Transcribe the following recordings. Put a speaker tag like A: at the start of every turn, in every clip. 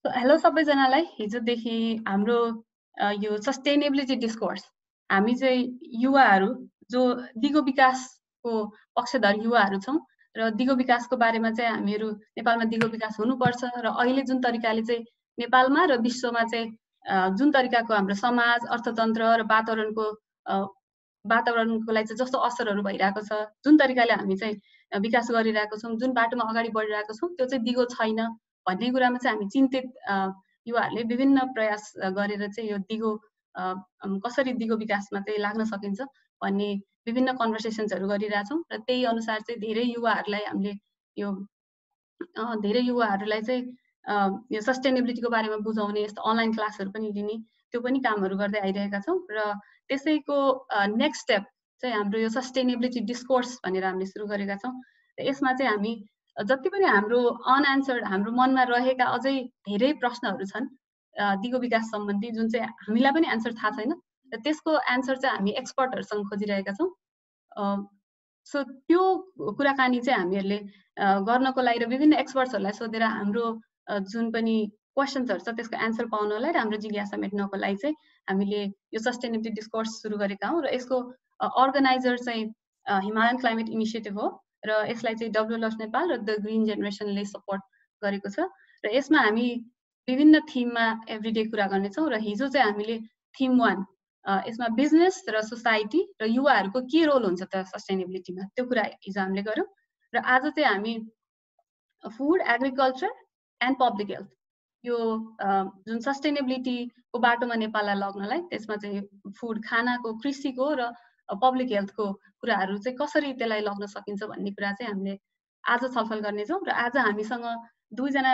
A: Hello सबैजनालाई, हिजोदेखि हाम्रो यो सस्टेनेबिलिटी डिस्कोर्स हामी चाहिँ युवाहरू जो दिगो विकासको पक्षधर युवाहरू छौँ र दिगो विकासको बारेमा चाहिँ हामीहरू नेपालमा दिगो विकास हुनुपर्छ र अहिले जुन तरिकाले चाहिँ नेपालमा र विश्वमा चाहिँ जुन तरिकाको हाम्रो समाज अर्थतन्त्र र वातावरणको लागि चाहिँ जस्तो असरहरू भइरहेको छ, जुन तरिकाले हामी चाहिँ विकास गरिरहेको छौँ, जुन बाटोमा अगाडि बढिरहेको छौँ त्यो चाहिँ दिगो छैन भन्ने कुरामा चाहिँ हामी चिन्तित युवाहरूले विभिन्न प्रयास गरेर चाहिँ यो दिगो कसरी दिगो विकासमा चाहिँ लाग्न सकिन्छ भन्ने विभिन्न कन्भर्सेसन्सहरू गरिरहेछौँ र त्यही अनुसार चाहिँ धेरै युवाहरूलाई चाहिँ यो सस्टेनेबिलिटीको बारेमा बुझाउने यस्तो अनलाइन क्लासहरू पनि लिने त्यो पनि कामहरू गर्दै आइरहेका छौँ र त्यसैको नेक्स्ट स्टेप चाहिँ हाम्रो यो सस्टेनेबिलिटी डिस्कोर्स भनेर हामीले सुरु गरेका छौँ र यसमा चाहिँ हामी जति पनि हाम्रो अनएन्सर्ड हाम्रो मनमा रहेका अझै धेरै प्रश्नहरू छन् दिगो विकास सम्बन्धी जुन चाहिँ हामीलाई पनि एन्सर थाहा छैन र त्यसको एन्सर चाहिँ हामी एक्सपर्टहरूसँग खोजिरहेका छौँ। सो त्यो कुराकानी चाहिँ हामीहरूले गर्नको लागि र विभिन्न एक्सपर्ट्सहरूलाई सोधेर हाम्रो जुन पनि क्वेसन्सहरू छ त्यसको एन्सर पाउनलाई र हाम्रो जिज्ञासा मेट्नको लागि चाहिँ हामीले यो सस्टेनेबिलिटी डिस्कोर्स सुरु गरेका हौँ र यसको अर्गनाइजर चाहिँ हिमालयन क्लाइमेट इनिसिएटिभ हो र यसलाई चाहिँ WLF नेपाल र द ग्रिन जेनेरेसनले सपोर्ट गरेको छ र यसमा हामी विभिन्न थिममा एभ्रिडे कुरा गर्नेछौँ र हिजो चाहिँ हामीले थिम 1 यसमा बिजनेस र सोसाइटी र युवाहरूको के रोल हुन्छ त सस्टेनेबिलिटीमा त्यो कुरा हिजो हामीले गऱ्यौँ र आज चाहिँ हामी food agriculture and public health यो जुन सस्टेनेबिलिटीको बाटोमा नेपाललाई लग्नलाई त्यसमा चाहिँ फुड खानाको कृषिको र पब्लिक हेल्थको कुराहरू चाहिँ कसरी त्यसलाई लग्न सकिन्छ भन्ने कुरा चाहिँ हामीले आज छलफल गर्नेछौँ र आज हामीसँग दुईजना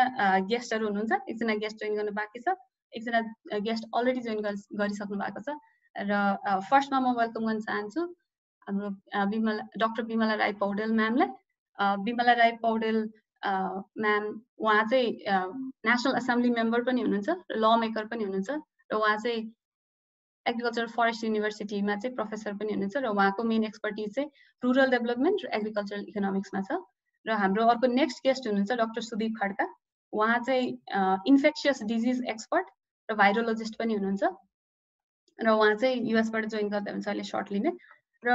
A: गेस्टहरू हुनुहुन्छ। एकजना गेस्ट जोइन गर्न बाँकी छ, एकजना गेस्ट अलरेडी जोइन गरिसक्नु भएको छ र फर्स्टमा म वेलकम गर्न चाहन्छु हाम्रो डाक्टर बिमला राई पौडेल म्यामलाई। बिमला राई पौडेल म्याम उहाँ चाहिँ नेसनल एसेम्ब्ली मेम्बर पनि हुनुहुन्छ र ल मेकर पनि हुनुहुन्छ र उहाँ चाहिँ एग्रिकल्चर फरेस्ट युनिभर्सिटीमा चाहिँ प्रोफेसर पनि हुनुहुन्छ र उहाँको मेन एक्सपर्टिज चाहिँ रुरल डेभलपमेन्ट र एग्रिकल्चरल इकोनोमिक्समा छ। र हाम्रो अर्को नेक्स्ट गेस्ट हुनुहुन्छ डाक्टर सुदीप खड्का। उहाँ चाहिँ इन्फेक्सियस डिजिज एक्सपर्ट र भाइरोलोजिस्ट पनि हुनुहुन्छ र उहाँ चाहिँ युएसबाट जोइन गर्दै हुन्छ अहिले सर्टली नै। र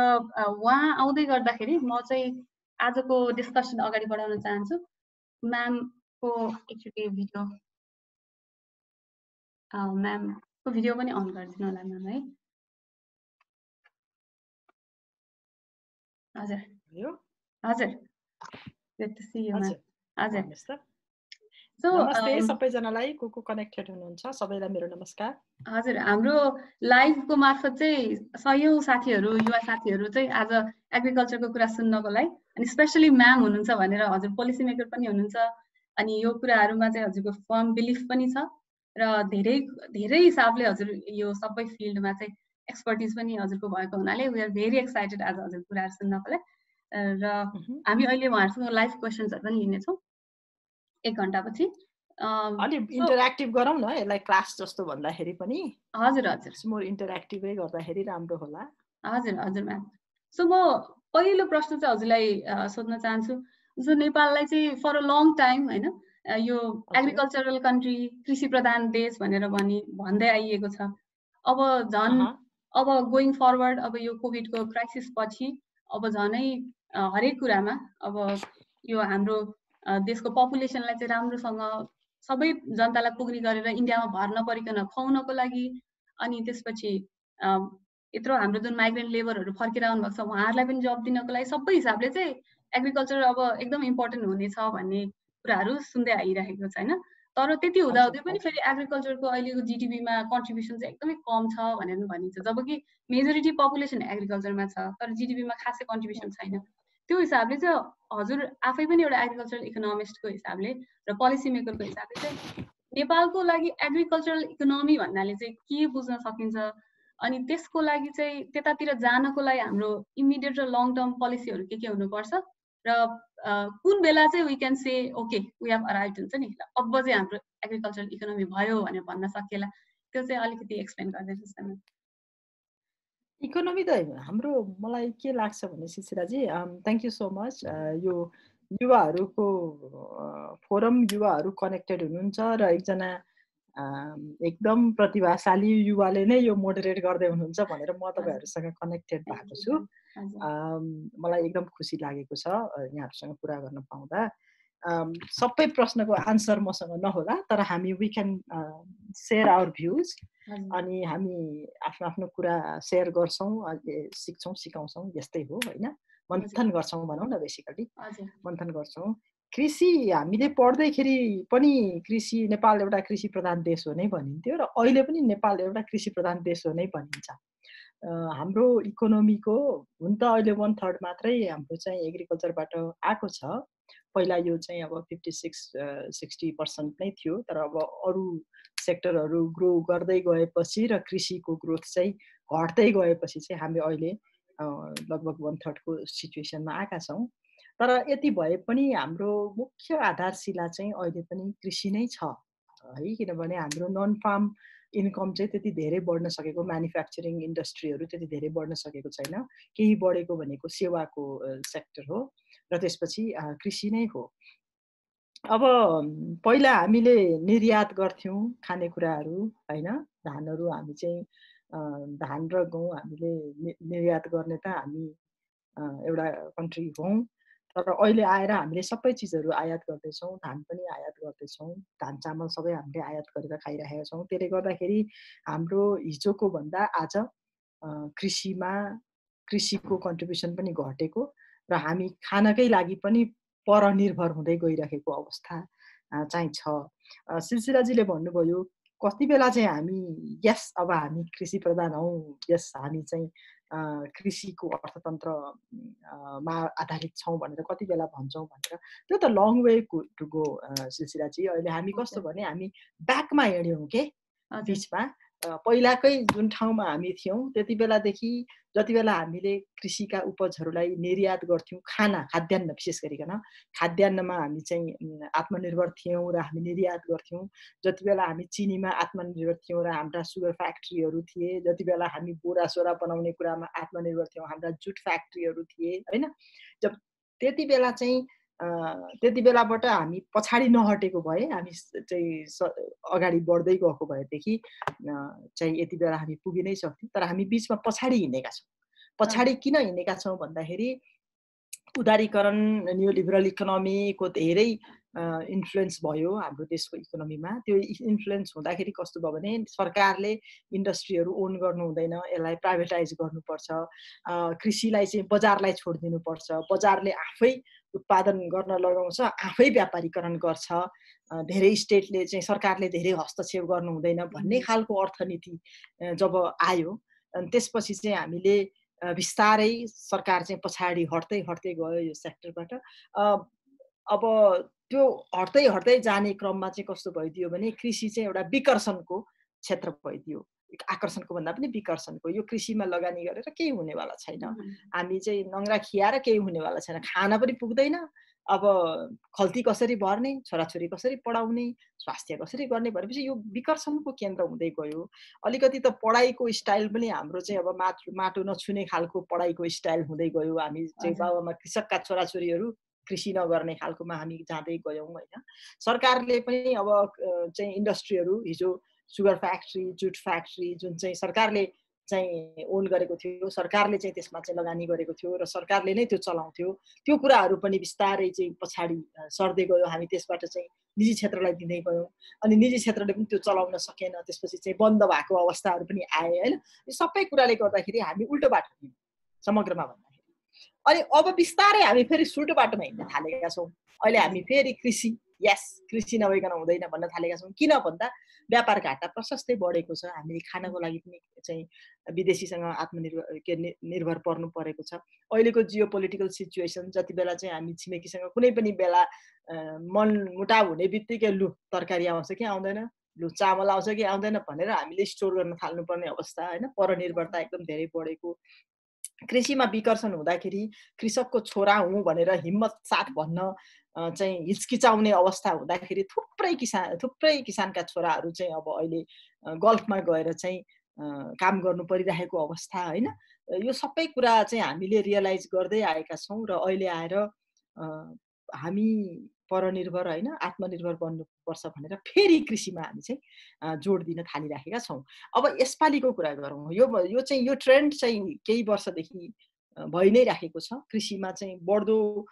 A: उहाँ आउँदै गर्दाखेरि म चाहिँ आजको डिस्कसन अगाडि बढाउन चाहन्छु। म्यामको एकचोटि भिडियो म्यामको भिडियो पनि अन गरिदिनु होला म्याम है। हजुर हजुर good to see you ma'am. हजुर
B: नमस्ते सबैजनालाई को कनेक्टेड हुनुहुन्छ सबैलाई मेरो नमस्कार।
A: हजुर हाम्रो लाइभको मार्फत चाहिँ सयौं साथीहरू युवा साथीहरू चाहिँ आज एग्रिकल्चरको कुरा सुन्नको लागि अनि स्पेशली म्याम हुनुहुन्छ भनेर हजुर पोलिसी मेकर पनि हुनुहुन्छ अनि यो कुराहरूमा चाहिँ हजुरको फर्म बिलिफ पनि छ र धेरै धेरै हिसाबले हजुर यो सबै फिल्डमा चाहिँ एक्सपर्टिज पनि हजुरको भएको हुनाले वी आर भेरी एक्साइटेड आज हजुर कुराहरू सुन्नको लागि र हामी अहिले उहाँहरूसँग लाइभ क्वेसन्सहरू पनि लिनेछौँ 1 घण्टापछि।
B: अलि इन्टरेक्टिभ गरौँ न यसलाई क्लास जस्तो भन्दाखेरि पनि।
A: हजुर हजुर
B: मोर इन्टरेक्टिभै गर्दाखेरि राम्रो होला।
A: हजुर हजुर म्याम। सो म पहिलो प्रश्न चाहिँ हजुरलाई सोध्न चाहन्छु जो नेपाललाई चाहिँ फर अ लङ टाइम हैन यो एग्रिकल्चरल कन्ट्री कृषि प्रधान देश भनेर भन्दै आइएको छ। अब झन् अब गोइङ फरवर्ड अब यो कोभिडको क्राइसिस पछि अब झनै हरेक कुरामा अब यो हाम्रो देशको पपुलेसनलाई चाहिँ राम्रोसँग सबै जनतालाई पुग्ने गरेर इन्डियामा भर नपरिकन खुवाउनको लागि अनि त्यसपछि यत्रो हाम्रो जुन माइग्रेन्ट लेबरहरू फर्केर आउनु भएको छ उहाँहरूलाई पनि जब दिनको लागि सबै हिसाबले चाहिँ एग्रिकल्चर अब एकदम इम्पोर्टेन्ट हुनेछ भन्ने कुराहरू सुन्दै आइरहेको छ हैन। तर त्यति हुँदाहुँदै पनि फेरि एग्रिकल्चरको अहिलेको जिडिपीमा कन्ट्रिब्युसन चाहिँ एकदमै कम छ भनेर भनिन्छ, जबकि मेजोरिटी पपुलेसन एग्रिकल्चरमा छ तर जिडिपीमा खासै कन्ट्रिब्युसन छैन। त्यो हिसाबले चाहिँ हजुर आफै पनि एउटा एग्रिकल्चरल इकोनोमिस्टको हिसाबले र पोलिसी मेकरको हिसाबले चाहिँ नेपालको लागि एग्रिकल्चरल इकोनोमी भन्नाले चाहिँ के बुझ्न सकिन्छ अनि त्यसको लागि चाहिँ त्यतातिर जानको लागि हाम्रो इमिडिएट र लङ टर्म पोलिसीहरू के हुनुपर्छ र कुन बेला चाहिँ we can see okay we have arrived हुन्छ नि अब चाहिँ हाम्रो एग्रिकल्चरल इकोनोमी भयो भनेर भन्न सकिएला, त्यो चाहिँ अलिकति एक्सप्लेन गरिदिनुहोस् न।
B: इकोनोमी त हाम्रो मलाई के लाग्छ भने शिशिराजी थ्याङ्क यू सो मच यो युवाहरूको फोरम युवाहरू कनेक्टेड हुनुहुन्छ र एकजना एकदम प्रतिभाशाली युवाले नै यो मोडरेट गर्दै हुनुहुन्छ भनेर म तपाईँहरूसँग कनेक्टेड भएको छु। मलाई एकदम खुसी लागेको छ यहाँहरूसँग कुरा गर्न पाउँदा। सबै प्रश्नको आन्सर मसँग नहोला, तर हामी we can share our views, अनि हामी आफ्नो आफ्नो कुरा सेयर गर्छौँ, सिक्छौँ, सिकाउँछौँ, यस्तै हो होइन। मन्थन गर्छौँ भनौँ न, बेसिकली मन्थन गर्छौँ। कृषि हामीले पढ्दैखेरि पनि कृषि, नेपाल एउटा कृषि प्रधान देश हो नै भनिन्थ्यो र अहिले पनि नेपाल एउटा कृषि प्रधान देश हो नै भनिन्छ। हाम्रो इकोनोमीको हुन त अहिले 1/3 मात्रै हाम्रो चाहिँ एग्रिकल्चरबाट आएको छ। पहिला यो चाहिँ अब 56-60% नै थियो, तर अब अरू सेक्टरहरू ग्रो गर्दै गएपछि र कृषिको ग्रोथ चाहिँ घट्दै गएपछि चाहिँ हामी अहिले लगभग 1/3 को सिचुएसनमा आएका छौँ। तर यति भए पनि हाम्रो मुख्य आधारशिला चाहिँ अहिले पनि कृषि नै छ है, किनभने हाम्रो नन फार्म इन्कम चाहिँ त्यति धेरै बढ्न सकेको, म्यानुफ्याक्चरिङ इन्डस्ट्रीहरू त्यति धेरै बढ्न सकेको छैन। केही बढेको भनेको सेवाको सेक्टर हो र त्यसपछि कृषि नै हो। अब पहिला हामीले निर्यात गर्थ्यौँ खानेकुराहरू होइन, धानहरू हामी चाहिँ धान र गहुँ हामीले निर्यात गर्ने त हामी एउटा कन्ट्री हौँ, तर अहिले आएर हामीले सबै चिजहरू आयात गर्दैछौँ। धान पनि आयात गर्दैछौँ, धान चामल सबै हामीले आयात गरेर खाइरहेका छौँ। त्यसले गर्दाखेरि हाम्रो हिजोको भन्दा आज कृषिको कन्ट्रिब्युसन पनि घटेको र हामी खानकै लागि पनि परनिर्भर हुँदै गइरहेको अवस्था चाहिँ छ। सिलसिलाजीले भन्नुभयो कति बेला चाहिँ हामी यस अब हामी कृषि प्रधान हौँ, यस हामी चाहिँ कृषिको अर्थतन्त्रमा आधारित छौँ भनेर कति बेला भन्छौँ भनेर, त्यो त लङ वे टु गो सिलसिलाजी। अहिले हामी कस्तो भने हामी ब्याकमा हिँड्यौँ के बिचमा। पहिलाकै जुन ठाउँमा हामी थियौँ त्यति बेलादेखि जति बेला हामीले कृषिका उपजहरूलाई निर्यात गर्थ्यौँ, खाद्यान्न विशेष गरिकन खाद्यान्नमा हामी चाहिँ आत्मनिर्भर थियौँ र हामी निर्यात गर्थ्यौँ। जति बेला हामी चिनीमा आत्मनिर्भर थियौँ र हाम्रा सुगर फ्याक्ट्रीहरू थिए, जति बेला हामी बोरा सोरा बनाउने कुरामा आत्मनिर्भर थियौँ, हाम्रा जुट फ्याक्ट्रीहरू थिए होइन। जब त्यति बेला चाहिँ त्यति बेलाबाट हामी पछाडि नहटेको भए, हामी चाहिँ अगाडि बढ्दै गएको भएदेखि चाहिँ यति बेला हामी पुगि नै सक्थ्यौँ। तर हामी बिचमा पछाडि हिँडेका छौँ। पछाडि किन हिँडेका छौँ भन्दाखेरि उदारीकरण, न्यू लिबरल इकोनोमीको धेरै इन्फ्लुएन्स भयो हाम्रो देशको इकोनोमीमा। त्यो इन्फ्लुएन्स हुँदाखेरि कस्तो भयो भने सरकारले इन्डस्ट्रीहरू ओन गर्नु हुँदैन, यसलाई प्राइभेटाइज गर्नुपर्छ, कृषिलाई चाहिँ बजारलाई छोडिदिनुपर्छ, बजारले आफै उत्पादन गर्न लगाउँछ, आफै व्यापारीकरण गर्छ, धेरै स्टेटले चाहिँ सरकारले धेरै हस्तक्षेप गर्नु हुँदैन भन्ने खालको अर्थनीति जब आयो, अनि त्यसपछि चाहिँ हामीले बिस्तारै सरकार चाहिँ पछाडि हट्दै हट्दै गयो यो सेक्टरबाट। अब त्यो हट्दै हट्दै जाने क्रममा चाहिँ कस्तो भइदियो भने कृषि चाहिँ एउटा विकर्षणको क्षेत्र भइदियो। आकर्षणको भन्दा पनि विकर्षणको। यो कृषिमा लगानी गरेर केही हुनेवाला छैन, हामी चाहिँ नङ्ग्रा खियाएर केही हुनेवाला छैन, खान पनि पुग्दैन। अब खल्ती कसरी भर्ने, छोराछोरी कसरी पढाउने, स्वास्थ्य कसरी गर्ने भनेपछि यो विकर्षणको केन्द्र हुँदै गयो। अलिकति त पढाइको स्टाइल पनि हाम्रो चाहिँ अब माटो नछुने खालको पढाइको स्टाइल हुँदै गयो। हामी चाहिँ बाबुआमा कृषकका छोराछोरीहरू कृषि नगर्ने खालकोमा हामी जाँदै गयौँ होइन। सरकारले पनि अब चाहिँ इन्डस्ट्रीहरू, हिजो सुगर फ्याक्ट्री, जुट फ्याक्ट्री जुन चाहिँ सरकारले चाहिँ ओन गरेको थियो, सरकारले चाहिँ त्यसमा चाहिँ लगानी गरेको थियो र सरकारले नै त्यो चलाउँथ्यो, त्यो कुराहरू पनि बिस्तारै चाहिँ पछाडि सर्दै गयो। हामी त्यसबाट चाहिँ निजी क्षेत्रलाई दिँदै गयौँ, अनि निजी क्षेत्रले पनि त्यो चलाउन सकेन, त्यसपछि चाहिँ बन्द भएको अवस्थाहरू पनि आए होइन। यो सबै कुराले गर्दाखेरि हामी उल्टो बाटो हिँड्यौँ समग्रमा भन्दाखेरि। अनि अब बिस्तारै हामी फेरि सुल्टो बाटोमा हिँड्न थालेका छौँ। अहिले हामी फेरि कृषि नभइकन हुँदैन भन्न थालेका छौँ। किन भन्दा व्यापार घाटा प्रशस्तै बढेको छ, हामीले खानको लागि पनि चाहिँ विदेशीसँग निर्भर पर्नु परेको छ। अहिलेको जियो पोलिटिकल सिचुएसन, जति बेला चाहिँ हामी छिमेकीसँग कुनै पनि बेला मनमुटाव हुने बित्तिकै लु तरकारी आउँछ कि आउँदैन, लु चामल आउँछ कि आउँदैन भनेर हामीले स्टोर गर्न थाल्नुपर्ने अवस्था होइन। परनिर्भरता एकदम धेरै बढेको। कृषिमा विकर्षण हुँदाखेरि कृषकको छोरा हुँ भनेर हिम्मत साथ भन्न चाहिँ हिचकिचाउने अवस्था हुँदाखेरि थुप्रै किसानका छोराहरू चाहिँ अब अहिले गल्फमा गएर चाहिँ काम गर्नु परिरहेको अवस्था होइन। यो सबै कुरा चाहिँ हामीले रियलाइज गर्दै आएका छौँ र अहिले आएर हामी परनिर्भर होइन आत्मनिर्भर बन्नुपर्छ भनेर फेरि कृषिमा हामी चाहिँ जोड दिन थालिराखेका छौँ। अब यसपालिको कुरा गरौँ, यो चाहिँ यो ट्रेन्ड चाहिँ केही वर्षदेखि भइ नै राखेको छ। कृषिमा चाहिँ बढ्दो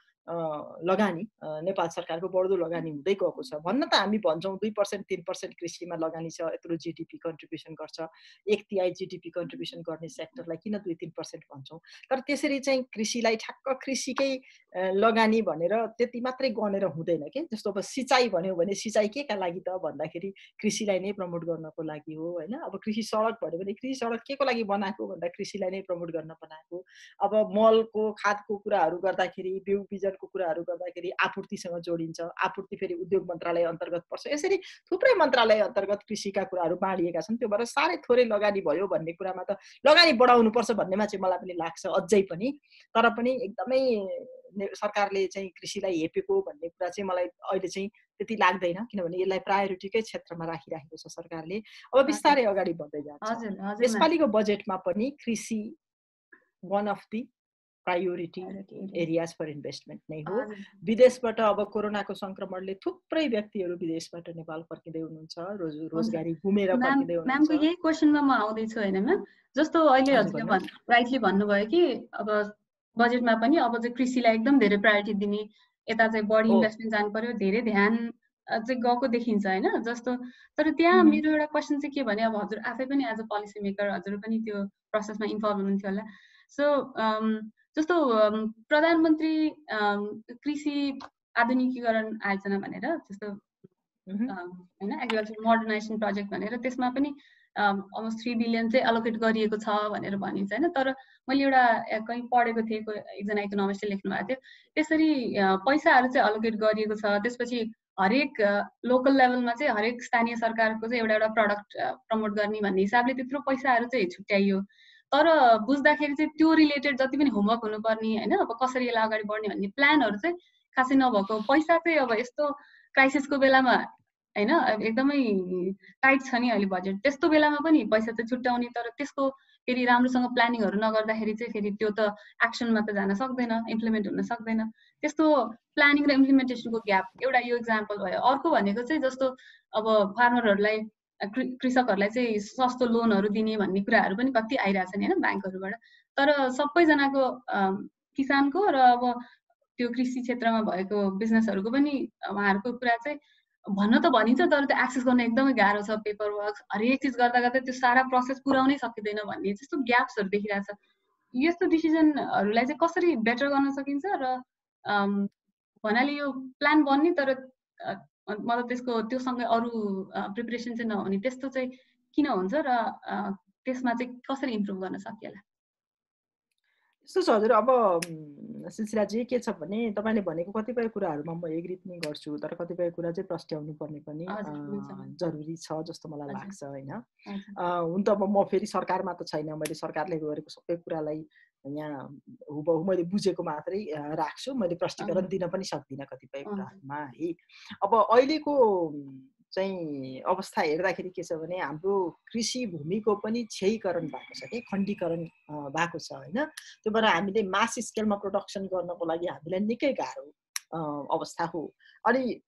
B: लगानी, नेपाल सरकारको बढ्दो लगानी हुँदै गएको छ। भन्न त हामी भन्छौँ 2% 3% कृषिमा लगानी छ, यत्रो जीडीपी कन्ट्रिब्युसन गर्छ, 1/3 जीडीपी कन्ट्रिब्युसन गर्ने सेक्टरलाई किन 2-3% भन्छौँ। तर त्यसरी चाहिँ कृषिलाई ठ्याक्क कृषिकै लगानी भनेर त्यति मात्रै गनेर हुँदैन के। जस्तो अब सिँचाइ भन्यो भने सिँचाइ केका लागि त भन्दाखेरि कृषिलाई नै प्रमोट गर्नको लागि हो होइन। अब कृषि सडक भन्यो भने कृषि सडक केको लागि बनाएको भन्दा कृषिलाई नै प्रमोट गर्न बनाएको। अब मलको खादको कुराहरू गर्दाखेरि, बिउ बिजनको कुराहरू गर्दाखेरि आपूर्तिसँग जोडिन्छ, आपूर्ति फेरि उद्योग मन्त्रालय अन्तर्गत पर्छ। यसरी थुप्रै मन्त्रालय अन्तर्गत कृषिका कुराहरू बाँडिएका छन्। त्यो भएर साह्रै थोरै लगानी भयो भन्ने कुरामा त लगानी बढाउनुपर्छ भन्नेमा चाहिँ मलाई पनि लाग्छ अझै पनि। तर पनि एकदमै सरकारले चाहिँ कृषिलाई हेपेको भन्ने कुरा चाहिँ मलाई अहिले चाहिँ त्यति लाग्दैन, किनभने यसलाई प्रायोरिटीकै क्षेत्रमा राखिराखेको छ सरकारले। अब बिस्तारै अगाडि बढ्दै जान्छ। यसपालिको बजेटमा पनि कृषि one of the priority areas for investment नै हो। विदेशबाट अब कोरोनाको संक्रमणले थुप्रै व्यक्तिहरू विदेशबाट नेपाल फर्किँदै हुनुहुन्छ, रोजगारी गुमेर फर्किँदै हुनुहुन्छ।
A: म्यामको यही क्वेसनमा म आउँदैछु होइन म्याम। जस्तो अहिले हजुरले राइटली भन्नुभयो कि अब बजेटमा पनि अब चाहिँ कृषिलाई एकदम धेरै प्रायोरिटी दिने, यता चाहिँ बढी इन्भेस्टमेन्ट जानु पर्यो, धेरै ध्यान चाहिँ गएको देखिन्छ होइन। जस्तो तर त्यहाँ मेरो एउटा क्वेसन चाहिँ के भने, अब हजुर आफै पनि एज अ पोलिसी मेकर हजुर पनि त्यो प्रोसेसमा इन्भल्भ हुनुहुन्थ्यो होला। सो जस्तो प्रधानमन्त्री कृषि आधुनिकीकरण आयोजना भनेर, जस्तो होइन एग्रिकल्चर मोडर्नाइजेसन प्रोजेक्ट भनेर, त्यसमा पनि अलमोस्ट 3 बिलियन चाहिँ एलोकेट गरिएको छ भनेर भनिन्छ होइन। तर मैले एउटा कहीँ पढेको थिएँ, एकजना इकोनोमिस्टले लेख्नु भएको थियो, त्यसरी पैसाहरू चाहिँ एलोकेट गरिएको छ। त्यसपछि हरेक लोकल लेभलमा चाहिँ हरेक स्थानीय सरकारको चाहिँ एउटा प्रडक्ट प्रमोट गर्ने भन्ने हिसाबले त्यत्रो पैसाहरू चाहिँ छुट्याइयो। तर बुझ्दाखेरि चाहिँ त्यो रिलेटेड जति पनि होमवर्क हुनुपर्ने होइन, अब कसरी यसलाई अगाडि बढ्ने भन्ने प्लानहरू चाहिँ खासै नभएको। पैसा चाहिँ अब यस्तो क्राइसिसको बेलामा होइन एकदमै टाइट छ नि अहिले बजेट, त्यस्तो बेलामा पनि पैसा चाहिँ छुट्याउने, तर त्यसको फेरि राम्रोसँग प्लानिङहरू नगर्दाखेरि चाहिँ फेरि त्यो त एक्सनमा त जान सक्दैन, इम्प्लिमेन्ट हुन सक्दैन। त्यस्तो प्लानिङ र इम्प्लिमेन्टेसनको ग्याप एउटा यो इक्जाम्पल भयो। अर्को भनेको चाहिँ जस्तो अब फार्मरहरूलाई, कृषकहरूलाई चाहिँ सस्तो लोनहरू दिने भन्ने कुराहरू पनि कति आइरहेछन् होइन ब्याङ्कहरूबाट। तर सबैजनाको किसानको र अब त्यो कृषि क्षेत्रमा भएको बिजनेसहरूको पनि उहाँहरूको कुरा चाहिँ भन्न त भनिन्छ, तर त्यो एक्सेस गर्न एकदमै गाह्रो छ। पेपर वर्क हरेक चिज गर्दा गर्दै त्यो सारा प्रोसेस पुर्याउनै सकिँदैन भन्ने जस्तो ग्याप्सहरू देखिरहेछ। यस्तो डिसिजनहरूलाई चाहिँ कसरी बेटर गर्न सकिन्छ र भन्नाले यो प्लान बन्ने तर मतलब त्यसको त्योसँगै अरू प्रिपरेसन चाहिँ नहुने, त्यस्तो चाहिँ किन हुन्छ र त्यसमा चाहिँ कसरी इम्प्रुभ गर्न सकिएला?
B: यस्तो छ हजुर। अब सिलसिलाजी के छ भने तपाईँले भनेको कतिपय कुराहरूमा म एग्री पनि गर्छु, तर कतिपय कुरा चाहिँ प्रस्ट्याउनु पर्ने पनि जरुरी छ जस्तो मलाई लाग्छ होइन। हुन त अब म फेरि सरकारमा त छैन, मैले सरकारले गरेको सबै कुरालाई यहाँ हुबहु मैले बुझेको मात्रै राख्छु, मैले प्रष्टीकरण दिन पनि सक्दिनँ कतिपय कुराहरूमा है। अब अहिलेको चाहिँ अवस्था हेर्दाखेरि के छ भने हाम्रो कृषि भूमिको पनि क्षयीकरण भएको छ कि खण्डीकरण भएको छ होइन। त्यो भएर हामीले मास स्केलमा प्रोडक्सन गर्नको लागि हामीलाई निकै गाह्रो अवस्था हो। अनि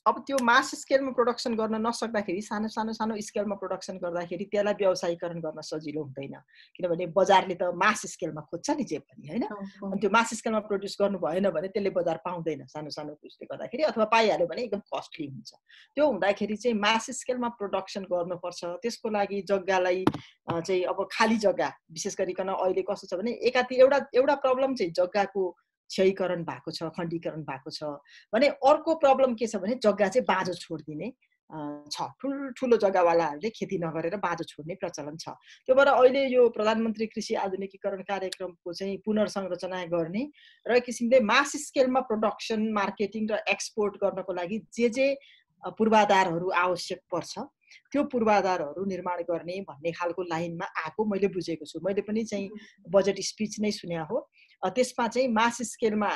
B: अब त्यो मास स्केलमा प्रोडक्सन गर्न नसक्दाखेरि सानो सानो सानो स्केलमा प्रोडक्सन गर्दाखेरि त्यसलाई व्यवसायीकरण गर्न सजिलो हुँदैन, किनभने बजारले त मास स्केलमा खोज्छ नि जे पनि होइन। अनि त्यो मास स्केलमा प्रोड्युस गर्नु भएन भने त्यसले बजार पाउँदैन सानो सानो उसले गर्दाखेरि, अथवा पाइहाल्यो भने एकदम कस्टली हुन्छ। त्यो हुँदाखेरि चाहिँ मास स्केलमा प्रोडक्सन गर्नुपर्छ। त्यसको लागि जग्गालाई चाहिँ अब खाली जग्गा विशेष गरिकन अहिले कस्तो छ भने एउटा प्रब्लम चाहिँ जग्गाको क्षयीकरण भएको छ, खण्डीकरण भएको छ भने अर्को प्रब्लम के छ भने जग्गा चाहिँ बाँझो छोडिदिने छ। ठुलो जग्गावालाहरूले खेती नगरेर बाँझो छोड्ने प्रचलन छ। त्यो भएर अहिले यो प्रधानमन्त्री कृषि आधुनिकीकरण कार्यक्रमको चाहिँ पुनर्संरचना गर्ने र किसिमले मास स्केलमा प्रोडक्सन, मार्केटिङ र एक्सपोर्ट गर्नको लागि जे पूर्वाधारहरू आवश्यक पर्छ त्यो पूर्वाधारहरू निर्माण गर्ने भन्ने खालको लाइनमा आएको मैले बुझेको छु। मैले पनि चाहिँ बजेट स्पिच नै सुने हो। त्यसमा चाहिँ मास स्केलमा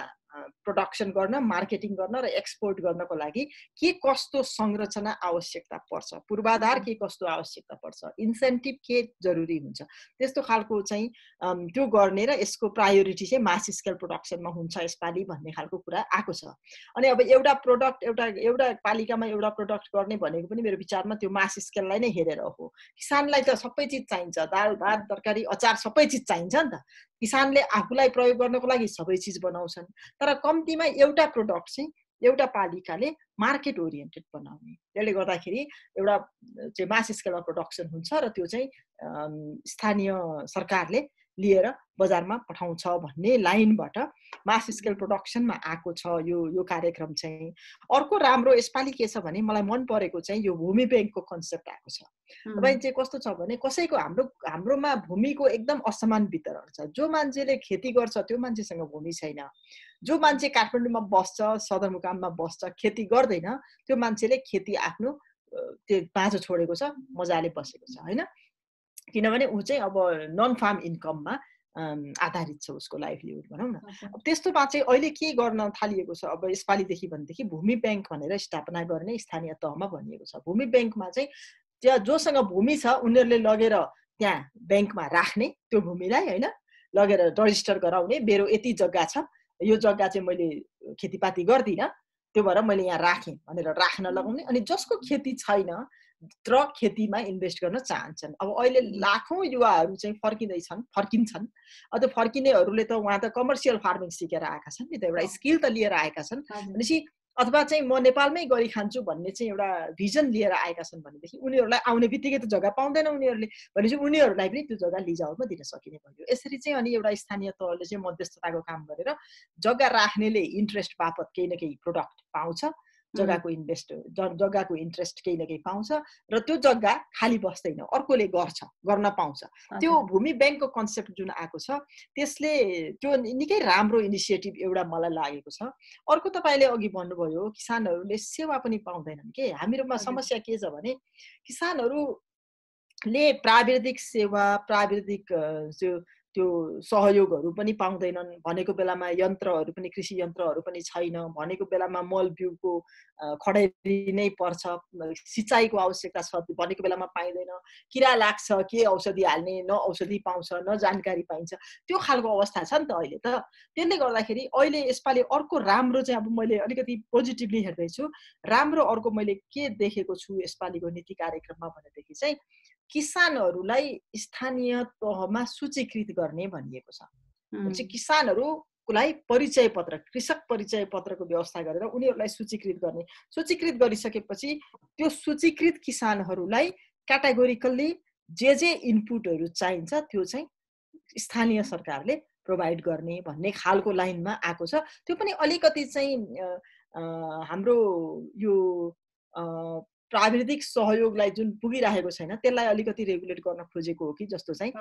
B: प्रोडक्सन गर्न, मार्केटिङ गर्न र एक्सपोर्ट गर्नको लागि के कस्तो संरचना आवश्यकता पर्छ, पूर्वाधार के कस्तो आवश्यकता पर्छ, इन्सेन्टिभ के जरुरी हुन्छ, त्यस्तो खालको चाहिँ त्यो गर्ने र यसको प्रायोरिटी चाहिँ मास स्केल प्रोडक्सनमा हुन्छ यसपालि भन्ने खालको कुरा आएको छ। अनि अब एउटा प्रोडक्ट एउटा पालिकामा एउटा प्रोडक्ट गर्ने भनेको पनि मेरो विचारमा त्यो मास स्केललाई नै हेरेर हो। किसानलाई त सबै चिज चाहिन्छ, दाल भात तरकारी अचार सबै चिज चाहिन्छ नि त। किसानले आफूलाई प्रयोग गर्नको लागि सबै चिज बनाउँछन्, तर कम्तीमा एउटा प्रोडक्ट चाहिँ एउटा पालिकाले मार्केट ओरिएन्टेड बनाउने, त्यसले गर्दाखेरि एउटा चाहिँ मास स्केलमा प्रोडक्सन हुन्छ र त्यो चाहिँ स्थानीय सरकारले लिएर बजारमा पठाउँछ भन्ने लाइनबाट मास स्केल प्रोडक्सनमा आएको छ यो कार्यक्रम चाहिँ। अर्को राम्रो यसपालि के छ भने मलाई मन परेको चाहिँ यो भूमि ब्याङ्कको कन्सेप्ट आएको छ। तपाईँ चाहिँ कस्तो छ भने कसैको हाम्रोमा भूमिको एकदम असमान वितरण छ। जो मान्छेले खेती गर्छ त्यो मान्छेसँग भूमि छैन, जो मान्छे काठमाडौँमा बस्छ, सदरमुकाममा बस्छ, खेती गर्दैन, त्यो मान्छेले खेती आफ्नो त्यो बाँझो छोडेको छ, मजाले बसेको छ हैन। किनभने ऊ चाहिँ अब नन फार्म इन्कममा आधारित छ उसको लाइभलीहुड भनौँ न। अब त्यस्तोमा चाहिँ अहिले के गर्न थालिएको छ अब यसपालिदेखि भनेदेखि भूमि ब्याङ्क भनेर स्थापना गर्ने स्थानीय तहमा भनिएको छ। भूमि ब्याङ्कमा चाहिँ त्यहाँ जोसँग भूमि छ उनीहरूले लगेर त्यहाँ ब्याङ्कमा राख्ने त्यो भूमिलाई हैन, लगेर रजिस्टर गराउने, मेरो यति जग्गा छ, यो जग्गा चाहिँ मैले खेतीपाती गर्दिनँ, त्यो भएर मैले यहाँ राखेँ भनेर राख्न लगाउने। अनि जसको खेती छैन तर खेतीमा इन्भेस्ट गर्न चाहन्छन्, अब अहिले लाखौँ युवाहरू चाहिँ फर्किन्छन्। अब त्यो फर्किनेहरूले त उहाँ त कमर्सियल फार्मिङ सिकेर आएका छन् नि त, एउटा स्किल त लिएर आएका छन् भनेपछि, अथवा चाहिँ म नेपालमै गरी खान्छु भन्ने चाहिँ एउटा भिजन लिएर आएका छन् भनेदेखि उनीहरूलाई आउने बित्तिकै त जग्गा पाउँदैन उनीहरूले, भनेपछि उनीहरूलाई पनि त्यो जग्गा लिजाउमा दिन सकिने भयो। यसरी चाहिँ अनि एउटा स्थानीय तहले चाहिँ मध्यस्थताको काम गरेर जग्गा राख्नेले इन्ट्रेस्ट बापत केही न केही प्रोडक्ट पाउँछ, जग्गाको इन्ट्रेस्ट केही न केही पाउँछ र त्यो जग्गा खाली बस्दैन, अर्कोले गर्न पाउँछ। त्यो भूमि ब्याङ्कको कन्सेप्ट जुन आएको छ त्यसले त्यो निकै राम्रो इनिसिएटिभ एउटा मलाई लागेको छ। अर्को तपाईँले अघि भन्नुभयो किसानहरूले सेवा पनि पाउँदैनन् के। हामीहरूमा समस्या के छ भने किसानहरूले प्राविधिक सेवा, प्राविधिक त्यो सहयोगहरू पनि पाउँदैनन्, भनेको बेलामा यन्त्रहरू पनि, कृषि यन्त्रहरू पनि छैन, भनेको बेलामा मल बिउको खडेरी नै पर्छ, सिँचाइको आवश्यकता छ भनेको बेलामा पाइँदैन, किरा लाग्छ के औषधि हाल्ने, न औषधि पाउँछ न जानकारी पाइन्छ, त्यो खालको अवस्था छ नि त अहिले त। त्यसले गर्दाखेरि अहिले यसपालि अर्को राम्रो चाहिँ अब मैले अलिकति पोजिटिभली हेर्दैछु, राम्रो अर्को मैले के देखेको छु यसपालिको नीति कार्यक्रममा भनेदेखि चाहिँ किसानहरूलाई स्थानीय तहमा सूचीकृत गर्ने भनिएको छ। चाहिँ किसानहरूलाई परिचय पत्र, कृषक परिचय पत्रको व्यवस्था गरेर उनीहरूलाई सूचीकृत गर्ने। सूचीकृत गरिसकेपछि त्यो सूचीकृत किसानहरूलाई क्याटेगोरिकल्ली जे इनपुटहरू चाहिन्छ त्यो चाहिँ स्थानीय सरकारले प्रोभाइड गर्ने भन्ने खालको लाइनमा आएको छ। त्यो पनि अलिकति चाहिँ हाम्रो यो प्राविधिक सहयोगलाई जुन पुगिरहेको छैन त्यसलाई अलिकति रेगुलेट गर्न खोजेको हो कि जस्तो चाहिँ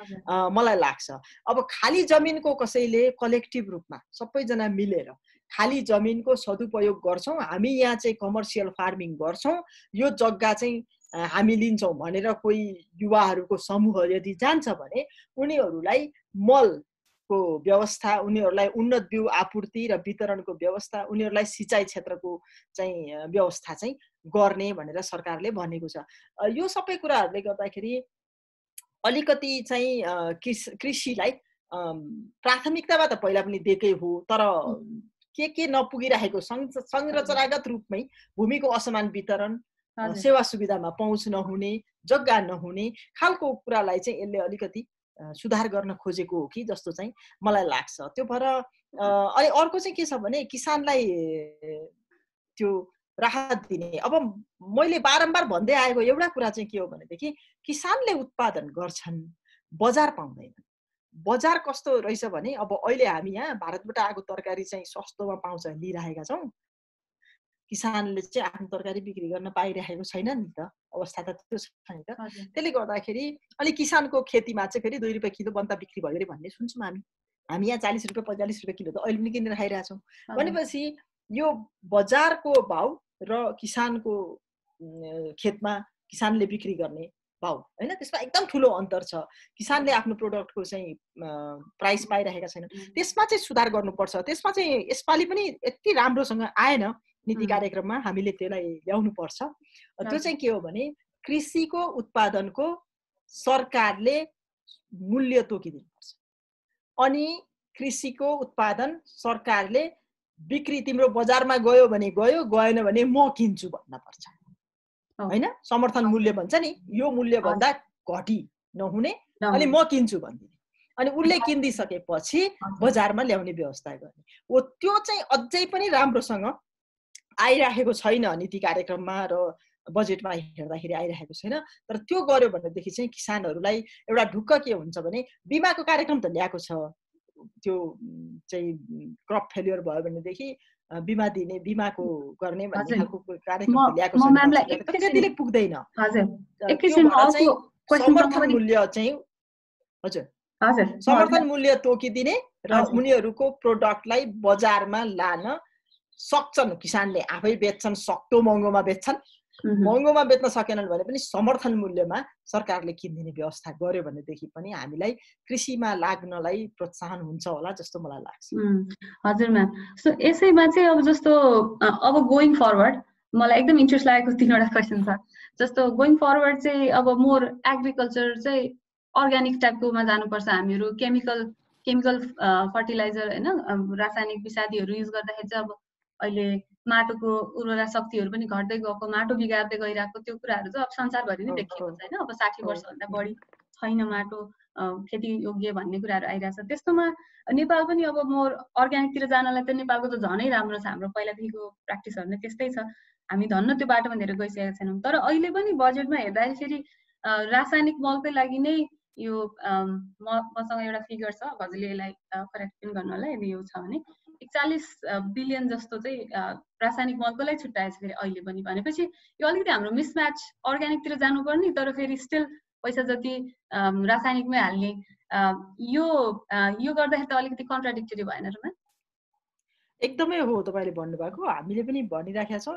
B: मलाई लाग्छ। अब खाली जमिनको कसैले कलेक्टिभ रूपमा सबैजना मिलेर खाली जमिनको सदुपयोग गर्छौँ, हामी यहाँ चाहिँ कमर्सियल फार्मिङ गर्छौँ, यो जग्गा चाहिँ हामी लिन्छौँ भनेर कोही युवाहरूको समूह यदि जान्छ भने उनीहरूलाई मलको व्यवस्था, उनीहरूलाई उन्नत बिउ आपूर्ति र वितरणको व्यवस्था, उनीहरूलाई सिँचाइ क्षेत्रको चाहिँ व्यवस्था चाहिँ गर्ने भनेर सरकारले भनेको छ। यो सबै कुराहरूले गर्दाखेरि अलिकति चाहिँ कृषिलाई प्राथमिकतामा त पहिला पनि दिएकै हो, तर के नपुगिरहेको संरचनागत रूपमै भूमिको असमान वितरण, सेवा सुविधामा पहुँच नहुने, जग्गा नहुने खालको कुरालाई चाहिँ यसले अलिकति सुधार गर्न खोजेको हो कि जस्तो चाहिँ मलाई लाग्छ। त्यो भएर अनि अर्को चाहिँ के छ भने किसानलाई त्यो राहत दिने। अब मैले बारम्बार भन्दै आएको एउटा कुरा चाहिँ के हो भनेदेखि किसानले उत्पादन गर्छन्, बजार पाउँदैनन्। बजार कस्तो रहेछ भने अब अहिले हामी यहाँ भारतबाट आएको तरकारी चाहिँ सस्तोमा पाउँछ लिइरहेका छौँ, किसानले चाहिँ आफ्नो तरकारी बिक्री गर्न पाइरहेको छैन नि त, अवस्था त त्यो छ नि त। त्यसले गर्दाखेरि अनि किसानको खेतीमा चाहिँ फेरि 2 रुपियाँ किलो बन्ता बिक्री भयो अरे भन्ने सुन्छौँ हामी यहाँ 40 रुपियाँ 45 रुपियाँ किलो त अहिले पनि किनेर खाइरहेछौँ। भनेपछि यो बजारको भाउ र किसानको खेतमा किसानले बिक्री गर्ने भाउ हैन त्यसमा एकदम ठुलो अन्तर छ किसानले आफ्नो प्रोडक्टको चाहिँ प्राइस पाइरहेका छैनन् त्यसमा चाहिँ सुधार गर्नुपर्छ त्यसमा चाहिँ यसपालि पनि यति राम्रोसँग आएन नीति कार्यक्रममा हामीले त्यसलाई ल्याउनु पर्छ त्यो चाहिँ के हो भने कृषिको उत्पादनको सरकारले मूल्य तोकिदिनुपर्छ अनि कृषिको उत्पादन सरकारले बिक्री तिम्रो बजारमा गयो भने गयो गएन भने म किन्छु भन्न पर्छ हैन समर्थन मूल्य भन्छ नि यो मूल्य भन्दा घटी नहुने अनि म किन्छु भन्दिने अनि उले किनिदिसकेपछि बजारमा ल्याउने व्यवस्था गर्ने ओ त्यो चाहिँ अझै पनि राम्रोसँग आइराखेको छैन नीति कार्यक्रममा र बजेटमा हेर्दाखेरि आइरहेको छैन तर त्यो गर्यो भनेदेखि चाहिँ किसानहरूलाई एउटा ढुक्क के हुन्छ भने बिमाको कार्यक्रम त ल्याएको छ त्यो चाहिँ क्रप फेलियर भयो भनेदेखि बिमा दिने बिमाको गर्ने भन्ने खालको कार्यक्रम ल्याएको छ त्यतिले पुग्दैन समर्थन मूल्य चाहिँ हजुर समर्थन मूल्य तोकिदिने र उनीहरूको प्रोडक्टलाई बजारमा लान सक्छन् किसानले आफै बेच्छन् सक्दो महँगोमा बेच्छन् महँगोमा बेच्न सकेनन् भने पनि समर्थन मूल्यमा सरकारले किनिदिने व्यवस्था गर्यो भनेदेखि पनि हामीलाई कृषिमा लाग्नलाई प्रोत्साहन हुन्छ होला जस्तो मलाई लाग्छ
A: हजुर म्याम सो यसैमा चाहिँ अब जस्तो अब गोइङ फरवर्ड मलाई एकदम इन्ट्रेस्ट लागेको तीनवटा क्वेसन छ जस्तो गोइङ फरवर्ड चाहिँ अब मोर एग्रिकल्चर चाहिँ अर्ग्यानिक टाइपकोमा जानुपर्छ हामीहरू केमिकल फर्टिलाइजर हैन रासायनिक विषादीहरू युज गर्दाखेरि चाहिँ अब अहिले माटोको उर्वरा शक्तिहरू पनि घट्दै गएको माटो बिगार्दै गइरहेको त्यो कुराहरू चाहिँ अब संसारभरि नै देखिएको छ हैन अब 60 वर्षभन्दा बढी छैन माटो खेती योग्य भन्ने कुराहरू आइरहेछ त्यस्तोमा नेपाल पनि अब मोर अर्ग्यानिकतिर जानलाई त नेपालको त झनै राम्रो छ हाम्रो पहिलादेखिको प्र्याक्टिसहरू नै त्यस्तै छ हामी धन्न त्यो बाटोमा धेरै गइसकेका छैनौँ तर अहिले पनि बजेटमा हेर्दाखेरि रासायनिक मलकै लागि नै यो मसँग एउटा फिगर छ हजुरले यसलाई करेक्ट पनि गर्नु होला यदि यो छ भने 41 बिलियन जस्तो चाहिँ रासायनिक मलको लागि छुट्याएको छ फेरि अहिले पनि भनेपछि यो अलिकति हाम्रो मिसम्याच अर्ग्यानिकतिर जानुपर्ने तर फेरि स्टिल पैसा जति रासायनिकमै हाल्ने यो गर्दाखेरि त अलिकति कन्ट्राडिक्टरी भएन र म्याम
B: एकदमै हो तपाईले भन्नुभएको हामीले पनि भनिराखेका छौँ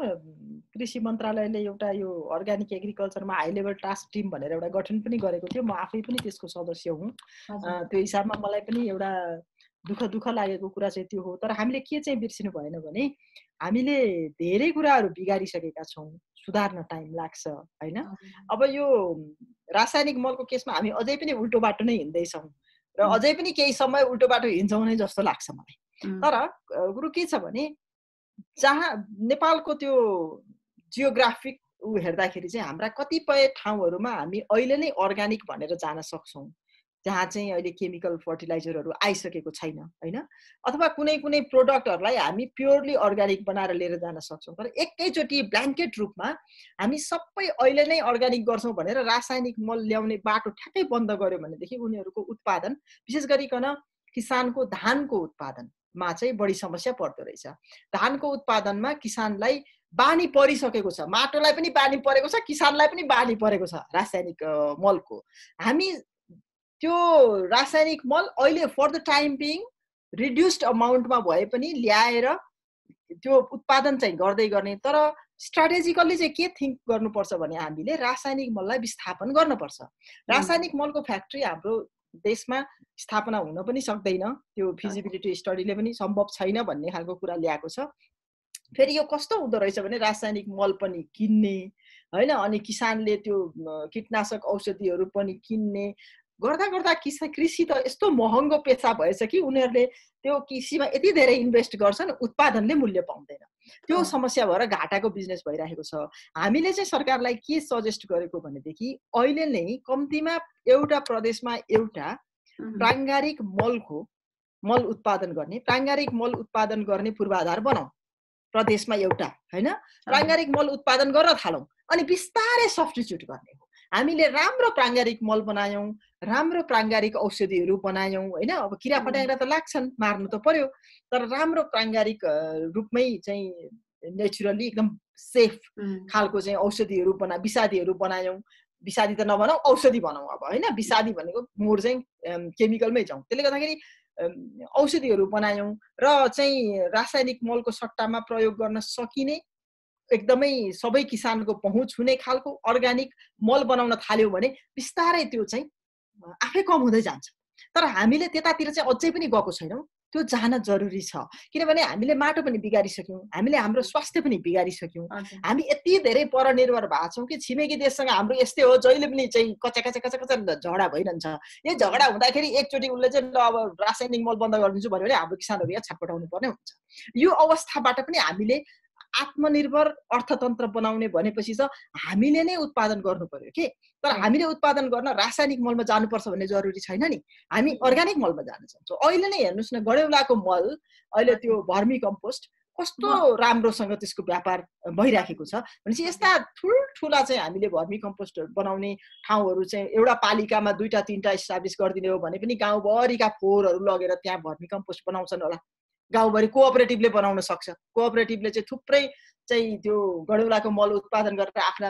B: कृषि मन्त्रालयले एउटा यो अर्ग्यानिक एग्रिकल्चरमा हाई लेभल टास्क टिम भनेर एउटा गठन पनि गरेको थियो म आफै पनि त्यसको सदस्य हुँ त्यो हिसाबमा मलाई पनि एउटा दुःख लागेको कुरा चाहिँ त्यो हो तर हामीले के चाहिँ बिर्सिनु भएन भने हामीले धेरै कुराहरू बिगारिसकेका छौँ सुधार्न टाइम लाग्छ हैन अब यो रासायनिक मलको केसमा हामी अझै पनि उल्टो बाटो नै हिँड्दैछौँ र अझै पनि केही समय उल्टो बाटो हिँड्छौँ नै जस्तो लाग्छ मलाई तर कुरो के छ भने जहाँ नेपालको त्यो जियोग्राफिक हेर्दाखेरि चाहिँ हाम्रा कतिपय ठाउँहरूमा हामी अहिले नै अर्ग्यानिक भनेर जान सक्छौँ जहाँ चाहिँ अहिले केमिकल फर्टिलाइजरहरू आइसकेको छैन हैन अथवा कुनै कुनै प्रोडक्टहरूलाई हामी प्योरली अर्ग्यानिक बनाएर लिएर जान सक्छौँ तर एकैचोटि ब्ल्याङ्केट रूपमा हामी सबै अहिले नै अर्ग्यानिक गर्छौँ भनेर रासायनिक मल ल्याउने बाटो ठ्याक्कै बन्द गर्यो भनेदेखि उनीहरूको उत्पादन विशेष गरिकन किसानको धानको उत्पादनमा चाहिँ बढी समस्या पर्दो रहेछ धानको उत्पादनमा किसानलाई बानी परिसकेको छ माटोलाई पनि बानी परेको छ किसानलाई पनि बानी परेको छ रासायनिक मलको हामी त्यो रासायनिक मल अहिले for the time being reduced अमाउन्टमा भए पनि ल्याएर त्यो उत्पादन चाहिँ गर्दै गर्ने तर स्ट्राटेजिकल्ली चाहिँ के थिङ्क गर्नुपर्छ भने हामीले रासायनिक मललाई विस्थापन गर्नुपर्छ रासायनिक मलको फ्याक्ट्री हाम्रो देशमा स्थापना हुन पनि सक्दैन त्यो फिजिबिलिटी स्टडीले पनि सम्भव छैन भन्ने खालको कुरा ल्याएको छ फेरि यो कस्तो हुँदो रहेछ भने रासायनिक मल पनि किन्ने हैन अनि किसानले त्यो कीटनाशक औषधिहरू पनि किन्ने गर्दा गर्दा कृषि त यस्तो महँगो पेसा भएछ कि उनीहरूले त्यो कृषिमा यति धेरै इन्भेस्ट गर्छन् उत्पादनले मूल्य पाउँदैन त्यो समस्या भएर घाटाको बिजनेस भइरहेको छ हामीले चाहिँ सरकारलाई के सजेस्ट गरेको भनेदेखि अहिले नै कम्तीमा एउटा प्रदेशमा एउटा प्राङ्गारिक मल उत्पादन गर्ने पूर्वाधार बनाऊ प्रदेशमा एउटा हैन प्राङ्गारिक मल उत्पादन गर्न थालौं अनि बिस्तारै सब्स्टिट्युट गर्ने हो हामीले राम्रो प्राङ्गारिक मल बनायौं राम्रो प्राङ्गारिक औषधिहरू बनायौं हैन अब किरा फट्याङ्ग्रा त लाग्छन् मार्नु त पर्यो तर राम्रो प्राङ्गारिक रूपमै चाहिँ नेचुरली एकदम सेफ खालको चाहिँ औषधिहरू विषादीहरू बनायौं विषादी त नबनाऊ औषधि बनाऊ अब हैन विषादी भनेको मोर चाहिँ केमिकलमै जाउँ त्यसले गर्दाखेरि औषधिहरू बनायौं र चाहिँ रासायनिक मलको सट्टामा प्रयोग गर्न सकिने एकदमै सबै किसानको पहुँच हुने खालको अर्ग्यानिक मल बनाउन थाल्यौँ भने बिस्तारै त्यो चाहिँ आफै कम हुँदै जान्छ। तर हामीले त्यतातिर चाहिँ अझै पनि गएको छैनौँ। त्यो जान जरुरी छ, किनभने हामीले माटो पनि बिगारिसक्यौँ, हामीले हाम्रो स्वास्थ्य पनि बिगारिसक्यौँ। हामी यति धेरै परनिर्भर भएको छौँ कि छिमेकी देशसँग हाम्रो यस्तै हो, जहिले पनि चाहिँ कचा कचा कचा कचा झगडा भइरहन्छ। यही झगडा हुँदाखेरि एकचोटि उसले चाहिँ अब रासायनिक मल बन्द गरिदिन्छु भन्यो भने हाम्रो किसानहरू यहाँ छटपटाउनु पर्ने हुन्छ। यो अवस्थाबाट पनि हामीले आत्मनिर्भर अर्थतन्त्र बनाउने भनेपछि त हामीले नै उत्पादन गर्नु पर्यो के। तर हामीले उत्पादन गर्न रासायनिक मलमा जानुपर्छ भन्ने जरुरी छैन नि, हामी अर्ग्यानिक मलमा जान चाहन्छौँ। अहिले नै हेर्नुहोस् न, गडेउलाको मल अहिले त्यो भर्मी कम्पोस्ट कस्तो राम्रोसँग त्यसको व्यापार भइराखेको छ भनेपछि यस्ता ठुल्ठुला चाहिँ हामीले भर्मी कम्पोस्टहरू बनाउने ठाउँहरू चाहिँ एउटा पालिकामा 2-3टा इस्टाब्लिस गरिदिने हो भने पनि गाउँभरिका फोहोरहरू लगेर त्यहाँ भर्मी कम्पोस्ट बनाउँछन् होला। गाउँभरि कोअपरेटिभले बनाउन सक्छ, कोअपरेटिभले चाहिँ थुप्रै चाहिँ त्यो गडेउलाको मल उत्पादन गरेर आफ्ना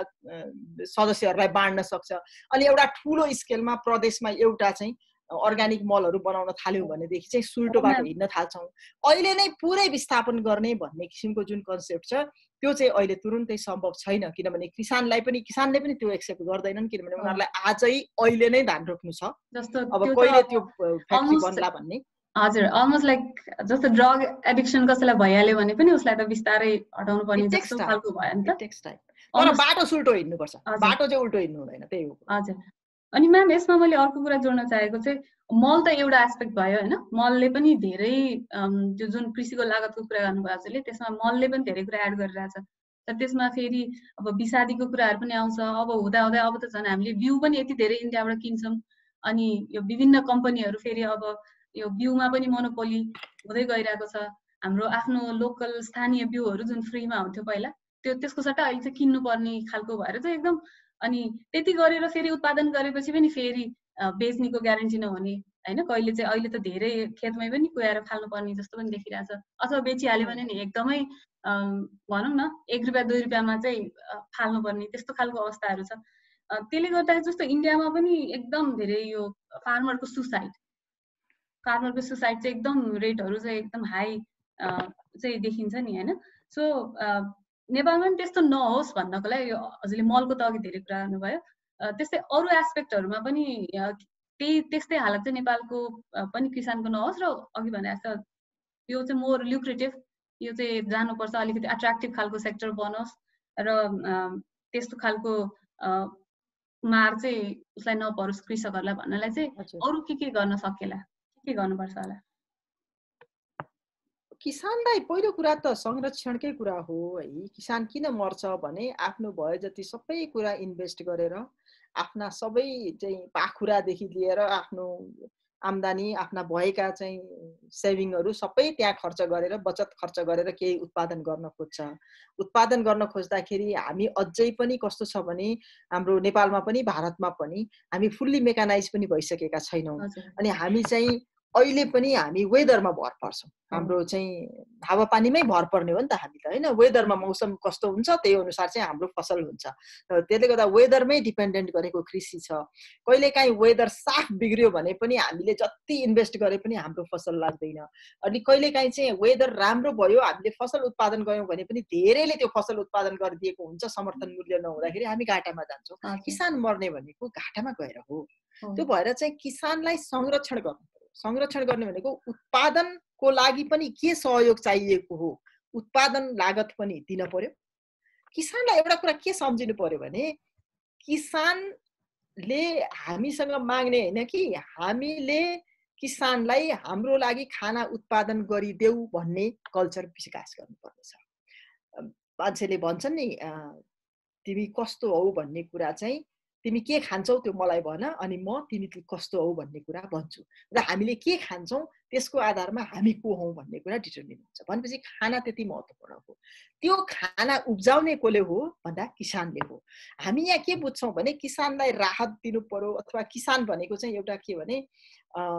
B: सदस्यहरूलाई बाँड्न सक्छ। अनि एउटा ठुलो स्केलमा प्रदेशमा एउटा चाहिँ अर्ग्यानिक मलहरू बनाउन थाल्यौँ भनेदेखि चाहिँ सुल्टोबाट हिँड्न थाल्छौँ। अहिले नै पुरै विस्थापन गर्ने भन्ने किसिमको जुन कन्सेप्ट छ त्यो चाहिँ अहिले तुरुन्तै सम्भव छैन, किनभने किसानले पनि त्यो एक्सेप्ट गर्दैनन्, किनभने उनीहरूलाई आजै अहिले नै धान रोप्नु छ, अब कहिले त्यो फ्याक्ट्री बन्ला भन्ने।
A: हजुर, अलमोस्ट लाइक जस्तो ड्रग एडिक्सन कसैलाई भइहाल्यो भने पनि उसलाई त बिस्तारै हटाउनु पर्ने जस्तो खालको भयो नि त।
B: तर बाटो सुल्टो हिँड्नुपर्छ, बाटो चाहिँ उल्टो हिँड्नु हुँदैन, त्यही हो।
A: हजुर। अनि म्याम यसमा मैले अर्को कुरा जोड्न चाहेको चाहिँ मल त एउटा एस्पेक्ट भयो होइन, मलले पनि धेरै त्यो जुन कृषिको लागतको कुरा गर्नुभयो हजुरले, त्यसमा मलले पनि धेरै कुरा एड गरिरहेछ। तर त्यसमा फेरि अब विषादीको कुराहरू पनि आउँछ। अब हुँदा हुँदै अब त झन् हामीले बिउ पनि यति धेरै इन्डियाबाट किन्छौँ, अनि यो विभिन्न कम्पनीहरू फेरि अब यो बिउमा पनि मोनोपोली हुँदै गइरहेको छ। हाम्रो आफ्नो लोकल स्थानीय बिउहरू जुन फ्रीमा हुन्थ्यो पहिला, त्यसको सट्टा अहिले चाहिँ किन्नुपर्ने खालको भएर चाहिँ एकदम, अनि त्यति गरेर फेरि उत्पादन गरेपछि पनि फेरि बेच्नेको ग्यारेन्टी नहुने होइन। कहिले चाहिँ अहिले त धेरै खेतमै पनि कुहाएर फाल्नुपर्ने जस्तो पनि देखिरहेछ, अथवा बेचिहाल्यो भने नि एकदमै भनौँ न 1 रुपियाँ 2 रुपियाँमा चाहिँ फाल्नुपर्ने त्यस्तो खालको अवस्थाहरू छ। त्यसले गर्दाखेरि जस्तो इन्डियामा पनि एकदम धेरै यो फार्मरको सुसाइड चाहिँ एकदम रेटहरू चाहिँ एकदम हाई चाहिँ देखिन्छ नि होइन। सो नेपालमा पनि त्यस्तो नहोस् भन्नको लागि हजुरले मलको त अघि धेरै कुरा गर्नुभयो, त्यस्तै अरू एस्पेक्टहरूमा पनि त्यस्तै हालत चाहिँ नेपालको पनि किसानको नहोस्, र अघि भने जस्तो यो चाहिँ मोर ल्युक्रेटिभ, यो चाहिँ जानुपर्छ, अलिकति एट्र्याक्टिभ खालको सेक्टर बनोस् र त्यस्तो खालको मार चाहिँ उसलाई नपरोस् कृषकहरूलाई भन्नलाई चाहिँ अरू के गर्न सकेला, के गर्नुपर्छ होला?
B: किसानलाई पहिलो कुरा त संरक्षणकै कुरा हो है। किसान किन मर्छ भने आफ्नो भए जति सबै कुरा इन्भेस्ट गरेर आफ्ना सबै चाहिँ पाखुरादेखि लिएर आफ्नो आम्दानी, आफ्ना भएका चाहिँ सेभिङहरू सबै त्यहाँ खर्च गरेर, बचत खर्च गरेर केही उत्पादन गर्न खोज्छ। उत्पादन गर्न खोज्दाखेरि हामी अझै पनि कस्तो छ भने हाम्रो नेपालमा पनि भारतमा पनि हामी फुल्ली मेकानाइज पनि भइसकेका छैनौँ। अनि हामी चाहिँ अहिले पनि हामी वेदरमा भर पर्छौँ। हाम्रो चाहिँ हावापानीमै भर पर्ने हो नि त हामी त होइन। वेदरमा मौसम कस्तो हुन्छ त्यही अनुसार चाहिँ हाम्रो फसल हुन्छ। त्यसले गर्दा वेदरमै डिपेन्डेन्ट गरेको कृषि छ। कहिलेकाहीँ वेदर साफ बिग्रियो भने पनि हामीले जति इन्भेस्ट गरे पनि हाम्रो फसल लाग्दैन। अनि कहिलेकाहीँ चाहिँ वेदर राम्रो भयो, हामीले फसल उत्पादन गऱ्यौँ भने पनि धेरैले त्यो फसल उत्पादन गरिदिएको हुन्छ, समर्थन मूल्य नहुँदाखेरि हामी घाटामा जान्छौँ। किसान मर्ने भनेको घाटामा गएर हो। त्यो भएर चाहिँ किसानलाई संरक्षण गर्नु। संरक्षण गर्ने भनेको उत्पादनको लागि पनि के सहयोग चाहिएको हो, उत्पादन लागत पनि दिन पर्यो। किसानलाई एउटा कुरा के सम्झिनु पर्यो भने किसानले हामीसँग माग्ने होइन कि हामीले किसानलाई हाम्रो लागि खाना उत्पादन गरिदेऊ भन्ने कल्चर विकास गर्नुपर्नेछ। मान्छेले भन्छन् नि तिमी कस्तो हौ भन्ने कुरा चाहिँ तिमी के खान्छौ त्यो मलाई भन, अनि म तिमी कस्तो हौ भन्ने कुरा भन्छु। र हामीले के खान्छौँ त्यसको आधारमा हामी को हौँ भन्ने कुरा डिटर्मिन हुन्छ। भनेपछि खाना त्यति महत्त्वपूर्ण हो। त्यो खाना उब्जाउने कसले हो भन्दा किसानले हो। हामी यहाँ के बुझ्छौँ भने किसानलाई राहत दिनु पर्यो, अथवा किसान भनेको चाहिँ एउटा के भने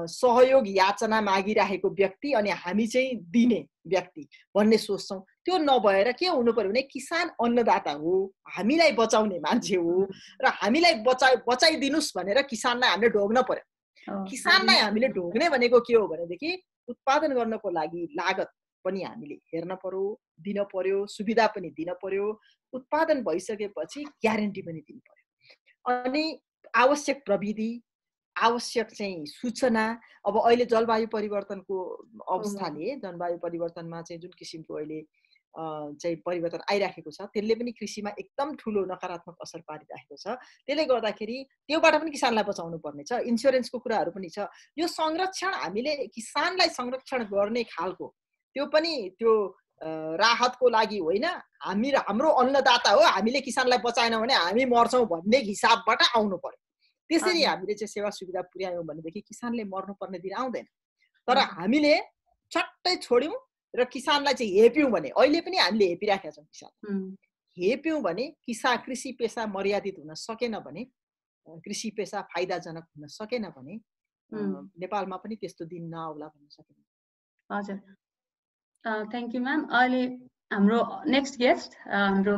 B: सहयोग याचना मागिरहेको व्यक्ति अनि हामी चाहिँ दिने व्यक्ति भन्ने सोच्छौँ। त्यो नभएर के हुनु पर्यो भने किसान अन्नदाता हो, हामीलाई बचाउने मान्छे हो, र हामीलाई बचाइदिनुस् भनेर किसानलाई हामीले ढोग्न पर्यो। किसानलाई हामीले ढोग्ने भनेको के हो भनेदेखि उत्पादन गर्नको लागि लागत पनि हामीले हेर्न पर्यो, दिन पर्यो, सुविधा पनि दिन पर्यो, उत्पादन भइसकेपछि ग्यारेन्टी पनि दिनु पर्यो। अनि आवश्यक प्रविधि, आवश्यक चाहिँ सूचना, अब अहिले जलवायु परिवर्तनको अवस्थाले, जलवायु परिवर्तनमा चाहिँ जुन किसिमको अहिले चाहिँ परिवर्तन आइराखेको छ त्यसले पनि कृषिमा एकदम ठुलो नकारात्मक असर पारिरहेको छ। त्यसले गर्दाखेरि त्योबाट पनि किसानलाई बचाउनु पर्ने छ, इन्स्योरेन्सको कुराहरू पनि छ। यो संरक्षण हामीले किसानलाई संरक्षण गर्ने खालको त्यो पनि त्यो राहतको लागि होइन, हाम्रो अन्नदाता हो, हामीले किसानलाई बचाएन भने हामी मर्छौँ भन्ने हिसाबबाट आउनु पर्यो। त्यसरी हामीले चाहिँ सेवा सुविधा पुर्यायौँ भनेदेखि किसानले मर्नुपर्ने दिन आउँदैन। तर हामीले छट्टै छोड्यौँ र किसानलाई चाहिँ हेप्यौँ भने, अहिले पनि हामीले हेपिराखेका छौँ किसान, हेप्यौँ भने कृषि पेसा मर्यादित हुन सकेन भने, कृषि पेसा फाइदाजनक हुन सकेन भने नेपालमा पनि त्यस्तो दिन नआउला भन्न सकिन्छ।
A: हजुर, थ्याङ्क यू म्याम। अहिले हाम्रो नेक्स्ट गेस्ट हाम्रो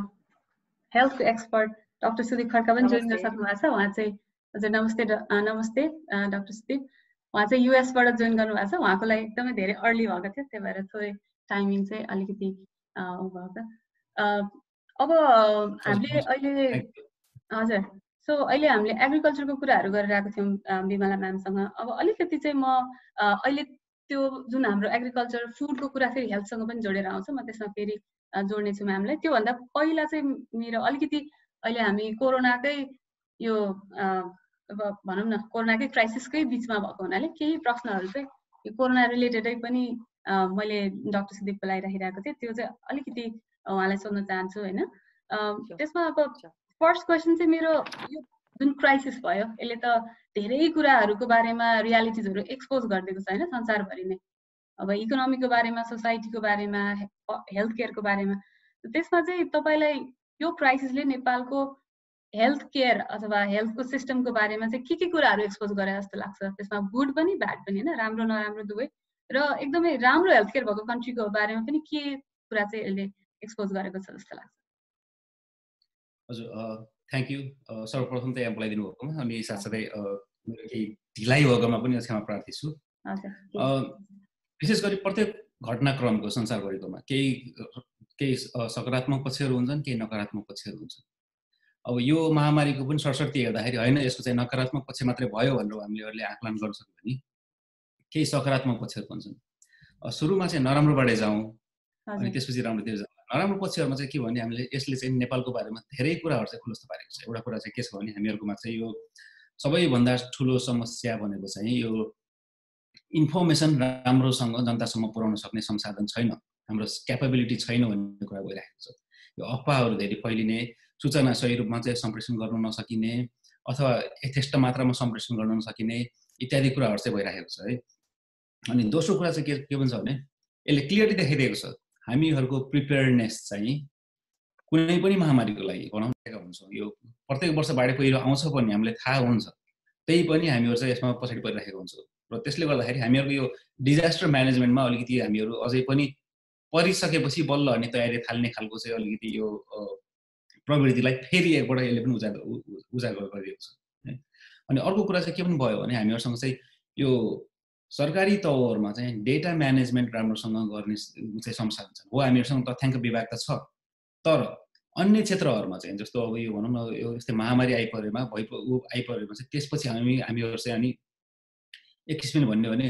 A: health expert doctor Sudeep Khadka पनि जोइन गर्न सक्नु भएको छ। उहाँ चाहिँ हजुर नमस्ते डाक्टर सुदीप। उहाँ चाहिँ युएसबाट जोइन गर्नुभएको छ। उहाँको लागि एकदमै धेरै अर्ली भएको थियो, त्यही भएर थोरै टाइमिङ चाहिँ अलिकति भएको। अब हामीले अहिले हजुर अहिले हामीले एग्रिकल्चरको कुराहरू गरिरहेको थियौँ बिमला म्यामसँग। अब अलिकति चाहिँ म अहिले त्यो जुन हाम्रो एग्रिकल्चर फुडको कुरा फेरि हेल्थसँग पनि जोडेर आउँछ, म त्यसमा फेरि जोड्ने छु म्यामलाई। त्योभन्दा पहिला चाहिँ मेरो अलिकति अहिले हामी कोरोनाकै यो अब भनौँ न कोरोनाकै क्राइसिसकै बिचमा भएको हुनाले केही प्रश्नहरू चाहिँ यो कोरोना रिलेटेडै पनि मैले डाक्टर सुदीपको लागि राखिरहेको थिएँ। त्यो चाहिँ अलिकति उहाँलाई सोध्न चाहन्छु होइन। त्यसमा अब फर्स्ट क्वेसन चाहिँ मेरो यो जुन क्राइसिस भयो यसले त धेरै कुराहरूको बारेमा रियालिटिजहरू एक्सपोज गरिदिएको छ होइन संसारभरि नै। अब इकोनोमीको बारेमा, सोसाइटीको बारेमा, हेल्थ केयरको बारेमा। त्यसमा चाहिँ तपाईँलाई यो क्राइसिसले नेपालको हेल्थ केयर अथवा हेल्थको सिस्टमको बारेमा चाहिँ के कुराहरू एक्सपोज गरे जस्तो लाग्छ? त्यसमा गुड पनि ब्याड पनि होइन, राम्रो नराम्रो दुवै, र एकदमै राम्रो हेल्थ केयर भएको कन्ट्रीको बारेमा पनि के कुरा चाहिँ यसले एक्सपोज गरेको छ जस्तो लाग्छ?
C: हजुर, थ्याङ्क यू। सर्वप्रथम त यहाँ बोलाइदिनु भएकोमा, अनि साथसाथै मेरो केही ढिलाइ भएकोमा पनि क्षमा प्रार्थी छु। विशेष गरी प्रत्येक घटनाक्रमको संसारभरिकोमा केही सकारात्मक पक्षहरू हुन्छन्, केही नकारात्मक पक्षहरू हुन्छन्। अब यो महामारीको पनि सरस्वती हेर्दाखेरि होइन यसको चाहिँ नकारात्मक पक्ष मात्रै भयो भनेर हामीहरूले आकलन गर्न सक्यो भने केही सकारात्मक पक्षहरू हुन्छन्। सुरुमा चाहिँ नराम्रोबाटै जाउँ अनि त्यसपछि राम्रोतिर जाउँ। नराम्रो पक्षहरूमा चाहिँ के भने हामीले यसले चाहिँ नेपालको बारेमा धेरै कुराहरू चाहिँ खुलस्त पारेको छ। एउटा कुरा चाहिँ के छ भने हामीहरूकोमा चाहिँ यो सबैभन्दा ठुलो समस्या भनेको चाहिँ यो इन्फर्मेसन राम्रोसँग जनतासम्म पुर्याउन सक्ने संसाधन छैन, हाम्रो क्यापेबिलिटी छैन भन्ने कुरा गइरहेको छ। यो अफवाहहरू धेरै फैलिने, सूचना सही रूपमा चाहिँ सम्प्रेषण गर्न नसकिने अथवा यथेष्ट मात्रामा सम्प्रेषण गर्न नसकिने इत्यादि कुराहरू चाहिँ भइरहेको छ है। अनि दोस्रो कुरा चाहिँ के भन्छ भने यसले क्लियरली देखाइदिएको छ हामीहरूको प्रिपेयर्डनेस चाहिँ कुनै पनि महामारीको लागि बनाउनु हुन्छ। यो प्रत्येक वर्ष बाढी पहिरो आउँछ पनि हामीलाई थाहा हुन्छ, त्यही पनि हामीहरू चाहिँ यसमा पछाडि परिरहेको हुन्छ। र त्यसले गर्दाखेरि हामीहरूको यो डिजास्टर म्यानेजमेन्टमा अलिकति हामीहरू अझै पनि परिसकेपछि बल्ल अनि तयारी थाल्ने खालको चाहिँ अलिकति यो प्रवृत्तिलाई फेरि एकपल्ट यसले पनि उजागर गरिदिएको छ। अनि अर्को कुरा चाहिँ के पनि भयो भने हामीहरूसँग चाहिँ यो सरकारी तौरमा चाहिँ डेटा म्यानेजमेन्ट राम्रोसँग गर्ने चाहिँ संसाधन छ। हो हामीहरूसँग तथ्याङ्क विभाग त छ, तर अन्य क्षेत्रहरूमा चाहिँ जस्तो अब यो भनौँ न यो यस्तै महामारी आइपरेमा आइपरेमा चाहिँ त्यसपछि हामीहरू चाहिँ अनि एक किसिमले भन्ने भने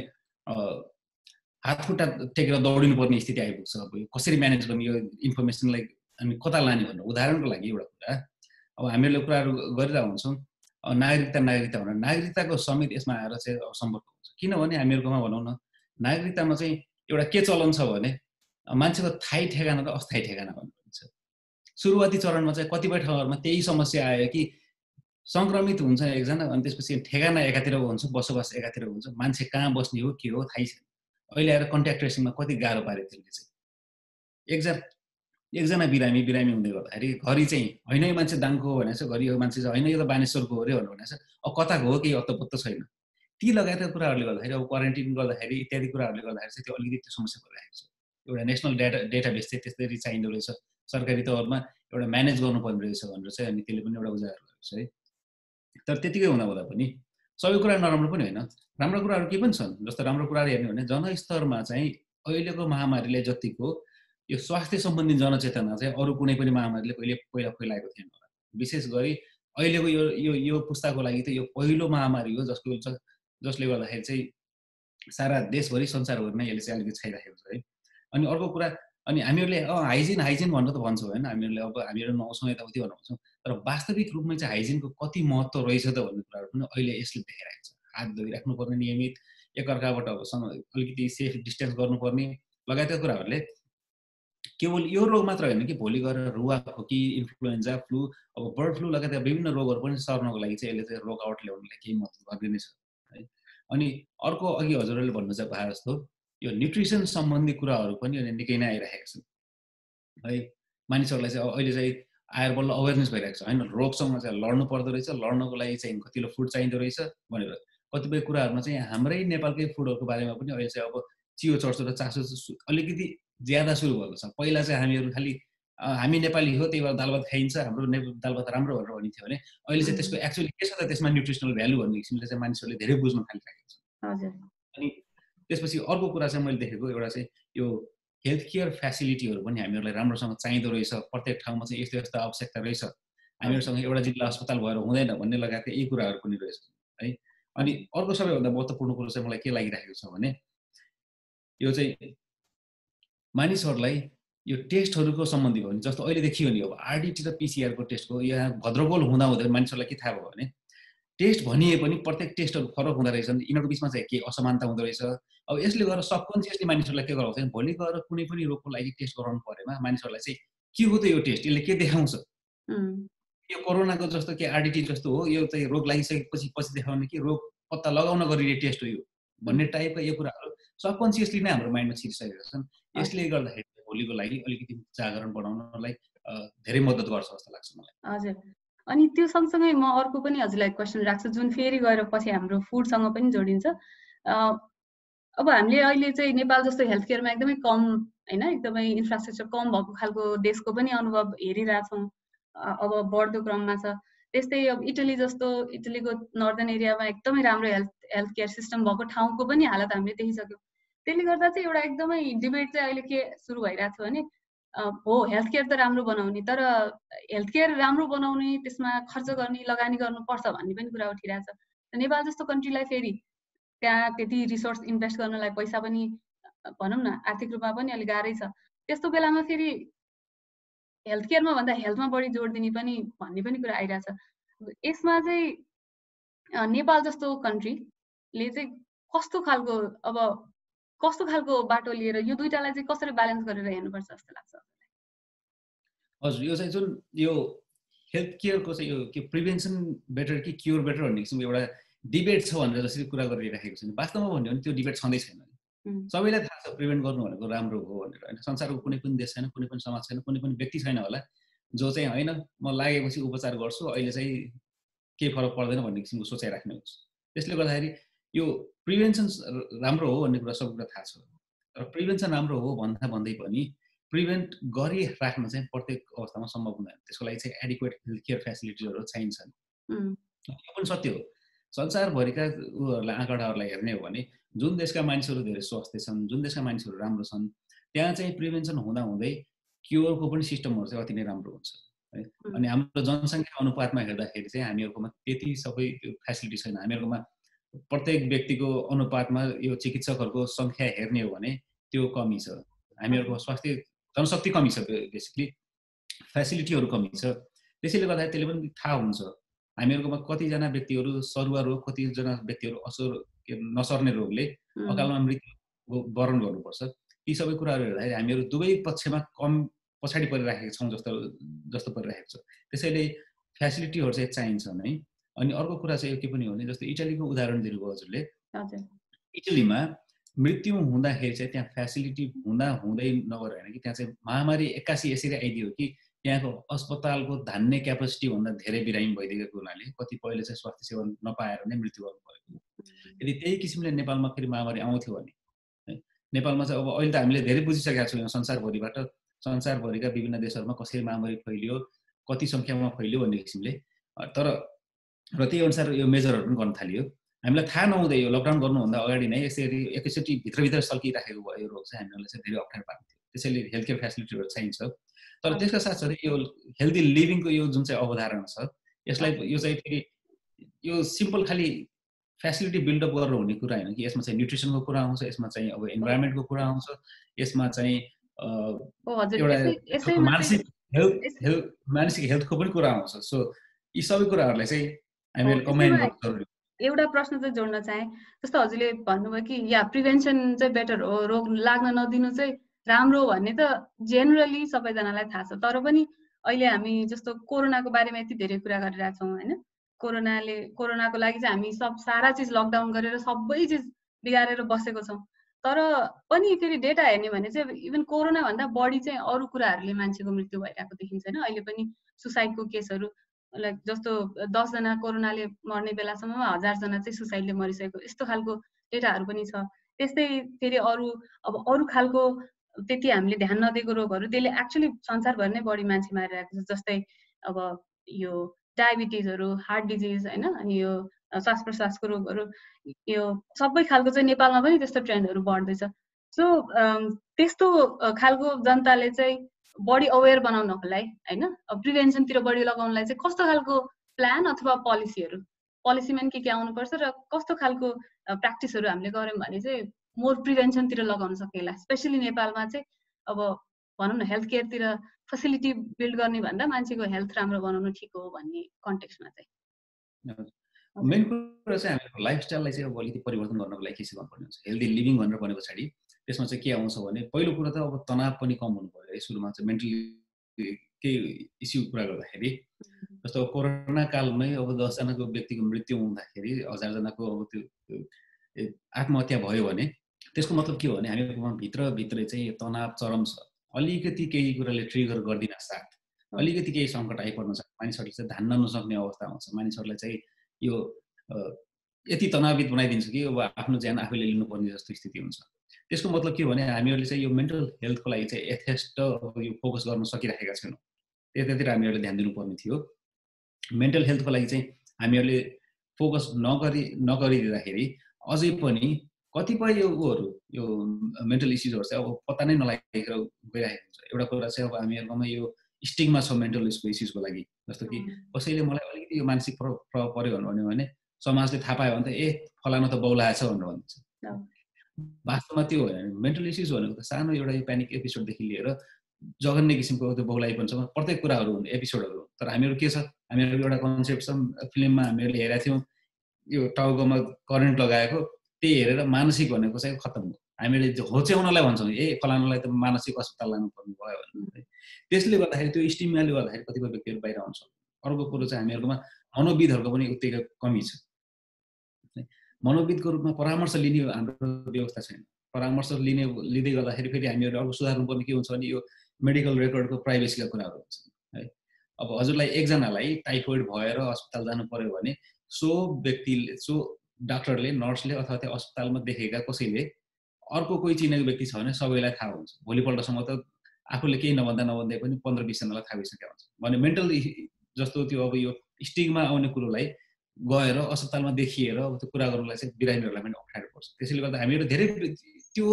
C: हात खुट्टा टेकेर दौडिनु पर्ने स्थिति आइपुग्छ। अब यो कसरी म्यानेज गर्ने, यो इन्फर्मेसनलाई हामी कता लाने भन्ने उदाहरणको लागि एउटा कुरा अब हामीहरूले कुराहरू गरिरहेको हुन्छौँ। नागरिकता भनेर नागरिकताको समेत यसमा आएर चाहिँ सम्पर्क हुन्छ। किनभने हामीहरूकोमा भनौँ न नागरिकतामा चाहिँ एउटा के चलन छ भने मान्छेको थाहै ठेगाना र अस्थायी ठेगाना भन्ने हुन्छ। सुरुवाती चरणमा चाहिँ कतिपय ठाउँहरूमा त्यही समस्या आयो कि सङ्क्रमित हुन्छ एकजना अनि त्यसपछि ठेगाना एकातिरको हुन्छ, बसोबास एकातिरको हुन्छ, मान्छे कहाँ बस्ने हो के हो थाहै छैन। अहिले आएर कन्ट्याक्ट ट्रेसिङमा कति गाह्रो पारे त्यसले चाहिँ एकजना बिरामी हुँदै गर्दाखेरि घरि चाहिँ होइन यो मान्छे दाङको हो भनेको छ, घरि यो मान्छे चाहिँ होइन यो त बानेश्वरको हो अरे भनेको छ, अब कताको हो केही अत्तो छैन। ती लगायतका कुराहरूले गर्दाखेरि अब क्वारेन्टिन गर्दाखेरि इत्यादि कुराहरूले गर्दाखेरि चाहिँ त्यो अलिकति त्यो समस्या परिरहेको छ। एउटा नेसनल डेटाबेस चाहिँ त्यसरी चाहिँदो रहेछ, सरकारी तौरमा एउटा म्यानेज गर्नुपर्ने रहेछ भनेर चाहिँ अनि त्यसले पनि एउटा उजागर गरेको छ है। तर त्यतिकै हुँदा पनि सबै कुरा नराम्रो पनि होइन, राम्रो कुराहरू के पनि छन्। जस्तो राम्रो कुराहरू हेर्ने भने जनस्तरमा चाहिँ अहिलेको महामारीले जतिको यो स्वास्थ्य सम्बन्धी जनचेतना चाहिँ अरू कुनै पनि महामारीले पहिला फैलाएको थिएन होला। विशेष गरी अहिलेको यो पुस्ताको लागि त यो पहिलो महामारी हो जसले गर्दाखेरि चाहिँ सारा देशभरि संसारभरि नै यसले चाहिँ अलिकति छाइराखेको छ है। अनि अर्को कुरा, अनि हामीहरूले हाइजिन भन्नु त भन्छौँ होइन, हामीहरूले अब हामीहरू नुहाउँछौँ यताउति भन्छौँ, तर वास्तविक रूपमा चाहिँ हाइजिनको कति महत्त्व रहेछ त भन्ने कुराहरू पनि अहिले यसले देखाइरहेको छ। हात धोइराख्नुपर्ने नियमित, एकअर्काबाट अलिकति सेफ डिस्टेन्स गर्नुपर्ने लगायतका कुराहरूले केवल यो रोग मात्र होइन कि भोलि गएर रुवा, खोकी, इन्फ्लुएन्जा, फ्लू, अब बर्ड फ्लू लगायत विभिन्न रोगहरू पनि सर्नको लागि चाहिँ यसले चाहिँ रोगआउट ल्याउनलाई केही मद्दत गर्दैन छ है। अनि अर्को अघि हजुरहरूले भन्नु चाहिँ भए जस्तो यो न्युट्रिसन सम्बन्धी कुराहरू पनि निकै नै आइरहेका छन् है। मानिसहरूलाई चाहिँ अहिले चाहिँ आएर बल्ल अवेरनेस भइरहेको छ होइन, रोगसँग चाहिँ लड्नु पर्दो रहेछ, लड्नको लागि चाहिँ कतिलो फुड चाहिँदो रहेछ भनेर। कतिपय कुराहरूमा चाहिँ हाम्रै नेपालकै फुडहरूको बारेमा पनि अहिले चाहिँ अब चियो चर्चो र चासो अलिकति ज्यादा सुरु भएको छ। पहिला चाहिँ हामीहरू खालि हामी नेपाली हो त्यही भएर दाल भात खाइन्छ, हाम्रो दाल भात राम्रो भनेर भनिन्थ्यो भने अहिले चाहिँ त्यसको एक्चुअली के छ त त्यसमा न्युट्रिसनल भ्यालु भन्ने किसिमले चाहिँ मानिसहरूले धेरै बुझ्न थालिरहेको छ। अनि त्यसपछि अर्को कुरा चाहिँ मैले देखेको एउटा चाहिँ यो हेल्थ केयर फेसिलिटीहरू पनि हामीहरूलाई राम्रोसँग चाहिँदो रहेछ, प्रत्येक ठाउँमा चाहिँ यस्तो यस्तो आवश्यकता रहेछ, हामीहरूसँग एउटा जिल्ला अस्पताल भएर हुँदैन भन्ने लगायतका यी कुराहरू पनि रहेछ है। अनि अर्को सबैभन्दा महत्त्वपूर्ण कुरो चाहिँ मलाई के लागिरहेको छ भने यो चाहिँ मानिसहरूलाई यो टेस्टहरूको सम्बन्धी हो भने जस्तो अहिले देखियो नि अब आरडिटी र पिसिआरको टेस्टको यहाँ भद्रगोल हुँदाहुँदै मानिसहरूलाई के थाहा भयो भने टेस्ट भनिए पनि प्रत्येक टेस्टहरू फरक हुँदो रहेछ, यिनीहरूको बिचमा चाहिँ के असमानता हुँदो रहेछ। अब यसले गर्दा सबकन्सियसली मानिसहरूलाई के गराउँछ, भोलि गएर कुनै पनि रोगको लागि टेस्ट गराउनु परेमा मानिसहरूलाई चाहिँ के हो त यो टेस्ट, यसले के देखाउँछ, यो कोरोनाको जस्तो के आरडिटी जस्तो हो, यो चाहिँ रोग लागिसकेपछि पछि देखाउने कि रोग पत्ता लगाउन गरिने टेस्ट हो यो भन्ने टाइपका यो कुराहरू सबकन्सियसली नै हाम्रो माइन्डमा छिरिसकेका छन्। यसले गर्दाखेरि भोलिको लागि अलिकति जागरण बढाउनलाई धेरै मद्दत गर्छ जस्तो लाग्छ मलाई।
A: हजुर, अनि त्यो सँगसँगै म अर्को पनि हजुरलाई क्वेसन राख्छु जुन फेरि गएर पछि हाम्रो फुडसँग पनि जोडिन्छ। अब हामीले अहिले चाहिँ नेपाल जस्तो हेल्थ केयरमा एकदमै कम होइन, एकदमै इन्फ्रास्ट्रक्चर कम भएको खालको देशको पनि अनुभव हेरिरहेछौँ, अब बढ्दो क्रममा छ। त्यस्तै अब इटली जस्तो, इटलीको नर्दर्न एरियामा एकदमै राम्रो हेल्थ केयर सिस्टम भएको ठाउँको पनि हालत हामीले देखिसक्यौँ। त्यसले गर्दा चाहिँ एउटा एकदमै डिबेट चाहिँ अहिले के सुरु भइरहेको छ भने हो हेल्थ केयर त राम्रो बनाउने, तर हेल्थ केयर राम्रो बनाउने त्यसमा खर्च गर्ने, लगानी गर्नुपर्छ भन्ने पनि कुरा उठिरहेछ। नेपाल जस्तो कन्ट्रीलाई फेरि त्यहाँ त्यति रिसोर्स इन्भेस्ट गर्नलाई पैसा पनि भनौँ न आर्थिक रूपमा पनि अलिक गाह्रै छ। त्यस्तो बेलामा फेरि हेल्थ केयरमा भन्दा हेल्थमा बढी जोड दिने पनि भन्ने पनि कुरा आइरहेछ। यसमा चाहिँ नेपाल जस्तो कन्ट्रीले चाहिँ कस्तो खालको बाटो लिएर यो दुईटालाई चाहिँ कसरी ब्यालेन्स गरेर हेर्नुपर्छ जस्तो लाग्छ?
C: हजुर, यो चाहिँ जुन यो हेल्थ केयरको चाहिँ यो के प्रिभेन्सन बेटर कि क्योर बेटर भन्ने किसिमको एउटा डिबेट छ भनेर जसरी कुरा गरिरहेको छ, वास्तवमा भन्यो भने त्यो डिबेट छँदै छैन। सबैलाई थाहा छ प्रिभेन्ट गर्नु भनेको राम्रो हो भनेर होइन। संसारको कुनै पनि देश छैन, कुनै पनि समाज छैन, कुनै पनि व्यक्ति छैन होला जो चाहिँ होइन म लागेपछि उपचार गर्छु अहिले चाहिँ केही फरक पर्दैन भन्ने किसिमको सोचाइ राख्ने हुन्छ। त्यसले गर्दाखेरि यो प्रिभेन्सन राम्रो हो भन्ने कुरा सबैलाई थाहा छ, तर प्रिभेन्सन राम्रो हो भन्दै पनि प्रिभेन्ट गरिराख्न चाहिँ प्रत्येक अवस्थामा सम्भव हुँदैन। त्यसको लागि चाहिँ एडिक्वेट हेल्थ केयर फेसिलिटिजहरू चाहिन्छन्। यो पनि सत्य हो। संसारभरिका उहरूलाई आँकडाहरूलाई हेर्ने हो भने जुन देशका मानिसहरू धेरै स्वस्थ छन्, जुन देशका मानिसहरू राम्रो छन्, त्यहाँ चाहिँ प्रिभेन्सन हुँदाहुँदै क्योरको पनि सिस्टमहरू चाहिँ अति नै राम्रो हुन्छ है। अनि हाम्रो जनसङ्ख्या अनुपातमा हेर्दाखेरि चाहिँ हामीहरूकोमा त्यति सबै फेसिलिटी छैन। हामीहरूकोमा प्रत्येक व्यक्तिको अनुपातमा यो चिकित्सकहरूको सङ्ख्या हेर्ने हो भने त्यो कमी छ। हामीहरूको स्वास्थ्य जनशक्ति कमी छ, बेसिकली फेसिलिटीहरू कमी छ। त्यसैले गर्दाखेरि त्यसले पनि थाहा हुन्छ हामीहरूकोमा कतिजना व्यक्तिहरू सरुवा रोग, कतिजना व्यक्तिहरू नसर्ने रोगले अकालमा मृत्यु वरण गर्नुपर्छ। यी सबै कुराहरू हेर्दाखेरि हामीहरू दुवै पक्षमा कम पछाडि परिराखेका छौँ जस्तो परिरहेको छ। त्यसैले फेसिलिटीहरू चाहिँ चाहिन्छ नै। अनि अर्को कुरा चाहिँ के पनि हो भने जस्तो इटलीको उदाहरण दिनुभयो हजुरले, इटलीमा मृत्यु हुँदाखेरि चाहिँ त्यहाँ फेसिलिटी हुँदै नगएर होइन कि त्यहाँ चाहिँ महामारी एक्कासी यसरी आइदियो कि त्यहाँको अस्पतालको धान्ने क्यापेसिटी भन्दा धेरै बिरामी भइदिएको हुनाले कतिपयले चाहिँ स्वास्थ्य सेवा नपाएर नै मृत्यु गर्नु परेको। यदि त्यही किसिमले नेपालमा फेरि महामारी आउँथ्यो भने नेपालमा चाहिँ अब अहिले त हामीले धेरै बुझिसकेका छौँ संसारभरिका विभिन्न देशहरूमा कसरी महामारी फैलियो, कति सङ्ख्यामा फैलियो भन्ने किसिमले, तर र त्यही अनुसार यो मेजरहरू पनि गर्न थालियो। हामीलाई थाहा नहुँदै यो लकडाउन गर्नुभन्दा अगाडि नै यसरी एकैचोटि भित्रभित्र सल्किराखेको भयो यो रोग चाहिँ हामीहरूलाई चाहिँ धेरै अप्ठ्यारो पार्ने थियो। त्यसैले हेल्थ केयर फेसिलिटीहरू चाहिन्छ। तर त्यसका साथसाथै यो हेल्दी लिभिङको यो जुन चाहिँ अवधारणा छ यसलाई यो चाहिँ फेरि यो सिम्पल खालि फेसिलिटी बिल्डअप गरेर हुने कुरा होइन कि यसमा चाहिँ न्युट्रिसनको कुरा आउँछ, यसमा चाहिँ अब इन्भाइरोमेन्टको कुरा आउँछ, यसमा चाहिँ एउटा मानसिक हेल्थको पनि कुरा आउँछ। सो यी सबै कुराहरूलाई चाहिँ हामीहरूले कम्बाइन गर्नु जरुरी।
A: एउटा प्रश्न चाहिँ जोड्न चाहे, जस्तो हजुरले भन्नुभयो कि या प्रिभेन्सन चाहिँ बेटर हो, रोग लाग्न नदिनु चाहिँ राम्रो भन्ने त जेनरली सबैजनालाई थाहा छ। तर पनि अहिले हामी जस्तो कोरोनाको बारेमा यति धेरै कुरा गरिरहेछौँ होइन, कोरोनाको लागि चाहिँ हामी सारा चिज लकडाउन गरेर सबै चिज बिगारेर बसेको छौँ। तर पनि फेरि डेटा हेर्ने भने चाहिँ इभन कोरोना भन्दा बढी चाहिँ अरू कुराहरूले मान्छेको मृत्यु भइरहेको देखिन्छ होइन। अहिले पनि सुसाइडको केसहरू लाइक जस्तो 10 जना कोरोनाले मर्ने बेलासम्ममा 1000 जना चाहिँ सुसाइडले मरिसकेको यस्तो खालको डेटाहरू पनि छ। त्यस्तै फेरि अरू खालको त्यति हामीले ध्यान नदिएको रोगहरू त्यसले एक्चुअली संसारभर नै बढी मान्छे मारिरहेको छ। जस्तै अब यो डायबिटिजहरू, हार्ट डिजिज होइन, अनि यो श्वास प्रश्वासको रोगहरू, यो सबै खालको चाहिँ नेपालमा पनि त्यस्तो ट्रेन्डहरू बढ्दैछ। सो त्यस्तो खालको जनताले चाहिँ बढी अवेर बनाउनको लागि होइन, प्रिभेन्सनतिर बढी लगाउनलाई चाहिँ कस्तो खालको प्लान अथवा पोलिसीमा के आउनुपर्छ र कस्तो खालको प्र्याक्टिसहरू हामीले गऱ्यौँ भने चाहिँ मोर प्रिभेन्सनतिर लगाउन सकिएला। स्पेसली नेपालमा चाहिँ अब भनौँ न हेल्थ केयरतिर फेसिलिटी बिल्ड गर्ने भन्दा मान्छेको हेल्थ राम्रो बनाउनु ठिक हो भन्ने कन्टेक्स्टमा चाहिँ
C: मेन कुरा चाहिँ हाम्रो लाइफस्टाइललाई चाहिँ अब अलिकति परिवर्तन गर्नको लागि के चाहिँ गर्नुपर्ने हुन्छ। हेल्दी लिभिङ भनेर भने पछाडि त्यसमा चाहिँ के आउँछ भने पहिलो कुरा त अब तनाव पनि कम हुनु पर्यो। सुरुमा चाहिँ मेन्टली केही इस्यु कुरा गर्दाखेरि जस्तो कोरोना कालमै अब 10 जनाको व्यक्तिको मृत्यु हुँदाखेरि 1000 जनाको अब त्यो आत्महत्या भयो भने त्यसको मतलब के हो भने हामीमा भित्रभित्रै चाहिँ तनाव चरम छ। अलिकति केही कुराले ट्रिगर गर्दिन साथ अलिकति केही सङ्कट आइपर्न सक्छ, मानिसहरूले चाहिँ धान्न नसक्ने अवस्था आउँछ। मानिसहरूलाई चाहिँ यो यति तनावित बनाइदिन्छ कि अब आफ्नो ज्यान आफैले लिनुपर्ने जस्तो स्थिति हुन्छ। त्यसको मतलब के हो भने हामीहरूले चाहिँ यो मेन्टल हेल्थको लागि चाहिँ यथेष्ट यो फोकस गर्न सकिरहेका छैनौँ। त्यतातिर हामीहरूले ध्यान दिनुपर्ने थियो। मेन्टल हेल्थको लागि चाहिँ हामीहरूले फोकस नगरिदिँदाखेरि अझै पनि कतिपय यो मेन्टल इस्युजहरू चाहिँ अब पत्ता नै नलागेर गइरहेको हुन्छ। एउटा कुरा चाहिँ अब हामीहरूकोमा यो स्टिगमा छ मेन्टल इस्युजको लागि। जस्तो कि कसैले मलाई अलिकति यो मानसिक प्रभाव पर्यो भने समाजले थाहा पायो भने त फलानु त बौलाएछ भनेर भन्छ। वास्तवमा त्यो होइन। मेन्टल इस्युज भनेको त सानो एउटा यो प्यानिक एपिसोडदेखि लिएर जघन्य किसिमको त्यो बौलाइपनसम्म प्रत्येक कुराहरू हुन्, एपिसोडहरू। तर हामीहरू के छ, हामीहरू एउटा कन्सेप्ट छ, फिल्ममा हामीहरूले हेरेका थियौँ यो टाउकोमा करेन्ट लगाएको, त्यही हेरेर मानसिक भनेको चाहिँ खत्तम हो। हामीले होच्याउनलाई भन्छौँ फलानुलाई त मानसिक अस्पताल लानुपर्ने भयो भने। त्यसले गर्दाखेरि त्यो स्टिगमाले गर्दाखेरि कतिपय व्यक्तिहरू बाहिर आउँछ। अर्को कुरो चाहिँ हामीहरूकोमा मनोविदहरूको पनि उत्तिकै कमी छ। मनोविदको रूपमा परामर्श लिने हाम्रो व्यवस्था छैन। परामर्श लिँदै गर्दाखेरि फेरि हामीहरू अर्को सुधार्नुपर्ने के हुन्छ भने यो मेडिकल रेकर्डको प्राइभेसीका कुराहरू हुन्छ है। अब हजुरलाई एकजनालाई टाइफोइड भएर अस्पताल जानु पर्यो भने सो डाक्टरले, नर्सले अथवा त्यो अस्पतालमा देखेका कसैले अर्को कोही चिनेको व्यक्ति छ भने सबैलाई थाहा हुन्छ। भोलिपल्टसम्म त आफूले केही नभन्दै पनि 15-20 जनालाई थाहा भइसकेको हुन्छ भने मेन्टल जस्तो त्यो अब यो स्टिगमा आउने कुरोलाई गएर अस्पतालमा देखिएर त्यो कुरा गर्नलाई चाहिँ बिरामीहरूलाई पनि अप्ठ्यारो पर्छ। त्यसैले गर्दा हामीहरू धेरै त्यो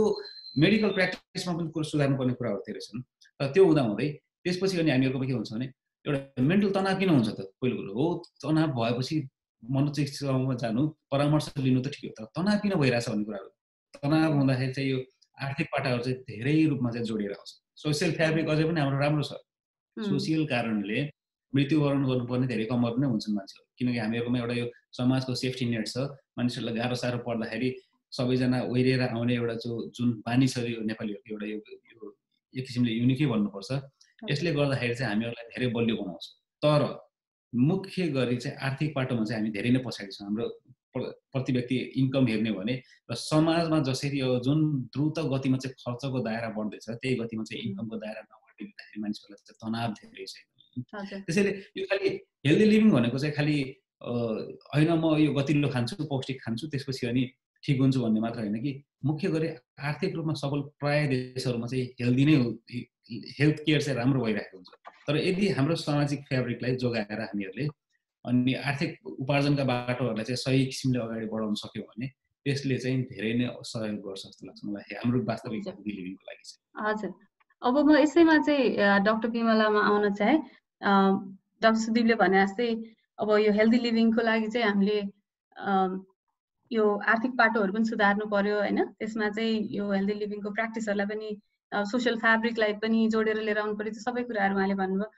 C: मेडिकल प्र्याक्टिसमा पनि कुरो सुधार्नुपर्ने कुराहरू धेरै छन्। र त्यो हुँदाहुँदै त्यसपछि अनि हामीहरूको के हुन्छ भने एउटा मेन्टल तनाव किन हुन्छ त? पहिलो कुरो हो तनाव भएपछि मनोचिकित्सकमा जानु, परामर्श लिनु त ठिक हो, तर तनाव किन भइरहेछ भन्ने कुराहरू। तनाव हुँदाखेरि चाहिँ यो आर्थिक पाटाहरू चाहिँ धेरै रूपमा चाहिँ जोडिएर आउँछ। सोसियल फ्याब्रिक अझै पनि हाम्रो राम्रो छ। सोसियल कारणले मृत्युवरण गर्नुपर्ने धेरै कमहरू नै हुन्छन् मान्छेहरू, किनकि हामीहरूकोमा एउटा यो समाजको सेफ्टी नेट छ। मानिसहरूलाई गाह्रो साह्रो पर्दाखेरि सबैजना ओहिरिएर आउने एउटा जुन बानी छ यो नेपालीहरूको एउटा यो एक किसिमले युनिकै भन्नुपर्छ। यसले गर्दाखेरि चाहिँ हामीहरूलाई धेरै बलियो बनाउँछ। तर मुख्य गरी चाहिँ आर्थिक पाटोमा चाहिँ हामी धेरै नै पछाडि छौँ। हाम्रो प्रति व्यक्ति इन्कम हेर्ने भने र समाजमा जसरी यो जुन द्रुत गतिमा चाहिँ खर्चको दायरा बढ्दैछ त्यही गतिमा चाहिँ इन्कमको दायरा नबढिँदाखेरि मानिसहरूलाई चाहिँ तनाव धेरै छ। त्यसैले यो खालि हेल्दी लिभिङ भनेको चाहिँ खालि होइन म यो गतिलो खान्छु, पौष्टिक खान्छु, त्यसपछि अनि ठिक हुन्छु भन्ने मात्र होइन कि मुख्य गरी आर्थिक रूपमा सबल प्राय देशहरूमा चाहिँ हेल्दी नै हेल्थ केयर चाहिँ राम्रो भइरहेको हुन्छ। तर यदि हाम्रो सामाजिक फ्याब्रिकलाई जोगाएर हामीहरूले अनि आर्थिक उपार्जनका बाटोहरूलाई चाहिँ सही किसिमले अगाडि बढाउन सक्यो भने त्यसले चाहिँ धेरै नै सहयोग गर्छ जस्तो लाग्छ मलाई हाम्रो वास्तविक हेल्दी लिभिङको लागि चाहिँ।
A: हजुर, अब म यसैमा चाहिँ डाक्टर बिमलामा आउन चाहे। डाक्टर सुदीपले भने जस्तै अब यो हेल्दी लिभिङको लागि चाहिँ हामीले यो आर्थिक पाटोहरू पनि सुधार्नु पर्यो होइन। त्यसमा चाहिँ यो हेल्दी लिभिङको प्र्याक्टिसहरूलाई पनि सोसियल फ्याब्रिकलाई पनि जोडेर लिएर आउनु पर्यो। त्यो सबै कुराहरू उहाँले भन्नुभयो।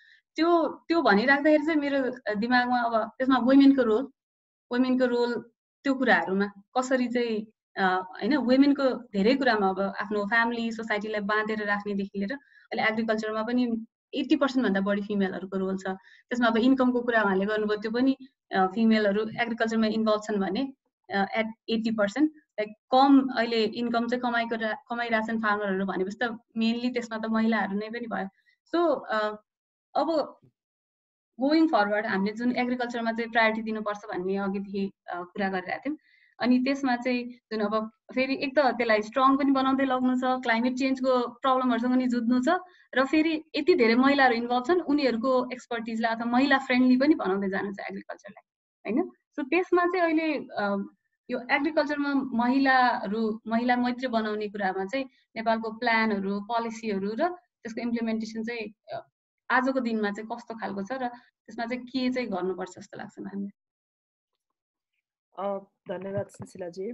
A: त्यो भनिराख्दाखेरि चाहिँ मेरो दिमागमा अब त्यसमा वुमेनको रोल त्यो कुराहरूमा कसरी चाहिँ होइन वुमेनको धेरै कुरामा अब आफ्नो फ्यामिली सोसाइटीलाई बाँधेर राख्नेदेखि लिएर अहिले एग्रिकल्चरमा पनि 80% भन्दा बढी फिमेलहरूको रोल छ। त्यसमा अब इन्कमको कुरा उहाँले गर्नुभयो, त्यो पनि फिमेलहरू एग्रिकल्चरमा इन्भल्भ छन् भने एट 80%, लाइक कम अहिले इन्कम चाहिँ कमाइरहेछन् फार्मरहरू भनेपछि त मेनली त्यसमा त महिलाहरू नै पनि भयो। सो अब गोइङ फरवर्ड हामीले जुन एग्रिकल्चरमा चाहिँ प्रायोरिटी दिनुपर्छ भन्ने अघिदेखि कुरा गरिरहेको थियौँ। अनि त्यसमा चाहिँ जुन अब फेरि एक त त्यसलाई स्ट्रङ पनि बनाउँदै लग्नु छ, क्लाइमेट चेन्जको प्रब्लमहरूसँग पनि जुझ्नु छ, र फेरि यति धेरै महिलाहरू इन्भल्भ छन् उनीहरूको एक्सपर्टिजलाई अथवा महिला फ्रेन्डली पनि बनाउँदै जानु छ एग्रिकल्चरलाई होइन। सो त्यसमा चाहिँ अहिले यो एग्रिकल्चरमा महिला मैत्री बनाउने कुरामा चाहिँ नेपालको प्लानहरू पोलिसीहरू र त्यसको इम्प्लिमेन्टेसन चाहिँ आजको दिनमा चाहिँ कस्तो खालको छ र त्यसमा चाहिँ के चाहिँ गर्नुपर्छ जस्तो लाग्छ हामीलाई।
B: धन्यवाद सुशीलाजी।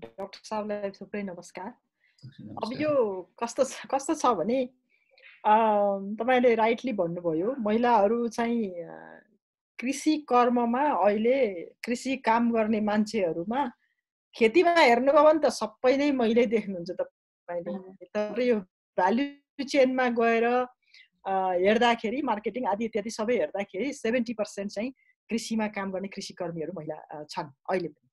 B: डाक्टर साहबलाई थुप्रै नमस्कार। अब यो कस्तो छ भने तपाईँले राइटली भन्नुभयो, महिलाहरू चाहिँ कृषि कर्ममा अहिले कृषि काम गर्ने मान्छेहरूमा खेतीमा हेर्नुभयो भने त सबै नै महिलै देख्नुहुन्छ तपाईँले। तर यो भ्याल्यु चेनमा गएर हेर्दाखेरि मार्केटिङ आदि इत्यादि सबै हेर्दाखेरि 70% चाहिँ कृषिमा काम गर्ने कृषि कर्मीहरू महिला छन्। अहिले पनि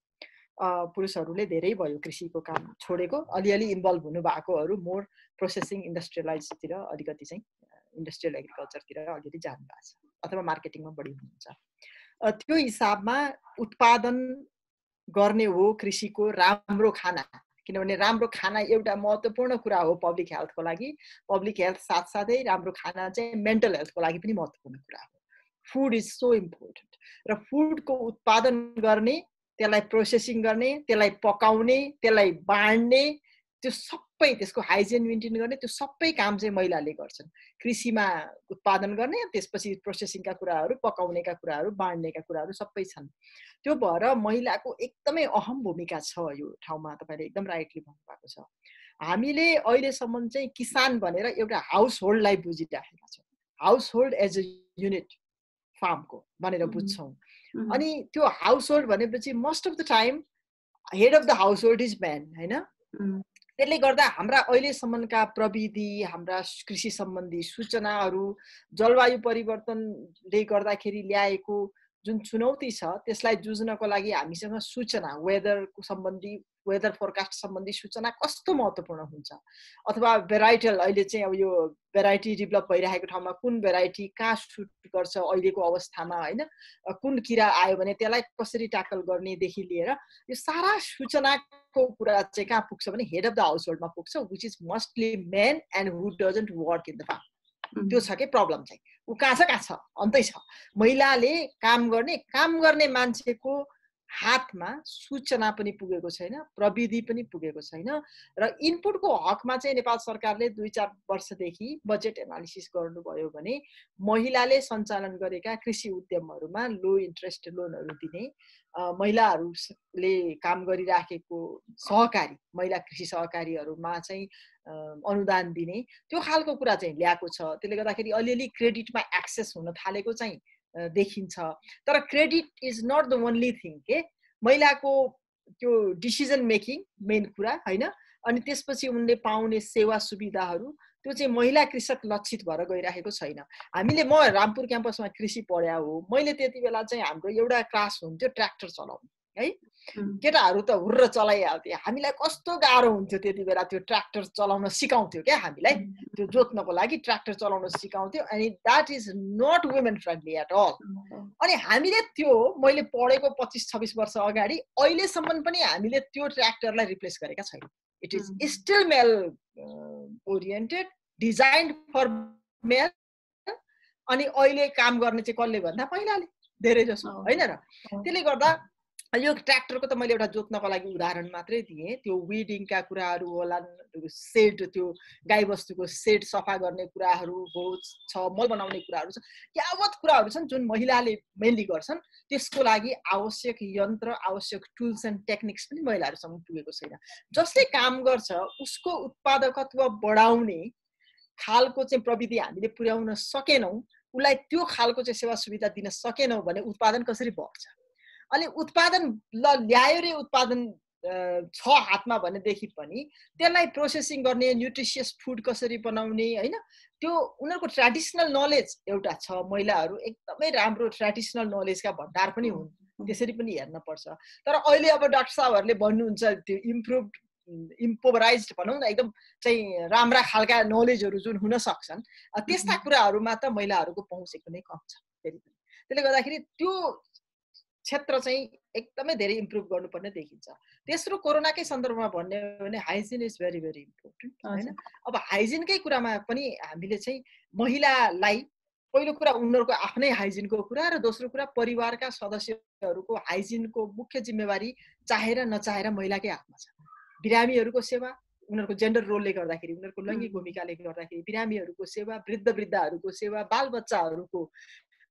B: पुरुषहरूले धेरै भयो कृषिको काम छोडेको, अलिअलि इन्भल्भ हुनु भएकोहरू मोर प्रोसेसिङ इन्डस्ट्रियलाइजतिर अलिकति चाहिँ इन्डस्ट्रियल एग्रिकल्चरतिर अलिअलि जानु भएको छ अथवा मार्केटिङमा बढी हुनुहुन्छ। त्यो हिसाबमा उत्पादन गर्ने हो कृषिको राम्रो खाना, किनभने राम्रो खाना एउटा महत्त्वपूर्ण कुरा हो पब्लिक हेल्थको लागि। पब्लिक हेल्थ साथसाथै राम्रो खाना चाहिँ मेन्टल हेल्थको लागि पनि महत्त्वपूर्ण कुरा हो। Food is so important. र फुडको उत्पादन गर्ने, त्यसलाई प्रोसेसिङ गर्ने, त्यसलाई पकाउने, त्यसलाई बाँड्ने, त्यो सबै त्यसको हाइजिन मेन्टेन गर्ने त्यो सबै काम चाहिँ महिलाले गर्छन्। कृषिमा उत्पादन गर्ने, त्यसपछि प्रोसेसिङका कुराहरू, पकाउनेका कुराहरू, बाँड्नेका कुराहरू सबै छन्। त्यो भएर महिलाको एकदमै अहम भूमिका छ यो ठाउँमा। तपाईँले एकदम राइटली भन्नुभएको छ। हामीले अहिलेसम्म चाहिँ किसान भनेर एउटा हाउस होल्डलाई बुझिराखेका छौँ, household as a unit फार्मको भनेर बुझ्छौँ। अनि त्यो हाउस होल्ड भनेपछि most of the time head of the household is man होइन। त्यसले गर्दा हाम्रा अहिलेसम्मका प्रविधि, हाम्रा कृषि सम्बन्धी सूचनाहरू, जलवायु परिवर्तनले गर्दाखेरि ल्याएको जुन चुनौती छ त्यसलाई जुझ्नको लागि हामीसँग सूचना, वेदर फोरकास्ट सम्बन्धी सूचना कस्तो महत्त्वपूर्ण हुन्छ, अथवा भेराइटल अहिले चाहिँ अब यो भेराइटी डेभलप भइरहेको ठाउँमा कुन भेराइटी कहाँ सुट गर्छ अहिलेको अवस्थामा होइन, कुन किरा आयो भने त्यसलाई कसरी ट्याकल गर्नेदेखि लिएर यो सारा सूचनाको कुरा चाहिँ कहाँ पुग्छ भने हेड अफ द हाउस होल्डमा पुग्छ, which is mostly men and who doesn't work in the farm. त्यो छ कि प्रब्लम चाहिँ ऊ कहाँ छ अन्तै छ। महिलाले काम गर्ने मान्छेको हातमा सूचना पनि पुगेको छैन, प्रविधि पनि पुगेको छैन। र इनपुटको हकमा चाहिँ नेपाल सरकारले 2-4 वर्षदेखि बजेट एनालिसिस गर्नुभयो भने महिलाले सञ्चालन गरेका कृषि उद्यमहरूमा लो इन्ट्रेस्ट लोनहरू दिने, महिलाहरूले काम गरिराखेको सहकारी महिला कृषि सहकारीहरूमा चाहिँ अनुदान दिने, त्यो खालको कुरा चाहिँ ल्याएको छ। त्यसले गर्दाखेरि अलिअलि क्रेडिटमा एक्सेस हुन थालेको चाहिँ देखिन्छ। तर credit is not the only thing के महिलाको त्यो डिसिजन मेकिङ मेन कुरा होइन। अनि त्यसपछि उनले पाउने सेवा सुविधाहरू त्यो चाहिँ महिला कृषक लक्षित भएर गइरहेको छैन। म रामपुर क्याम्पसमा कृषि पढ्या हो, मैले त्यति बेला चाहिँ हाम्रो एउटा क्लास हुन्थ्यो ट्र्याक्टर चलाउने है, केटाहरू त हुर्र चलाइहाल्थ्यो, हामीलाई कस्तो गाह्रो हुन्थ्यो त्यति बेला त्यो ट्र्याक्टर चलाउन सिकाउँथ्यो क्या हामीलाई, त्यो जोत्नको लागि ट्र्याक्टर चलाउन सिकाउँथ्यो। अनि that is not women friendly at all. अनि हामीले त्यो मैले पढेको 25-26 वर्ष अगाडि अहिलेसम्म पनि हामीले त्यो ट्र्याक्टरलाई रिप्लेस गरेका छैनौँ। It is still male oriented, designed for male. अनि अहिले काम गर्ने चाहिँ कसले भन्दा महिलाले, धेरै जसो होइन र। त्यसले गर्दा यो ट्र्याक्टरको त मैले एउटा जोत्नको लागि उदाहरण मात्रै दिएँ। त्यो विडिङका कुराहरू होला, सेड त्यो गाईबस्तुको सेड सफा गर्ने कुराहरू हो छ, मल बनाउने कुराहरू छ, यावत कुराहरू छन् जुन महिलाले मेनली गर्छन्। त्यसको लागि आवश्यक यन्त्र, आवश्यक टुल्स एन्ड टेक्निक्स पनि महिलाहरूसँग पुगेको छैन। जसले काम गर्छ उसको उत्पादकत्व बढाउने खालको चाहिँ प्रविधि हामीले पुर्याउन सकेनौँ, उसलाई त्यो खालको चाहिँ सेवा सुविधा दिन सकेनौँ भने उत्पादन कसरी बढ्छ? अनि उत्पादन ल्यायो रे उत्पादन छ हातमा भनेदेखि पनि त्यसलाई प्रोसेसिङ गर्ने, न्युट्रिसियस फुड कसरी बनाउने होइन, त्यो उनीहरूको ट्रेडिसनल नलेज एउटा छ। महिलाहरू एकदमै राम्रो ट्रेडिसनल नलेजका भण्डार पनि हुन्, त्यसरी पनि हेर्न पर्छ। तर अहिले अब डाक्टर साहबहरूले भन्नुहुन्छ त्यो इम्प्रोभाइज्ड भनौँ न, एकदम चाहिँ राम्रा खालका नलेजहरू जुन हुन सक्छन्, त्यस्ता कुराहरूमा त महिलाहरूको पहुँच एकदमै कम छ फेरि पनि। त्यसले गर्दाखेरि त्यो क्षेत्र चाहिँ एकदमै धेरै इम्प्रुभ गर्नुपर्ने देखिन्छ। तेस्रो कोरोनाकै सन्दर्भमा भन्ने हो भने hygiene is very very important होइन। अब हाइजिनकै कुरामा पनि हामीले चाहिँ महिलालाई पहिलो कुरा उनीहरूको आफ्नै हाइजिनको कुरा र दोस्रो कुरा परिवारका सदस्यहरूको हाइजिनको मुख्य जिम्मेवारी चाहेर नचाहेर महिलाकै हातमा छ। बिरामीहरूको सेवा, उनीहरूको जेन्डर रोलले गर्दाखेरि, उनीहरूको लैङ्गिक भूमिकाले गर्दाखेरि बिरामीहरूको सेवा, वृद्धहरूको सेवा, बालबच्चाहरूको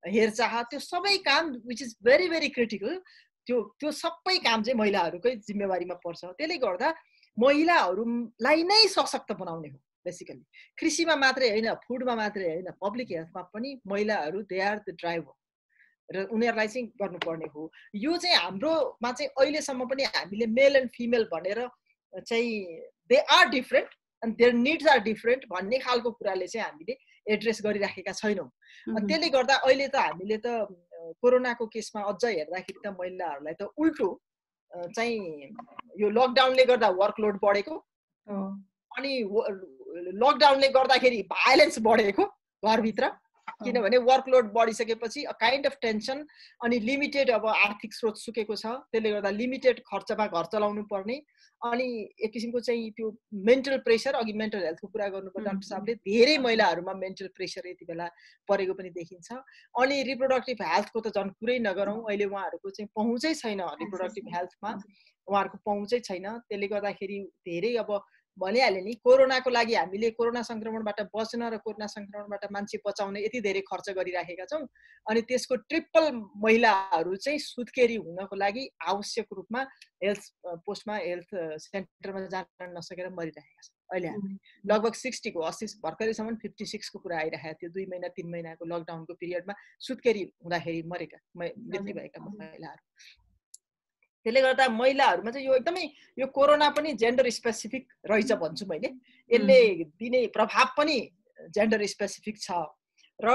B: हेरचाह, त्यो सबै काम which is very very critical, त्यो सबै काम चाहिँ महिलाहरूकै जिम्मेवारीमा पर्छ। त्यसले गर्दा महिलाहरूलाई नै सशक्त बनाउने हो बेसिकली। कृषिमा मात्रै होइन, फुडमा मात्रै होइन, पब्लिक हेल्थमा पनि महिलाहरू दे आर द ड्राइभर र उनीहरूलाई चाहिँ गर्नुपर्ने हो। यो चाहिँ हाम्रोमा चाहिँ अहिलेसम्म पनि हामीले मेल एन्ड फिमेल भनेर चाहिँ they are different and their needs are different भन्ने खालको कुराले चाहिँ हामीले एड्रेस गरिराखेका छैनौँ। त्यसले गर्दा अहिले त हामीले त कोरोनाको केसमा अझ हेर्दाखेरि त महिलाहरूलाई त उल्टो चाहिँ यो लकडाउनले गर्दा वर्कलोड बढेको, अनि लकडाउनले गर्दाखेरि भाइलेन्स बढेको घरभित्र, किनभने वर्कलोड बढिसकेपछि अ काइन्ड अफ टेन्सन, अनि लिमिटेड अब आर्थिक स्रोत सुकेको छ, त्यसले गर्दा लिमिटेड खर्चमा घर चलाउनु पर्ने, अनि एक किसिमको चाहिँ त्यो मेन्टल प्रेसर, अघि मेन्टल हेल्थको कुरा गर्नुभयो डाक्टर साहबले, धेरै महिलाहरूमा मेन्टल प्रेसर यति बेला परेको पनि देखिन्छ। अनि रिप्रोडक्टिभ हेल्थको त झन् कुरै नगरौँ, अहिले उहाँहरूको चाहिँ पहुँचै छैन, रिप्रोडक्टिभ हेल्थमा उहाँहरूको पहुँचै छैन। त्यसले गर्दाखेरि धेरै अब भनिहालेँ नि, कोरोनाको लागि हामीले कोरोना सङ्क्रमणबाट बच्न र कोरोना सङ्क्रमणबाट मान्छे बचाउने यति धेरै खर्च गरिराखेका छौँ, अनि त्यसको ट्रिपल महिलाहरू चाहिँ सुत्केरी हुनको लागि आवश्यक रूपमा हेल्थ पोस्टमा, हेल्थ सेन्टरमा जान नसकेर मरिरहेका छन्। अहिले हामी लगभग 60 को 80 भर्खरैसम्म 56 को कुरा आइरहेको थियो। 2 महिना 3 महिनाको लकडाउनको पिरियडमा सुत्केरी हुँदाखेरि मृत्यु भएका महिलाहरू। त्यसले गर्दा महिलाहरूमा चाहिँ यो एकदमै यो कोरोना पनि जेन्डर स्पेसिफिक रहेछ भन्छु मैले। यसले दिने प्रभाव पनि जेन्डर स्पेसिफिक छ र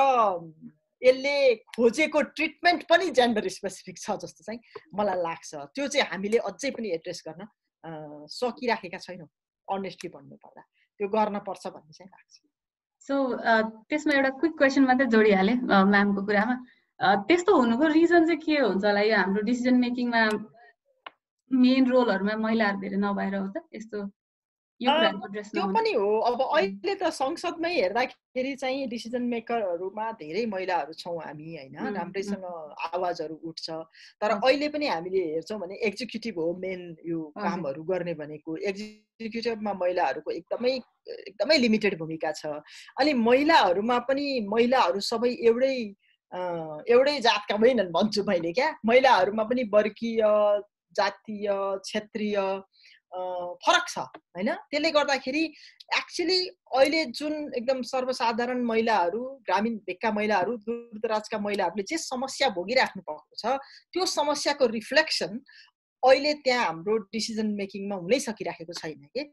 B: यसले खोजेको ट्रिटमेन्ट पनि जेन्डर स्पेसिफिक छ जस्तो चाहिँ मलाई लाग्छ। त्यो चाहिँ हामीले अझै पनि एड्रेस गर्न सकिराखेका छैनौँ, अनेस्टली भन्नुपर्दा। त्यो गर्न पर्छ भन्ने चाहिँ लाग्छ।
A: सो त्यसमा एउटा क्विक क्वेसन मात्रै जोडिहालेँ म्यामको कुरामा। त्यस्तो हुनुको रिजन चाहिँ के हुन्छ होला? यो हाम्रो डिसिजन मेकिङमा मेन रोलहरुमा महिलाहरु धेरै नभएर हो त यस्तो? यो कुराहरु एड्रेस
B: त्यो पनि हो। अब अहिले त संसदमै हेर्दाखेरि चाहिँ डिसिजन मेकरहरुमा धेरै महिलाहरु छौं हामी हैन, राम्रैसँग आवाजहरु उठ्छ। तर अहिले पनि हामीले हेर्छौं भने एक्जिक्युटिभ हो मेन यो कामहरु गर्ने भनेको। एक्जिक्युटिभमा महिलाहरुको एकदमै लिमिटेड भूमिका छ। अनि महिलाहरुमा पनि महिलाहरु सबै एउटै जातका होइनन् भन्छु मैले क्या। महिलाहरुमा पनि वर्गीय, जातीय, क्षेत्रीय फरक छ हैन। त्यसले गर्दाखेरि एक्चुअली अहिले जुन एकदम सर्वसाधारण महिलाहरु, ग्रामीण भेगका महिलाहरु, दूरदराजका महिलाहरुले जे समस्या भोगिराख्नु भएको छ त्यो समस्याको रिफ्लेक्सन अहिले त्यहाँ हाम्रो डिसिजन मेकिङमा हुनै सकिराखेको छैन के।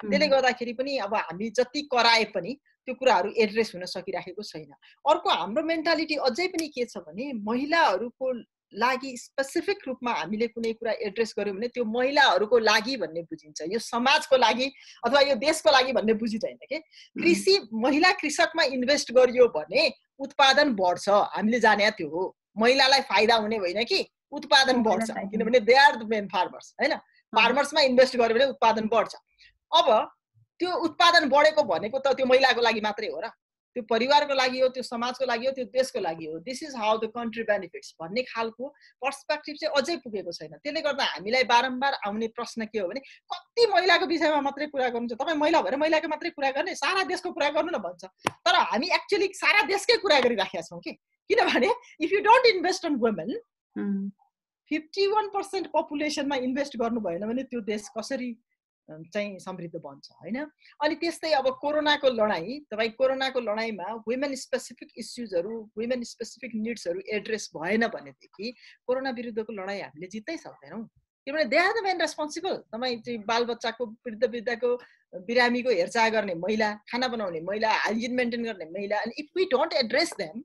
B: त्यसले गर्दाखेरि पनि अब हामी जति कराए पनि त्यो कुराहरु एड्रेस हुन सकिराखेको छैन। अर्को हाम्रो मेन्टालिटी अझै पनि के छ भने महिलाहरुको लागि स्पेसिफिक रूपमा हामीले कुनै कुरा एड्रेस गर्यौं भने त्यो महिलाहरुको लागि भन्ने बुझिन्छ, यो समाजको लागि अथवा यो देशको लागि भन्ने बुझिदैन के। कृषि महिला कृषकमा इन्भेस्ट गरियो भने उत्पादन बढ्छ, हामीले जाने त्यो हो। महिलालाई फाइदा हुने होइन कि उत्पादन बढ्छ, किनभने they are the main farmers हैन। फार्मर्समा इन्भेस्ट गर्यो भने उत्पादन बढ्छ। अब त्यो उत्पादन बढेको भनेको त त्यो महिलाको लागि मात्रै हो र? त्यो परिवारको लागि हो, त्यो समाजको लागि हो, त्यो देशको लागि हो, this is how the country benefits भन्ने खालको पर्सपेक्टिभ चाहिँ अझै पुगेको छैन। त्यसले गर्दा हामीलाई बारम्बार आउने प्रश्न के हो भने कति महिलाको विषयमा मात्रै कुरा गर्नुहुन्छ, तपाईँ महिला भएर महिलाको मात्रै कुरा गर्ने, सारा देशको कुरा गर्नु न भन्छ। तर हामी एक्चुअली सारा देशकै कुरा गरिराखेका छौँ कि, किनभने if you don't invest on women 51% पपुलेसनमा इन्भेस्ट गर्नु भएन भने त्यो देश कसरी चाहिँ समृद्ध बन्छ हैन। अनि त्यस्तै अब कोरोनाको लडाई, तपाईँ कोरोनाको लडाईमा वुमेन स्पेसिफिक इस्युजहरू, वुमेन स्पेसिफिक निड्सहरू एड्रेस भएन भनेदेखि कोरोना विरुद्धको लडाई हामीले जित्दै सक्दैनौँ। किनभने they are the main responsible. तपाईँ चाहिँ बालबच्चाको वृद्धको बिरामीको हेरचाह गर्ने महिला, खाना बनाउने महिला, हाइजिन मेन्टेन गर्ने महिला, अनि if we don't address them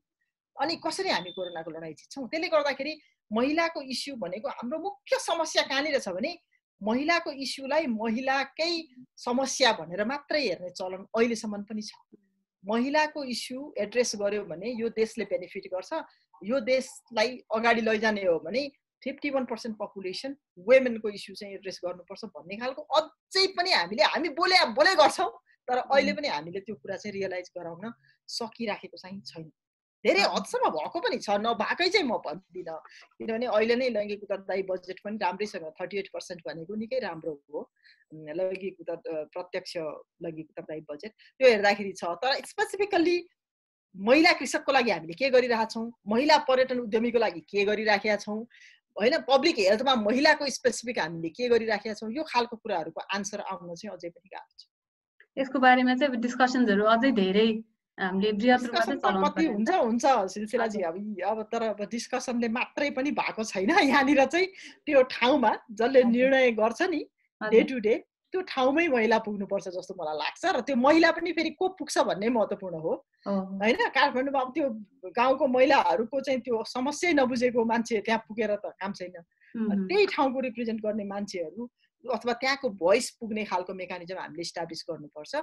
B: अनि कसरी हामी कोरोनाको लडाई जित्छौँ। त्यसले गर्दाखेरि महिलाको इस्यु भनेको हाम्रो मुख्य समस्या कहाँनिर छ भने महिलाको इस्युलाई महिलाकै समस्या भनेर मात्रै हेर्ने चलन अहिलेसम्म पनि छ। महिलाको इस्यु एड्रेस गर्यो भने यो देशले बेनिफिट गर्छ, यो देशलाई अगाडि लैजाने हो भने 51% पपुलेसन वुमेनको इस्यु चाहिँ एड्रेस गर्नुपर्छ भन्ने खालको अझै पनि हामी बोले गर्छौँ, तर अहिले पनि हामीले त्यो कुरा चाहिँ रियलाइज गराउन सकिराखेको चाहिँ छैन। धेरै हदसम्म भएको पनि छ, नभएकै चाहिँ म भन्दिनँ, किनभने अहिले नै लैङ्गिक उत्तरदायी बजेट पनि राम्रैसँग 38% भनेको निकै राम्रो हो। लैङ्गिक प्रत्यक्ष लैङ्गिक उत्तरदायी बजेट त्यो हेर्दाखेरि छ। तर स्पेसिफिकल्ली महिला कृषकको लागि हामीले के गरिरहेछौँ, महिला पर्यटन उद्यमीको लागि के गरिराखेका छौँ होइन, पब्लिक हेल्थमा महिलाको स्पेसिफिक हामीले के गरिराखेका छौँ, यो खालको कुराहरूको आन्सर आउन चाहिँ अझै पनि गाह्रो छ।
A: यसको बारेमा चाहिँ डिस्कसन्सहरू अझै धेरै हामीले बृहत रूपमा चाहिँ चलाउनु
B: कति हुन्छ सिलसिलाजी। अब तर डिस्कसनले मात्रै पनि भएको छैन। यहाँनिर चाहिँ त्यो ठाउँमा जसले निर्णय गर्छ नि डे टु डे, त्यो ठाउँमै महिला पुग्नुपर्छ जस्तो मलाई लाग्छ। र त्यो महिला पनि फेरि को पुग्छ भन्ने महत्त्वपूर्ण हो होइन। काठमाडौँमा अब त्यो गाउँको महिलाहरूको चाहिँ त्यो समस्या नबुझेको मान्छे त्यहाँ पुगेर त काम छैन। त्यही ठाउँको रिप्रेजेन्ट गर्ने मान्छेहरू अथवा त्यहाँको भोइस पुग्ने खालको मेकानिजम हामीले इस्टाब्लिस गर्नुपर्छ।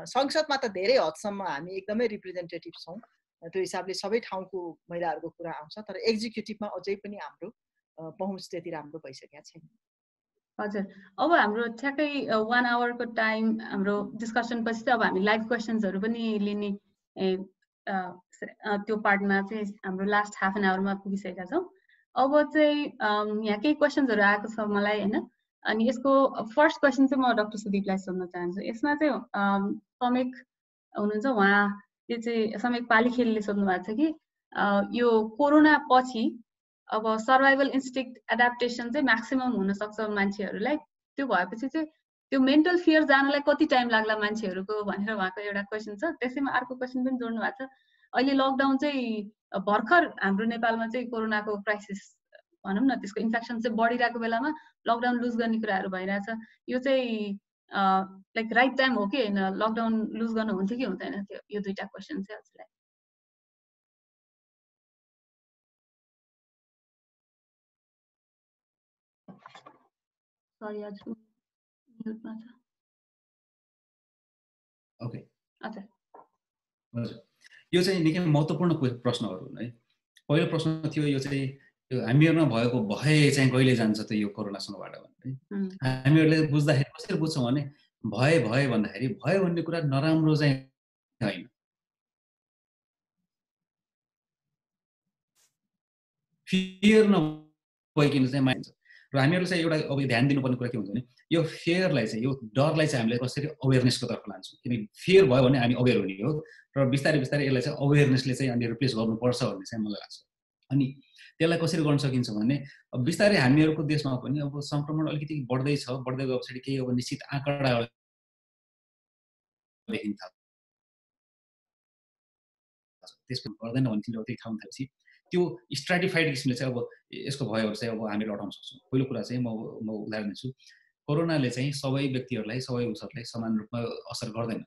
B: संसदमा त धेरै हदसम्म हामी एकदमै रिप्रेजेन्टेटिभ छौँ, त्यो हिसाबले सबै ठाउँको महिलाहरूको कुरा आउँछ, तर एक्जिक्युटिभमा अझै पनि हाम्रो पहुँच त्यति राम्रो भइसकेको छैन।
A: हजुर, अब हाम्रो ठ्याक्कै 1 आवरको टाइम हाम्रो डिस्कसन पछि चाहिँ अब हामी लाइभ क्वेसन्सहरू पनि लिने त्यो पार्टमा चाहिँ हाम्रो लास्ट हाफ एन आवरमा पुगिसकेका छौँ। अब चाहिँ यहाँ केही क्वेसन्सहरू आएको छ मलाई होइन। अनि यसको फर्स्ट क्वेसन चाहिँ म डाक्टर सुदीपलाई सोध्न चाहन्छु। यसमा चाहिँ समेक हुनुहुन्छ, उहाँले चाहिँ समेक पालिखेलले सोध्नु भएको छ कि यो कोरोना पछि अब सर्भाइभल इन्स्टिक्ट एडाप्टेसन चाहिँ म्याक्सिमम हुनसक्छ मान्छेहरूलाई, त्यो भएपछि चाहिँ त्यो मेन्टल फियर जानलाई कति टाइम लाग्ला मान्छेहरूको भनेर उहाँको एउटा क्वेसन छ। त्यसैमा अर्को क्वेसन पनि जोड्नु भएको छ, अहिले लकडाउन चाहिँ भर्खर हाम्रो नेपालमा चाहिँ कोरोनाको क्राइसिस भनौँ न, त्यसको इन्फेक्सन चाहिँ बढिरहेको बेलामा लकडाउन लुज गर्ने कुराहरू भइरहेछ। यो चाहिँ लाइक राइट टाइम हो कि होइन, लकडाउन लुज गर्नु हुन्थ्यो कि हुँदैन थियो? यो दुईवटा क्वेसन चाहिँ हजुरलाई। सरी हजुर म्युटमा छ।
C: ओके
A: हजुर
C: हजुर, यो चाहिँ निकै महत्त्वपूर्ण प्रश्नहरू हुन् है। पहिलो प्रश्न थियो यो चाहिँ हामीहरूमा भएको भय चाहिँ कहिले जान्छ त यो कोरोनासँगबाट भन्ने। हामीहरूले बुझ्दाखेरि कसरी बुझ्छौँ भने भय भन्दाखेरि भय भन्ने कुरा नराम्रो चाहिँ होइन, फियर नभइकन चाहिँ मान्छ। र हामीहरूले चाहिँ एउटा अब ध्यान दिनुपर्ने कुरा के हुन्छ भने यो फियरलाई चाहिँ, यो डरलाई चाहिँ हामीले कसरी अवेरनेसको तर्फ लान्छौँ। किनकि फियर भयो भने हामी अवेर हुने हो, र बिस्तारै यसलाई चाहिँ अवेरनेसले चाहिँ अनि रिप्लेस गर्नुपर्छ भन्ने चाहिँ मलाई लाग्छ। अनि त्यसलाई कसरी गर्न सकिन्छ भने अब बिस्तारै हामीहरूको देशमा पनि अब सङ्क्रमण अलिकति बढ्दै गए पछाडि केही अब निश्चित आँकडा देखिन्छ, त्यसको गर्दैन भने तिनीहरू त्यही ठाउँ थालेपछि त्यो स्ट्राटिफाइड किसिमले चाहिँ अब यसको भयहरू चाहिँ अब हामीले हटाउन सक्छौँ। पहिलो कुरा चाहिँ म उदाहरण दिन्छु, कोरोनाले चाहिँ सबै व्यक्तिहरूलाई, सबै उसहरूलाई समान रूपमा असर गर्दैन।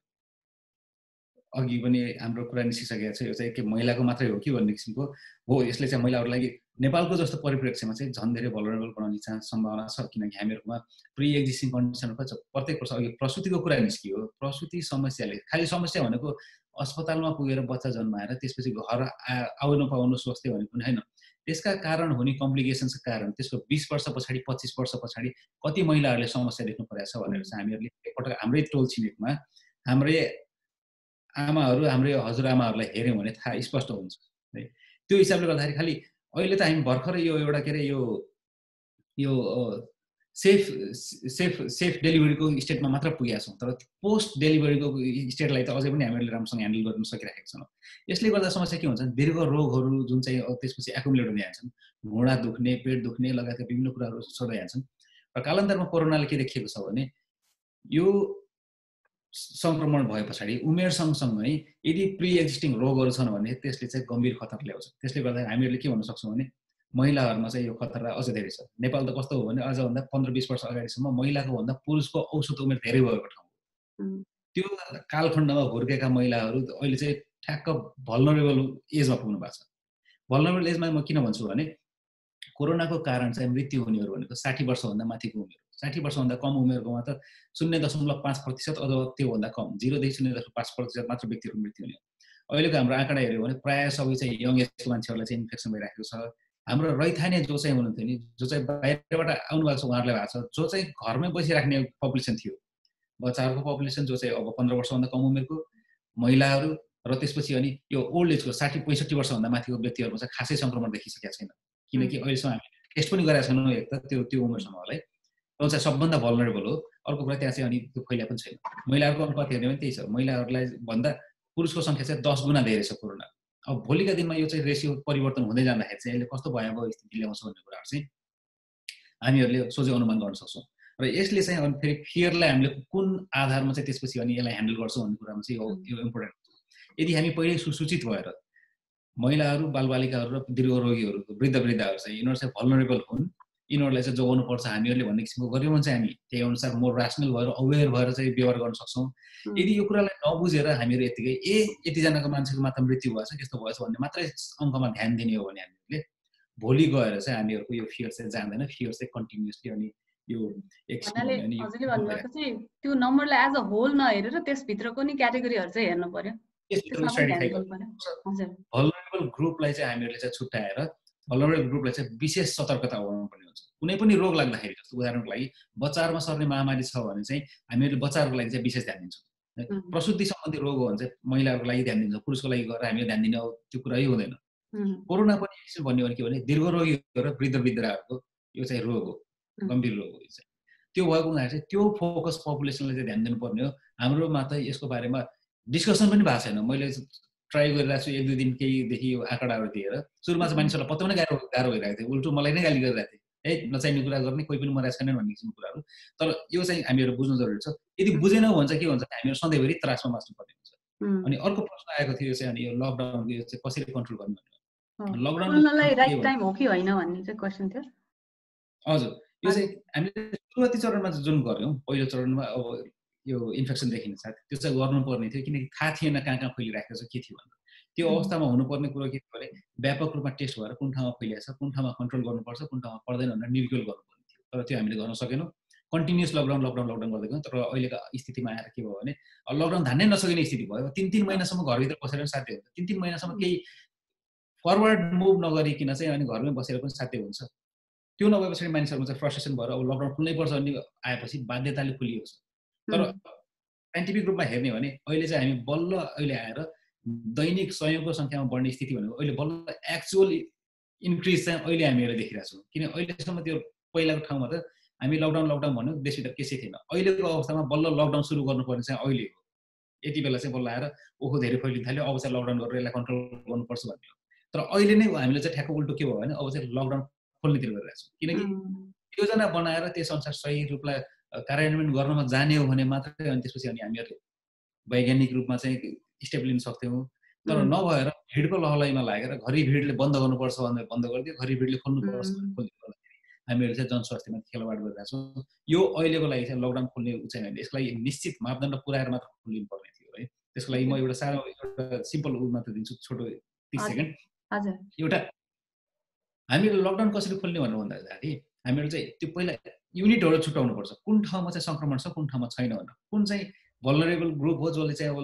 C: अघि पनि हाम्रो कुरा निस्किसकेको छ, यो चाहिँ के महिलाको मात्रै हो कि भन्ने किसिमको हो। यसले चाहिँ महिलाहरूलाई नेपालको जस्तो परिप्रेक्ष्यमा चाहिँ झन् धेरै भलरेबल बनाउने सम्भावना छ, किनकि हामीहरूमा प्रि एक्जिस्टिङ कन्डिसनहरू छ। प्रत्येक वर्ष अघि प्रसुतिको कुरा निस्कियो, प्रसुति समस्याले खालि समस्या भनेको अस्पतालमा पुगेर बच्चा जन्माएर त्यसपछि घर आउनु पाउनु स्वास्थ्य भनेको पनि होइन। त्यसका कारण हुने कम्प्लिकेसन्सका कारण त्यसको 20 वर्ष पछाडि 25 वर्ष पछाडि कति महिलाहरूले समस्या देख्नु परेको छ भनेर चाहिँ हामीहरूले एकपटक हाम्रै टोल छिमेकमा हाम्रै आमाहरू हाम्रो हजुरआमाहरूलाई हेऱ्यौँ भने थाहा स्पष्ट हुन्छ है। त्यो हिसाबले गर्दाखेरि खालि अहिले त हामी भर्खरै यो एउटा के अरे यो सेफ डेलिभरीको स्टेटमा मात्र पुगेका छौँ, तर पोस्ट डेलिभरीको स्टेटलाई त अझै पनि हामीले राम्रोसँग ह्यान्डल गर्न सकिरहेका छौँ। यसले गर्दा समस्या के हुन्छ, दीर्घ रोगहरू जुन चाहिँ त्यसपछि एकुमुलेट हुँदै जान्छन्, घुँडा दुख्ने, पेट दुख्ने लगायतका विभिन्न कुराहरू सर्दै जान्छन्। र कालान्तरमा कोरोनाले के देखिएको छ भने यो सङ्क्रमण भए पछाडि उमेर सँगसँगै यदि प्रि एक्जिस्टिङ रोगहरू छन् भने त्यसले चाहिँ गम्भीर खतरा ल्याउँछ। त्यसले गर्दा हामीहरूले के भन्न सक्छौँ भने महिलाहरूमा चाहिँ यो खतरा अझ धेरै छ। नेपाल त कस्तो हो भने अझभन्दा 15-20 वर्ष अगाडिसम्म महिलाको भन्दा पुरुषको औसत उमेर धेरै भएको ठाउँ हो। त्यो कालखण्डमा हुर्केका महिलाहरू अहिले चाहिँ ठ्याक्क भल्नरेबल एजमा पुग्नु भएको छ। भल्नरेबल एजमा म किन भन्छु भने कोरोनाको कारण चाहिँ मृत्यु हुनेहरू भनेको 60 वर्षभन्दा माथिको उमेर, 60 वर्षभन्दा कम उमेरकोमा त 0.5% अथवा त्योभन्दा कम 0.5% मात्र व्यक्तिहरू मृत्यु हुने। अहिलेको हाम्रो आँकडा हेऱ्यो भने प्रायः सबै चाहिँ यङ एजको मान्छेहरूलाई चाहिँ इन्फेक्सन भइरहेको छ। हाम्रो रैथाने जो चाहिँ हुनुहुन्थ्यो नि, जो चाहिँ बाहिरबाट आउनु भएको छ उहाँहरूलाई भएको छ, जो चाहिँ घरमै बसिराख्ने पपुलेसन थियो, बच्चाहरूको पपुलेसन जो चाहिँ अब 15 वर्षभन्दा कम उमेरको महिलाहरू र त्यसपछि अनि यो ओल्ड एजको 60-65 वर्षभन्दा माथिको व्यक्तिहरूमा चाहिँ खासै सङ्क्रमण देखिसकेको छैन। किनकि अहिलेसम्म हामीले टेस्ट पनि गरेका छैनौँ एक त त्यो उमेरसम्मलाई, त्यो चाहिँ सबभन्दा भल्नरेबल हो। अर्को कुरा त्यहाँ चाहिँ अनि त्यो फैला पनि छैन। महिलाहरूको अनुपात हेर्ने भने त्यही छ, महिलाहरूलाई भन्दा पुरुषको सङ्ख्या चाहिँ 10 गुणा धेरै छ कोरोना। अब भोलिका दिनमा यो चाहिँ रेसियो परिवर्तन हुँदै जाँदाखेरि चाहिँ यसले कस्तो भयावह स्थिति ल्याउँछ भन्ने कुराहरू चाहिँ हामीहरूले सोझै अनुमान गर्न सक्छौँ। र यसले चाहिँ अनि फेरि फियरलाई हामीले कुन आधारमा चाहिँ त्यसपछि अनि यसलाई ह्यान्डल गर्छौँ भन्ने कुरामा चाहिँ यो इम्पोर्टेन्ट हुन्छ। यदि हामी पहिल्यै सुसूचित भएर महिलाहरू, बालबालिकाहरू र दीर्घरोगीहरू, वृद्धहरू चाहिँ यिनीहरू चाहिँ भल्नरेबल हुन्, यिनीहरूलाई चाहिँ जोगाउनु पर्छ हामीहरूले भन्ने किसिमको गऱ्यौँ भने चाहिँ हामी त्यही अनुसार मोर रासनल भएर अवेर भएर चाहिँ व्यवहार गर्न सक्छौँ। यदि यो कुरालाई नबुझेर हामीहरू यतिकै यतिजनाको मान्छेको मात्र मृत्यु भएछ, त्यस्तो भएछ भन्ने मात्रै अङ्कमा ध्यान दिने हो भने हामीहरूले भोलि गएर चाहिँ हामीहरूको यो फियर चाहिँ जाँदैन, फियर चाहिँ कन्टिन्युसली अनि यो
A: हजुरले भन्नुभएको चाहिँ त्यो नम्बरलाई एज अ होल नहेरेर त्यसभित्रको नि क्याटेगोरीहरू चाहिँ हेर्नु पर्यो।
C: भल्नरेबल ग्रुपलाई चाहिँ हामीहरूले चाहिँ छुट्याएर भल्नरेबल ग्रुपलाई चाहिँ विशेष सतर्कता हुनुपर्ने हुन्छ। कुनै पनि रोग लाग्दाखेरि, जस्तो उदाहरणको लागि बच्चाहरूमा सर्ने महामारी छ भने चाहिँ हामीहरूले बच्चाहरूको लागि चाहिँ विशेष ध्यान दिन्छौँ। प्रसुति सम्बन्धी रोग हो भने चाहिँ महिलाहरूको लागि ध्यान दिन्छौँ, पुरुषको लागि गरेर हामीले ध्यान दिने त्यो कुरै हुँदैन। कोरोना पनि भन्यो भने के भने दीर्घरोगीहरू र वृद्धहरूको यो चाहिँ रोग हो, गम्भीर रोग हो। त्यो भएको हुँदाखेरि चाहिँ त्यो फोकस पपुलेसनलाई चाहिँ ध्यान दिनुपर्ने हो। हाम्रोमा त यसको बारेमा डिस्कसन पनि भएको छैन। मैले ट्राई गरिरहेको छु 1-2 दिन केहीदेखि यो आँकडाहरू दिएर। सुरुमा चाहिँ मानिसहरूलाई पत्याउन गाह्रो भइरहेको थियो, उल्टो मलाई नै गाली गरिरहेको थिएँ, नचाहिने कुरा गर्ने, कोही पनि मरेको छैनन् भन्ने किसिमको कुराहरू। तर यो चाहिँ हामीहरू बुझ्नु जरुरी छ। यदि बुझेनौँ भने चाहिँ के हुन्छ, हामीहरू सधैँभरि त्रासमा बाँच्नुपर्ने हुन्छ। अनि अर्को प्रश्न आएको थियो चाहिँ अनि यो लकडाउनको यो चाहिँ कसरी कन्ट्रोल गर्नु भन्ने।
A: लकडाउनलाई राइट टाइम हो कि होइन भन्ने चाहिँ क्वेसन थियो।
C: हजुर, यो चाहिँ हामीले सुरुवाती चरणमा जुन गर्यौँ, पहिलो चरणमा अब यो इन्फेक्सन देखिने साथ त्यो चाहिँ गर्नुपर्ने थियो, किनकि थाहा थिएन कहाँ फैलिरहेको छ, के थियो भनेर। त्यो अवस्थामा हुनुपर्ने कुरो के थियो भने व्यापक रूपमा टेस्ट भएर कुन ठाउँमा फैलिएको छ, कुन ठाउँमा कन्ट्रोल गर्नुपर्छ, कुन ठाउँमा पर्दैन भनेर निर्क्युल गर्नुपर्ने थियो। तर त्यो हामीले गर्न सकेनौँ। कन्टिन्युस लकडाउन गर्दै गयौँ। तर अहिलेको स्थितिमा आएर के भयो भने लकडाउन धान्नै नसकिने स्थिति भयो। 3-3 महिनासम्म घरभित्र बसेर साध्य हुन्छ। 3-3 महिनासम्म केही फरवर्ड मुभ नगरिकन चाहिँ अनि घरमै बसेर पनि साध्य हुन्छ। त्यो नभए पछाडि मानिसहरूमा चाहिँ फ्रस्ट्रेसन भएर अब लकडाउन खुल्नै पर्छ भन्ने आएपछि बाध्यताले खुलिएको छ। तर साइन्टिफिक रूपमा हेर्ने भने अहिले चाहिँ हामी बल्ल अहिले आएर दैनिक संयोगको सङ्ख्यामा बढ्ने स्थिति भनेको अहिले बल्ल एक्चुअल इन्क्रिज चाहिँ अहिले हामीहरूले देखिरहेको छौँ। किन अहिलेसम्म त्यो पहिलाको ठाउँमा त हामी लकडाउन भन्यो, देशभित्र केही थिएन। अहिलेको अवस्थामा बल्ल लकडाउन सुरु गर्नुपर्ने चाहिँ अहिले हो। यति बेला चाहिँ बल्ल आएर ओहो धेरै फैलिन थाल्यो, अब चाहिँ लकडाउन गरेर यसलाई कन्ट्रोल गर्नुपर्छ भन्ने हो। तर अहिले नै हामीले चाहिँ ठ्याक्क उल्टो के भयो भने अब चाहिँ लकडाउन खोल्नेतिर गइरहेको छौँ। किनकि योजना बनाएर त्यसअनुसार सही रूपलाई कार्यान्वयन गर्नमा जाने हो भने मात्रै अनि त्यसपछि अनि हामीहरूले वैज्ञानिक रूपमा चाहिँ स्टेप लिन सक्थ्यौँ। तर नभएर भिडको लहलैमा लागेर घरि भिडले बन्द गर्नुपर्छ भनेर बन्द गरिदियो, घरि भिडले खोल्नुपर्छ खोलिदियो। हामीहरूले चाहिँ जनस्वास्थ्यमा खेलवाड गरिरहेका छौँ। यो अहिलेको लागि चाहिँ लकडाउन खोल्ने चाहिँ होइन, यसको लागि निश्चित मापदण्ड पुऱ्याएर मात्र खोलिनु पर्ने थियो है। त्यसको लागि म एउटा सानो एउटा सिम्पल उ मात्र दिन्छु, छोटो 30 सेकेन्ड। एउटा हामीले लकडाउन कसरी खोल्ने भनेर भन्दाखेरि हामीहरू चाहिँ त्यो पहिला युनिटहरू छुट्याउनुपर्छ, कुन ठाउँमा चाहिँ सङ्क्रमण छ, कुन ठाउँमा छैन भनेर। कुन चाहिँ भल्नरेबल ग्रुप हो जसले चाहिँ अब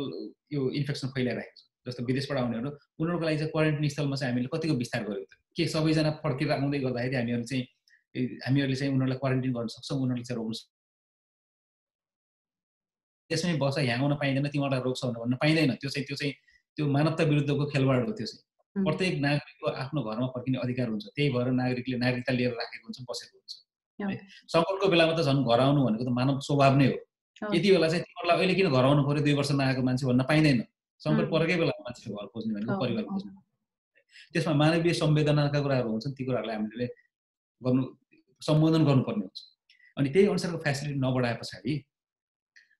C: यो इन्फेक्सन फैलाइरहेको छ, जस्तो विदेशबाट आउनेहरू, उनीहरूको लागि चाहिँ क्वारेन्टाइन स्थलमा चाहिँ हामीले कतिको विस्तार गरेको थियो। के सबैजना फर्केर आउँदै गर्दाखेरि हामीहरूले चाहिँ उनीहरूलाई क्वारेन्टाइन गर्न सक्छौँ, उनीहरूले चाहिँ रोक्न देशमै बस, यहाँ आउन पाइँदैन, तिमीहरूलाई रोक्छ भन्न पाइँदैन। त्यो मानवता विरुद्धको खेलवाड हो। त्यो चाहिँ प्रत्येक नागरिकको आफ्नो घरमा फर्किने अधिकार हुन्छ। त्यही भएर नागरिकले नागरिकता लिएर राखेको हुन्छ, बसेको हुन्छ। सङ्कटको बेलामा त झन् घर आउनु भनेको त मानव स्वभाव नै हो। यति बेला चाहिँ तिमीहरूलाई अहिले किन घर आउनु पर्यो, 2 वर्ष नआएको मान्छे भन्न पाइँदैन। सङ्कट परेकै बेलामा मान्छेले घर खोज्ने भनेको परिवार खोज्ने। त्यसमा मानवीय संवेदनाका कुराहरू हुन्छन्, ती कुराहरूलाई हामीले सम्बोधन गर्नुपर्ने हुन्छ। अनि त्यही अनुसारको फेसिलिटी नबढाए पछाडि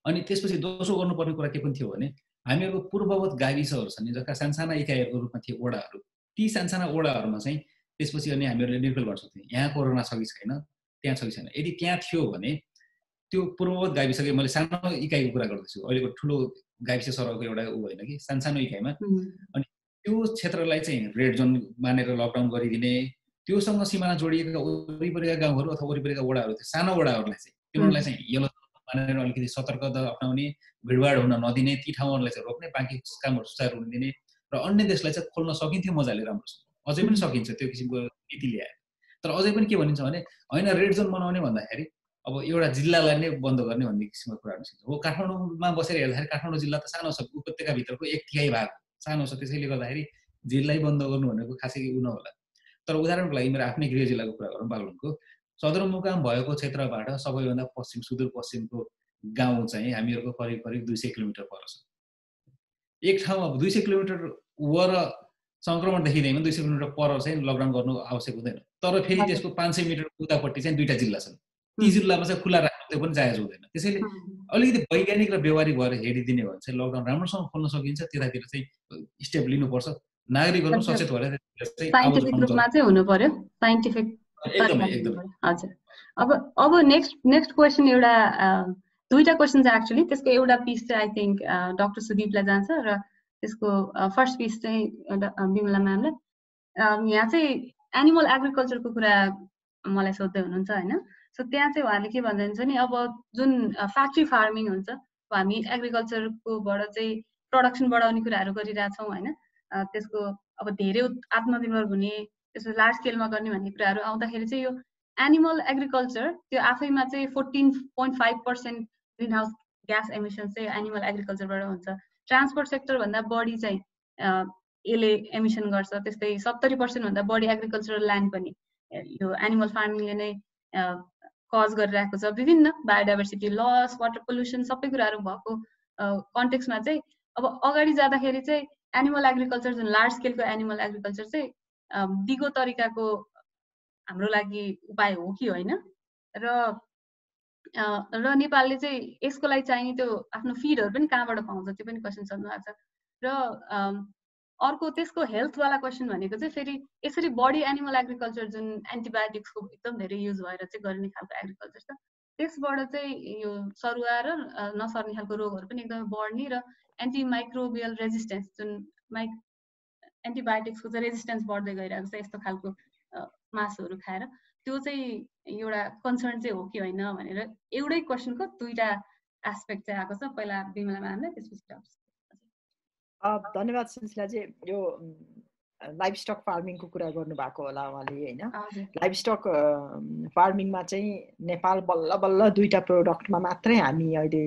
C: अनि त्यसपछि दोस्रो गर्नुपर्ने कुरा के पनि थियो भने हामीहरूको पूर्ववत गाविसहरू छन् जसका सानसाना इकाइहरूको रूपमा थिए वडाहरू। ती सानसाना वडाहरूमा चाहिँ त्यसपछि अनि हामीहरूले निर्भर गर्न सक्थ्यौँ यहाँ कोरोना छ कि छैन, त्यहाँ छ कि छैन। यदि त्यहाँ थियो भने त्यो पूर्ववत गाविसकै, मैले सानो इकाइको कुरा गर्दैछु, अहिलेको ठुलो गाविस सरहको एउटा ऊ होइन कि, सानसानो इकाइमा। अनि त्यो क्षेत्रलाई चाहिँ रेड जोन मानेर लकडाउन गरिदिने, त्योसँग सिमाना जोडिएका वरिपरिका गाउँहरू अथवा वरिपरिका वडाहरू, त्यो सानो वडाहरूलाई चाहिँ तिनीहरूलाई चाहिँ येलो मानेर अलिकति सतर्कता अपनाउने, भिडभाड हुन नदिने, ती ठाउँहरूलाई चाहिँ रोक्ने, बाँकी कामहरू सुचारू हुन दिने र अन्य देशलाई चाहिँ खोल्न सकिन्थ्यो मजाले, राम्रोसँग। अझै पनि सकिन्छ त्यो किसिमको नीति ल्याएर। तर अझै पनि के भनिन्छ भने होइन रेड जोन बनाउने भन्दाखेरि अब एउटा जिल्लालाई नै बन्द गर्ने भन्ने किसिमको कुराहरू छ। हो, काठमाडौँमा बसेर हेर्दाखेरि काठमाडौँ जिल्ला त सानो छ, उपत्यकाभित्रको 1/3 भाग सानो छ। त्यसैले गर्दाखेरि जिल्लै बन्द गर्नु भनेको खासै उ नहोला। तर उदाहरणको लागि मेरो आफ्नै गृह जिल्लाको कुरा गरौँ, बागलुङको सदरमुकाम भएको क्षेत्रबाट सबैभन्दा पश्चिम सुदूरपश्चिमको गाउँ चाहिँ हामीहरूको करिब 200 किलोमिटर पर छ। एक ठाउँमा 200 किलोमिटर वर सङ्क्रमण देखिँदैन, 200 किलोमिटर पर चाहिँ लकडाउन गर्नु आवश्यक हुँदैन। तर फेरि त्यसको 500 मिटर उतापट्टि चाहिँ 2टा जिल्ला छन्, ती जिल्लामा चाहिँ खुला राख्नु त्यो पनि जायज हुँदैन। त्यसैले अलिकति वैज्ञानिक र व्यवहारिक भएर हेरिदिने हो भने चाहिँ लकडाउन राम्रोसँग खोल्न सकिन्छ। त्यतातिर चाहिँ स्टेप लिनुपर्छ, नागरिकहरू सचेत भएर
A: साइन्टिफिक रूपमा चाहिँ हुनु पर्यो, साइन्टिफिक। हजुर, अब नेक्स्ट क्वेसन एउटा 2टा क्वेसन छ एक्चुअली। त्यसको एउटा पिस चाहिँ आई थिङ्क डाक्टर सुदीपलाई जान्छ र त्यसको फर्स्ट पिस चाहिँ बिमला म्यामलाई। यहाँ चाहिँ एनिमल एग्रिकल्चरको कुरा मलाई सोध्दै हुनुहुन्छ होइन। सो त्यहाँ चाहिँ उहाँले के भन्नुहुन्छ नि, अब जुन फ्याक्ट्री फार्मिङ हुन्छ, हामी एग्रिकल्चरकोबाट चाहिँ प्रडक्सन बढाउने कुराहरू गरिरहेछौँ होइन। त्यसको अब धेरै आत्मनिर्भर हुने, त्यसको लार्ज स्केलमा गर्ने भन्ने कुराहरू आउँदाखेरि चाहिँ यो एनिमल एग्रिकल्चर त्यो आफैमा चाहिँ 14.5% ग्रिन हाउस ग्यास एमिसन चाहिँ एनिमल एग्रिकल्चरबाट हुन्छ। ट्रान्सपोर्ट सेक्टरभन्दा बढी चाहिँ यसले एमिसन गर्छ। त्यस्तै 70% भन्दा बढी एग्रिकल्चरल ल्यान्ड पनि यो एनिमल फार्मिङले नै कज गरिरहेको छ। विभिन्न बायोडाइभर्सिटी लस, वाटर पोल्युसन सबै कुराहरू भएको कन्टेक्स्टमा चाहिँ अब अगाडि जाँदाखेरि चाहिँ एनिमल एग्रिकल्चर जुन लार्ज स्केलको एनिमल एग्रिकल्चर चाहिँ दिगो तरिकाको हाम्रो लागि उपाय हो कि होइन, र नेपालले चाहिँ यसको लागि चाहिने त्यो आफ्नो फिडहरू पनि कहाँबाट पाउँछ, त्यो पनि क्वेसन सोध्नु भएको छ। र अर्को त्यसको हेल्थवाला क्वेसन भनेको चाहिँ फेरि यसरी बडी एनिमल एग्रिकल्चर जुन एन्टिबायोटिक्सको एकदम धेरै युज भएर चाहिँ गरिने खालको एग्रिकल्चर छ, त्यसबाट चाहिँ यो सरुवा र नसर्ने खालको रोगहरू पनि एकदमै बढ्ने र एन्टिमाइक्रोबियल रेजिस्टेन्स जुन एन्टिबायोटिक्सको चाहिँ रेजिस्टेन्स बढ्दै गइरहेको छ यस्तो खालको मासुहरू खाएर, त्यो चाहिँ एउटा कन्सर्न चाहिँ हो कि होइन भनेर एउटै क्वेसनको 2टा एस्पेक्ट चाहिँ आएको छ। पहिला बिमला म्यामलाई, त्यसपछि
B: धन्यवाद सुशीलाजी। यो लाइभ स्टक फार्मिङको कुरा गर्नुभएको होला उहाँले होइन। लाइभ स्टक फार्मिङमा चाहिँ नेपाल बल्ल बल्ल 2टा प्रोडक्टमा मात्रै हामी अहिले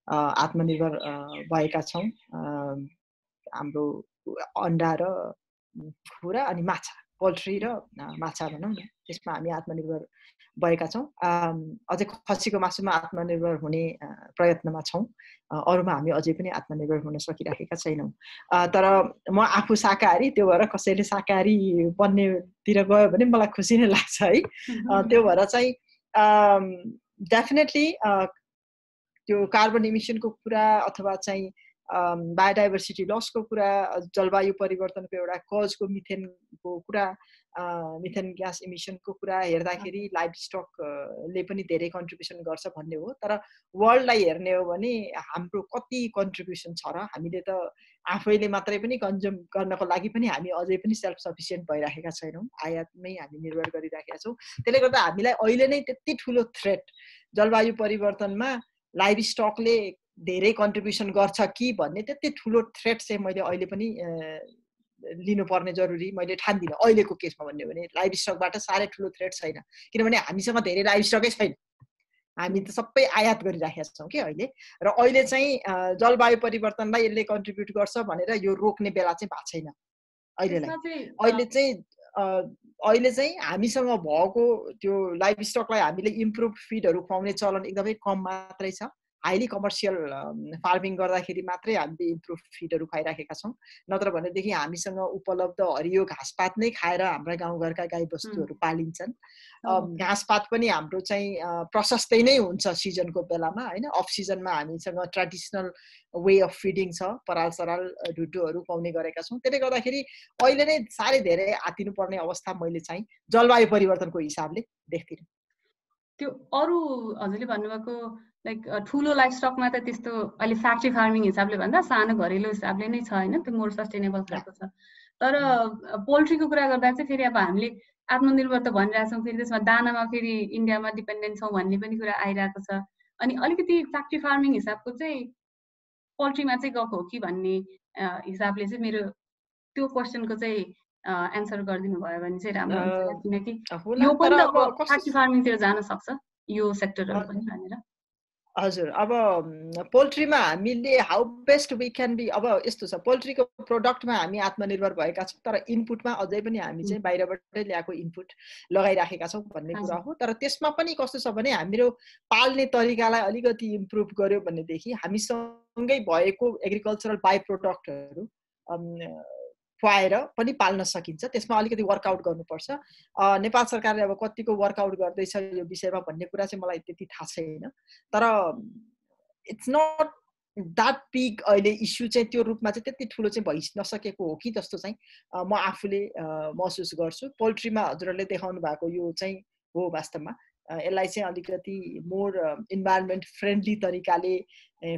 B: आत्मनिर्भर भएका छौँ। हाम्रो अन्डा र कुखुरा अनि माछा, पोल्ट्री र माछा भनौँ न, त्यसमा हामी आत्मनिर्भर भएका छौँ। अझै खसीको मासुमा आत्मनिर्भर हुने प्रयत्नमा छौँ। अरूमा हामी अझै पनि आत्मनिर्भर हुन सकिराखेका छैनौँ। तर म आफू शाकाहारी, त्यो भएर कसैले शाकाहारी बन्नेतिर गयो भने मलाई खुसी नै लाग्छ है। त्यो भएर चाहिँ डेफिनेटली त्यो कार्बन इमिसनको कुरा अथवा चाहिँ बायोडाइभर्सिटी लसको कुरा, जलवायु परिवर्तनको एउटा कजको मिथेनको कुरा, मिथेन ग्यास इमिसनको कुरा हेर्दाखेरि लाइभ स्टकले पनि धेरै कन्ट्रिब्युसन गर्छ भन्ने हो। तर वर्ल्डलाई हेर्ने हो भने हाम्रो कति कन्ट्रिब्युसन छ र हामीले त आफैले मात्रै पनि कन्ज्युम गर्नको लागि पनि हामी अझै पनि सेल्फ सफिसियन्ट भइराखेका छैनौँ, आयातमै हामी निर्भर गरिराखेका छौँ। त्यसले गर्दा हामीलाई अहिले नै त्यति ठुलो थ्रेट जलवायु परिवर्तनमा लाइभ स्टकले धेरै कन्ट्रिब्युसन गर्छ कि भन्ने त्यति ठुलो थ्रेट चाहिँ मैले अहिले पनि लिनुपर्ने जरुरी मैले ठान्दिनँ। अहिलेको केसमा भन्यो भने लाइभ स्टकबाट साह्रै ठुलो थ्रेट छैन, किनभने हामीसँग धेरै लाइभ स्टकै छैन। हामी त सबै आयात गरिराखेका छौँ कि अहिले, र अहिले चाहिँ जलवायु परिवर्तनलाई यसले कन्ट्रिब्युट गर्छ भनेर यो रोक्ने बेला चाहिँ भएको छैन अहिलेलाई। अहिले चाहिँ हामीसँग भएको त्यो लाइफ स्टकलाई हामीले इम्प्रुभ फिडहरू खुवाउने चलन एकदमै कम मात्रै छ। हाइली कमर्सियल फार्मिङ गर्दाखेरि मात्रै हामीले इम्प्रुभ फिडहरू खुवाइराखेका छौँ, नत्र भनेदेखि हामीसँग उपलब्ध हरियो घाँसपात नै खाएर हाम्रा गाउँघरका गाईबस्तुहरू पालिन्छन्। घाँसपात पनि हाम्रो चाहिँ प्रशस्तै नै हुन्छ सिजनको बेलामा होइन। अफ सिजनमा हामीसँग ट्रेडिसनल वे अफ फिडिङ छ, पराल सराल ढुड्डुहरू खुवाउने गरेका छौँ। त्यसले गर्दाखेरि अहिले नै साह्रै धेरै आतिनुपर्ने अवस्था मैले चाहिँ जलवायु परिवर्तनको हिसाबले देख्दिनँ।
A: त्यो अरू हजुरले भन्नुभएको लाइक ठुलो लाइफ स्टकमा त त्यस्तो अहिले फ्याक्ट्री फार्मिङ हिसाबले भन्दा सानो घरेलु हिसाबले नै छ होइन, त्यो मोर सस्टेनेबल खालको छ। तर पोल्ट्रीको कुरा गर्दा चाहिँ फेरि अब हामीले आत्मनिर्भर त भनिरहेछौँ, फेरि त्यसमा दानामा फेरि इन्डियामा डिपेन्डेन्ट छौँ भन्ने पनि कुरा आइरहेको छ। अनि अलिकति फ्याक्ट्री फार्मिङ हिसाबको चाहिँ पोल्ट्रीमा चाहिँ गएको हो कि भन्ने हिसाबले चाहिँ मेरो त्यो क्वेसनको चाहिँ एन्सर गरिदिनु भयो भने चाहिँ राम्रो हुन्छ, किनकि यो पनि त फ्याक्ट्री फार्मिङतिर जान सक्छ यो सेक्टरहरू पनि भनेर।
B: हजुर, अब पोल्ट्रीमा हामीले how best we can be, अब यस्तो छ पोल्ट्रीको प्रोडक्टमा हामी आत्मनिर्भर भएका छौँ, तर इनपुटमा अझै पनि हामी चाहिँ बाहिरबाटै ल्याएको इनपुट लगाइराखेका छौँ भन्ने कुरा हो। तर त्यसमा पनि कस्तो छ भने हाम्रो पाल्ने तरिकालाई अलिकति इम्प्रुभ गर्यो भनेदेखि हामीसँगै भएको एग्रिकल्चरल बाई प्रोडक्टहरू खुवाएर पनि पाल्न सकिन्छ। त्यसमा अलिकति वर्कआउट गर्नुपर्छ। नेपाल सरकारले अब कतिको वर्कआउट गर्दैछ यो विषयमा भन्ने कुरा चाहिँ मलाई त्यति थाहा छैन, तर इट्स नट द्याट बिग अहिले इस्यु चाहिँ त्यो रूपमा चाहिँ त्यति ठुलो चाहिँ भइ नसकेको हो कि जस्तो चाहिँ म आफूले महसुस गर्छु। पोल्ट्रीमा हजुरहरूले देखाउनु भएको यो चाहिँ हो वास्तवमा यसलाई चाहिँ अलिकति मोर इन्भाइरोमेन्ट फ्रेन्डली तरिकाले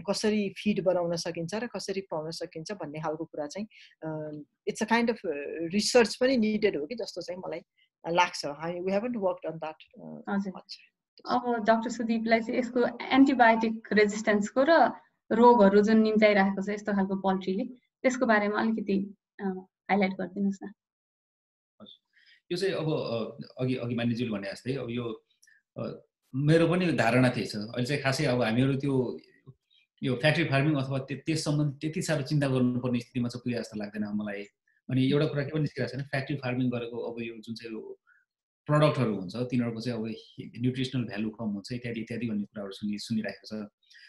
B: कसरी फिड बनाउन सकिन्छ र कसरी खुवाउन सकिन्छ भन्ने खालको कुरा चाहिँ it's a kind of research पनि निडेड हो कि जस्तो चाहिँ मलाई लाग्छ। We haven't worked on that.
A: अब डाक्टर सुदीपलाई चाहिँ यसको एन्टिबायोटिक रेजिस्टेन्सको र रोगहरू जुन निम्त्याइरहेको छ यस्तो खालको पोल्ट्रीले, त्यसको बारेमा अलिकति हाइलाइट गरिदिनुहोस् न।
C: यो चाहिँ अब अघि मानिज्यूले भने जस्तै अब यो मेरो पनि धारणा त्यही छ। अहिले चाहिँ खासै अब हामीहरू त्यो यो फ्याक्ट्री फार्मिङ अथवा त्यस सम्बन्धी त्यति साह्रो चिन्ता गर्नुपर्ने स्थितिमा चाहिँ पुगे जस्तो लाग्दैन मलाई। अनि एउटा कुरा के पनि निस्किरहेको छैन, फ्याक्ट्री फार्मिङ गरेको अब यो जुन चाहिँ प्रडक्टहरू हुन्छ तिनीहरूको चाहिँ अब न्युट्रिसनल भ्यालु कम हुन्छ इत्यादि इत्यादि भन्ने कुराहरू सुनिरहेको छ।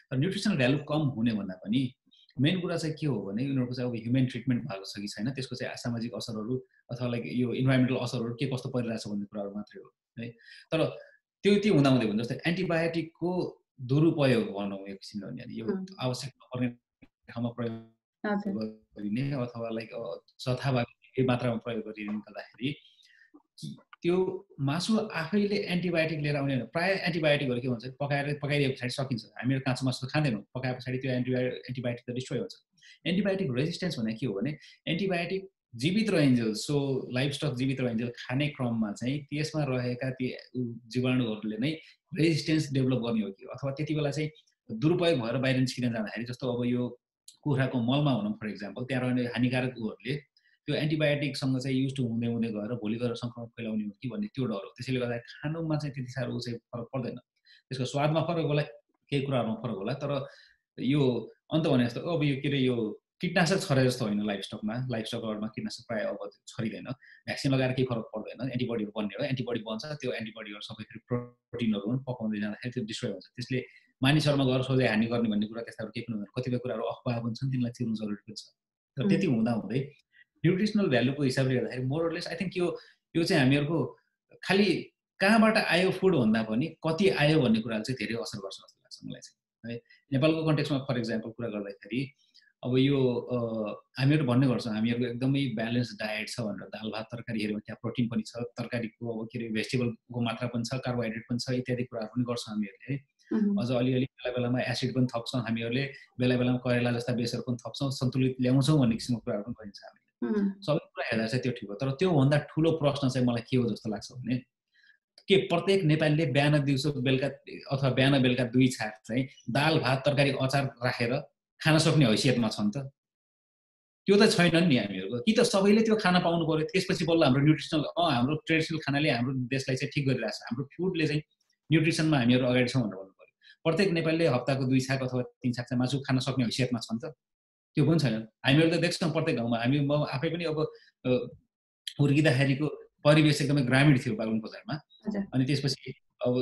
C: तर न्युट्रिसनल भ्यालु कम हुने भन्दा पनि मेन कुरा चाहिँ के हो भने यिनीहरूको चाहिँ अब ह्युमन ट्रिटमेन्ट भएको छ कि छैन, त्यसको चाहिँ सामाजिक असरहरू अथवा लाइक यो इन्भाइरोमेन्टल असरहरू के कस्तो परिरहेछ भन्ने कुराहरू मात्रै हो है। तर त्यो हुँदाहुँदै हुन्छ जस्तै एन्टिबायोटिकको दुरुपयोग भनौँ एक किसिमले भने यो आवश्यक नपर्ने ठाउँमा प्रयोग गरिने अथवा लाइक जथाभावी मात्रामा प्रयोग गरिने गर्दाखेरि त्यो मासु आफैले एन्टिबायोटिक लिएर आउने होइन। प्रायः एन्टिबायोटिकहरू के भन्छ पकाइदिए पछाडि सकिन्छ, हामीहरू काँचो मासु त खाँदैनौँ, पकाए पछाडि त्यो एन्टिबायोटिक त डिस्ट्रोय हुन्छ। एन्टिबायोटिक रेजिस्टेन्स भने के हो भने एन्टिबायोटिक जीवित रहन्जेल, सो लाइफ स्टक जीवित रहन्जेल खाने क्रममा चाहिँ त्यसमा रहेका ती जीवाणुहरूले नै रेजिस्टेन्स डेभलप गर्ने हो कि अथवा त्यति बेला चाहिँ दुरुपयोग भएर बाहिर निस्किन जाँदाखेरि जस्तो अब यो कुखुराको मलमा भनौँ फर इक्जाम्पल, त्यहाँ रहने हानिकारक उहरूले त्यो एन्टिबायोटिकसँग चाहिँ युज हुँदै हुँदै गएर भोलि गएर सङ्क्रमण फैलाउने हो कि भन्ने त्यो डर हो। त्यसैले गर्दा खानुमा चाहिँ त्यति साह्रो चाहिँ फरक पर्दैन। त्यसको स्वादमा फरक होला, केही कुराहरूमा फरक होला, तर यो अन्त भने जस्तो अब यो के अरे यो कीटनाशक छरे जस्तो होइन। लाइफ स्टकहरूमा कीटनाशक प्रायः अब छरिँदैन, भ्याक्सिन लगाएर केही फरक पर्दैन, एन्टिबडीहरू बन्ने हो, एन्टिबडी बन्छ, त्यो एन्टिबडीहरू सबै फेरि प्रोटिनहरू पनि पकाउँदै जाँदाखेरि त्यो डिस्ट्रोय हुन्छ। त्यसले मानिसहरूमा गएर सोझै हानि गर्ने भन्ने कुरा त्यस्ताहरू केही पनि हुँदैन। कतिपय कुराहरू अफवाह पनि छन्, तिनीलाई चिर्नु जरुरी पनि छ। तर त्यति हुँदाहुँदै न्युट्रिसनल भ्यालुको हिसाबले हेर्दाखेरि मोरलेस आई थिङ्क यो चाहिँ हामीहरूको खालि कहाँबाट आयो फुड भन्दा पनि कति आयो भन्ने कुराले चाहिँ धेरै असर गर्छ जस्तो लाग्छ मलाई चाहिँ है। नेपालको कन्टेक्स्टमा फर इक्जाम्पल कुरा गर्दाखेरि अब यो हामीहरू भन्ने गर्छौँ हामीहरूको एकदमै ब्यालेन्स डायट छ भनेर, दाल भात तरकारीहरूमा त्यहाँ प्रोटिन पनि छ, तरकारीको अब के अरे भेजिटेबलको मात्रा पनि छ, कार्बोहाइड्रेट पनि छ, इत्यादि कुराहरू पनि गर्छौँ हामीहरूले है। अझ अलिअलि बेला बेलामा एसिड पनि थप्छौँ हामीहरूले, बेला बेलामा करेला जस्ता बेसहरू पनि थप्छौँ, सन्तुलित ल्याउँछौँ भन्ने किसिमको कुराहरू पनि गरिन्छ हामीले। सबै कुरा हेर्दा चाहिँ त्यो ठिक हो। तर त्योभन्दा ठुलो प्रश्न चाहिँ मलाई के हो जस्तो लाग्छ भने के प्रत्येक नेपालीले बिहान दिउँसो बेलुका अथवा बिहान बेलुका 2 छाक चाहिँ दाल भात तरकारी अचार राखेर खान सक्ने हैसियतमा छन् त? त्यो त छैनन् नि हामीहरूको। कि त सबैले त्यो खाना पाउनु पर्यो, त्यसपछि बल्ल हाम्रो न्युट्रिसनल हाम्रो ट्रेडिसनल खानाले हाम्रो देशलाई चाहिँ ठिक गरिरहेछ, हाम्रो फुडले चाहिँ न्युट्रिसनमा हामीहरू अगाडि छौँ भनेर भन्नु पर्यो। प्रत्येक नेपालीले हप्ताको 2 छाक अथवा 3 छाक चाहिँ मासु खान सक्ने हैसियतमा छन् त? त्यो पनि छैन। हामीहरू त देख्छौँ प्रत्येक गाउँमा। म आफै पनि अब हुर्किँदाखेरिको परिवेश एकदमै ग्रामीण थियो बागलुङबजारमा। अनि त्यसपछि अब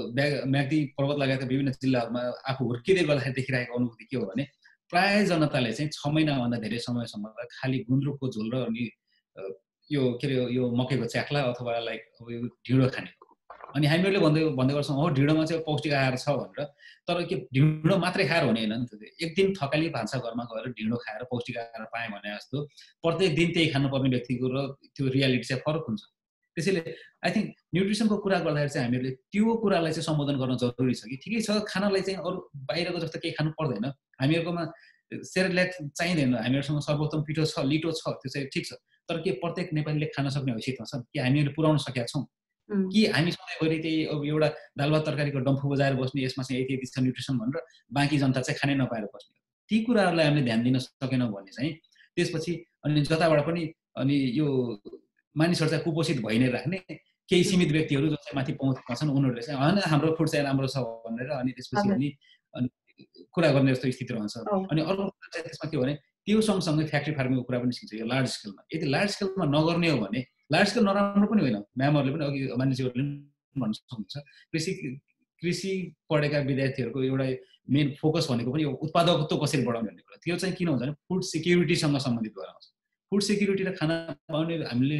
C: म्याग्दी पर्वत लगायतका विभिन्न जिल्लाहरूमा आफू हुर्किँदै गर्दाखेरि देखिरहेको अनुभूति के हो भने प्राय जनताले चाहिँ 6 महिनाभन्दा धेरै समयसम्म खालि गुन्द्रुकको झोल र अनि यो के अरे यो मकैको च्याख्ला अथवा लाइक यो ढिँडो खाने। अनि हामीहरूले भन्दै गर्छौँ हो ढिँडोमा चाहिँ पौष्टिक आहार छ भनेर। तर के ढिँडो मात्रै खाएर हुने होइन नि त। एक दिन थकाली भान्सा घरमा गएर ढिँडो खाएर पौष्टिक आहार पाएँ भने जस्तो प्रत्येक दिन त्यही खानुपर्ने व्यक्तिको र त्यो रियालिटी चाहिँ फरक हुन्छ। त्यसैले आई थिङ्क न्युट्रिसनको कुरा गर्दाखेरि चाहिँ हामीहरूले त्यो कुरालाई चाहिँ सम्बोधन गर्न जरुरी छ कि ठिकै छ खानालाई चाहिँ अरू बाहिरको जस्तो केही खानु पर्दैन। हामीहरूकोमा सेरेल्याक चाहिँदैन, हामीहरूसँग सर्वोत्तम पिठो छ, लिटो छ, त्यो चाहिँ ठिक छ। तर के प्रत्येक नेपालीले खान सक्ने हैसियतमा छ कि हामीहरूले पुर्याउन सकेका छौँ कि हामी सधैँभरि त्यही अब एउटा दाल भात तरकारीको डम्फु बजाएर बस्ने यसमा चाहिँ यति यति छ न्युट्रिसन भनेर बाँकी जनता चाहिँ खानै नपाएर बस्ने, ती कुराहरूलाई हामीले ध्यान दिन सकेनौँ भने चाहिँ त्यसपछि अनि जताबाट पनि अनि यो मानिसहरू चाहिँ कुपोषित भइ नै राख्ने केही सीमित व्यक्तिहरू जो चाहिँ माथि पहुँचमा छन् उनीहरूले चाहिँ होइन हाम्रो फुड चाहिँ राम्रो छ भनेर अनि त्यसपछि अनि कुरा गर्ने जस्तो स्थिति रहन्छ। अनि अर्को चाहिँ त्यसमा के हो भने त्यो सँगसँगै फ्याक्ट्री फार्मिङको कुरा पनि निस्किन्छ यो लार्ज स्केलमा। यदि लार्ज स्केलमा नगर्ने हो भने लार्ज स्केल नराम्रो पनि होइन। म्यामहरूले पनि अघि मानिसहरूले भन्न सक्नुहुन्छ कृषि पढेका विद्यार्थीहरूको एउटा मेन फोकस भनेको पनि उत्पादकत्व कसरी बढाउने भन्ने कुरा। त्यो चाहिँ किन हुन्छ भने फुड सिक्युरिटीसँग सम्बन्धित भएर आउँछ। फुड सिक्युरिटी र खाना पाउने हामीले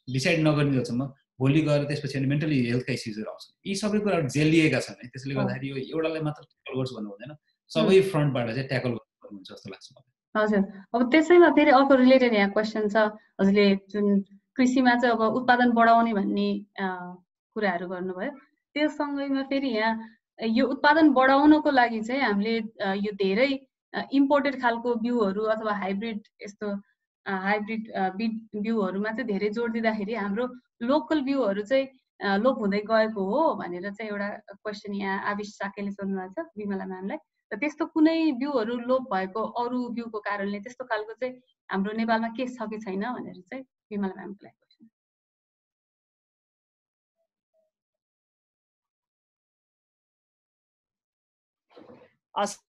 C: डिसाइड नगर्ने जसम्म भोलि गएर त्यसपछि अनि मेन्टली हेल्थका इस्युजहरू आउँछ। यी सबै कुराहरू जेलिएका छन् है। त्यसले गर्दाखेरि यो एउटालाई मात्र ट्याकल गर्छु भन्नु हुँदैन, सबै फ्रन्टबाट चाहिँ ट्याकल गर्नुहुन्छ जस्तो लाग्छ मलाई।
A: हजुर, अब त्यसैमा फेरि अर्को रिलेटेड यहाँ क्वेसन छ। हजुरले जुन कृषिमा चाहिँ अब उत्पादन बढाउने भन्ने कुराहरू गर्नुभयो, त्यो सँगैमा फेरि यहाँ यो उत्पादन बढाउनको लागि चाहिँ हामीले यो धेरै इम्पोर्टेड खालको बिउहरू अथवा हाइब्रिड यस्तो हाइब्रिड बिउहरूमा चाहिँ धेरै जोड दिँदाखेरि हाम्रो लोकल बिउहरू चाहिँ लोप हुँदै गएको हो भनेर चाहिँ एउटा क्वेसन यहाँ आविष साकेले सोध्नु भएको छ विमला म्यामलाई। र त्यस्तो कुनै बिउहरू लोप भएको अरू बिउको कारणले त्यस्तो खालको चाहिँ हाम्रो नेपालमा के छ कि छैन भनेर चाहिँ विमला म्यामको लागि क्वेसन।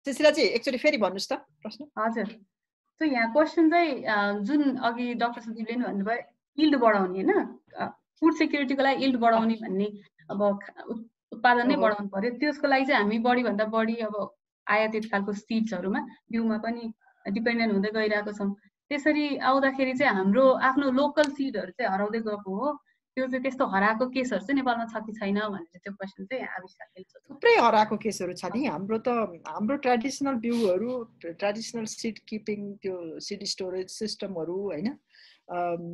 B: सुशीला जी एकचोटि फेरि भन्नुस् त प्रश्न।
A: हजुर, सो यहाँ क्वेसन चाहिँ जुन अघि डाक्टर सञ्जीवले नि भन्नुभयो यिल्ड बढाउने होइन, फुड सिक्युरिटीको लागि यिल्ड बढाउने भन्ने अब उत्पादन नै बढाउनु पर्यो। त्यसको लागि चाहिँ हामी बढीभन्दा बढी अब आयातित खालको सिड्सहरूमा बिउमा पनि डिपेन्डेन्ट हुँदै गइरहेको छौँ। त्यसरी आउँदाखेरि चाहिँ हाम्रो आफ्नो लोकल सिडहरू चाहिँ हराउँदै गएको हो। त्यो चाहिँ त्यस्तो हराएको केसहरू चाहिँ नेपालमा छ कि छैन भनेर त्यो क्वेसन चाहिँ आविष
B: थुप्रै हराएको केसहरू छ नि। हाम्रो ट्रेडिसनल बिउहरू, ट्रेडिसनल सिड किपिङ, त्यो सिड स्टोरेज सिस्टमहरू होइन,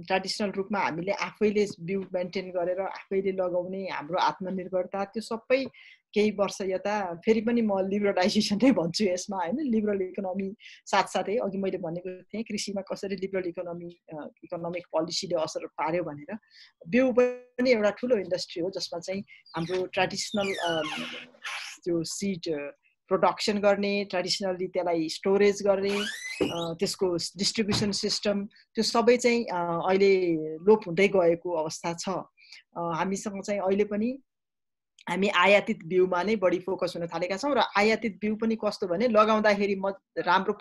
B: ट्रेडिसनल रूपमा हामीले आफैले बिउ मेन्टेन गरेर आफैले लगाउने हाम्रो आत्मनिर्भरता, त्यो सबै केही वर्ष यता फेरि पनि म लिबरलाइजेसन नै भन्छु यसमा होइन। लिबरल इकोनोमी साथसाथै अघि मैले भनेको थिएँ कृषिमा कसरी लिबरल इकोनोमिक पोलिसीले असर पार्यो भनेर। बिउ पनि एउटा ठुलो इन्डस्ट्री हो जसमा चाहिँ हाम्रो ट्रेडिसनल त्यो सिड प्रोडक्सन गर्ने, ट्रेडिसनली त्यसलाई स्टोरेज गर्ने, त्यसको डिस्ट्रिब्युसन सिस्टम त्यो सबै चाहिँ अहिले लोप हुँदै गएको अवस्था छ। हामीसँग चाहिँ अहिले पनि हामी आयातित बिउमा नै बढी फोकस हुन थालेका छौँ। र आयातित बिउ पनि कस्तो भने लगाउँदाखेरि राम्रो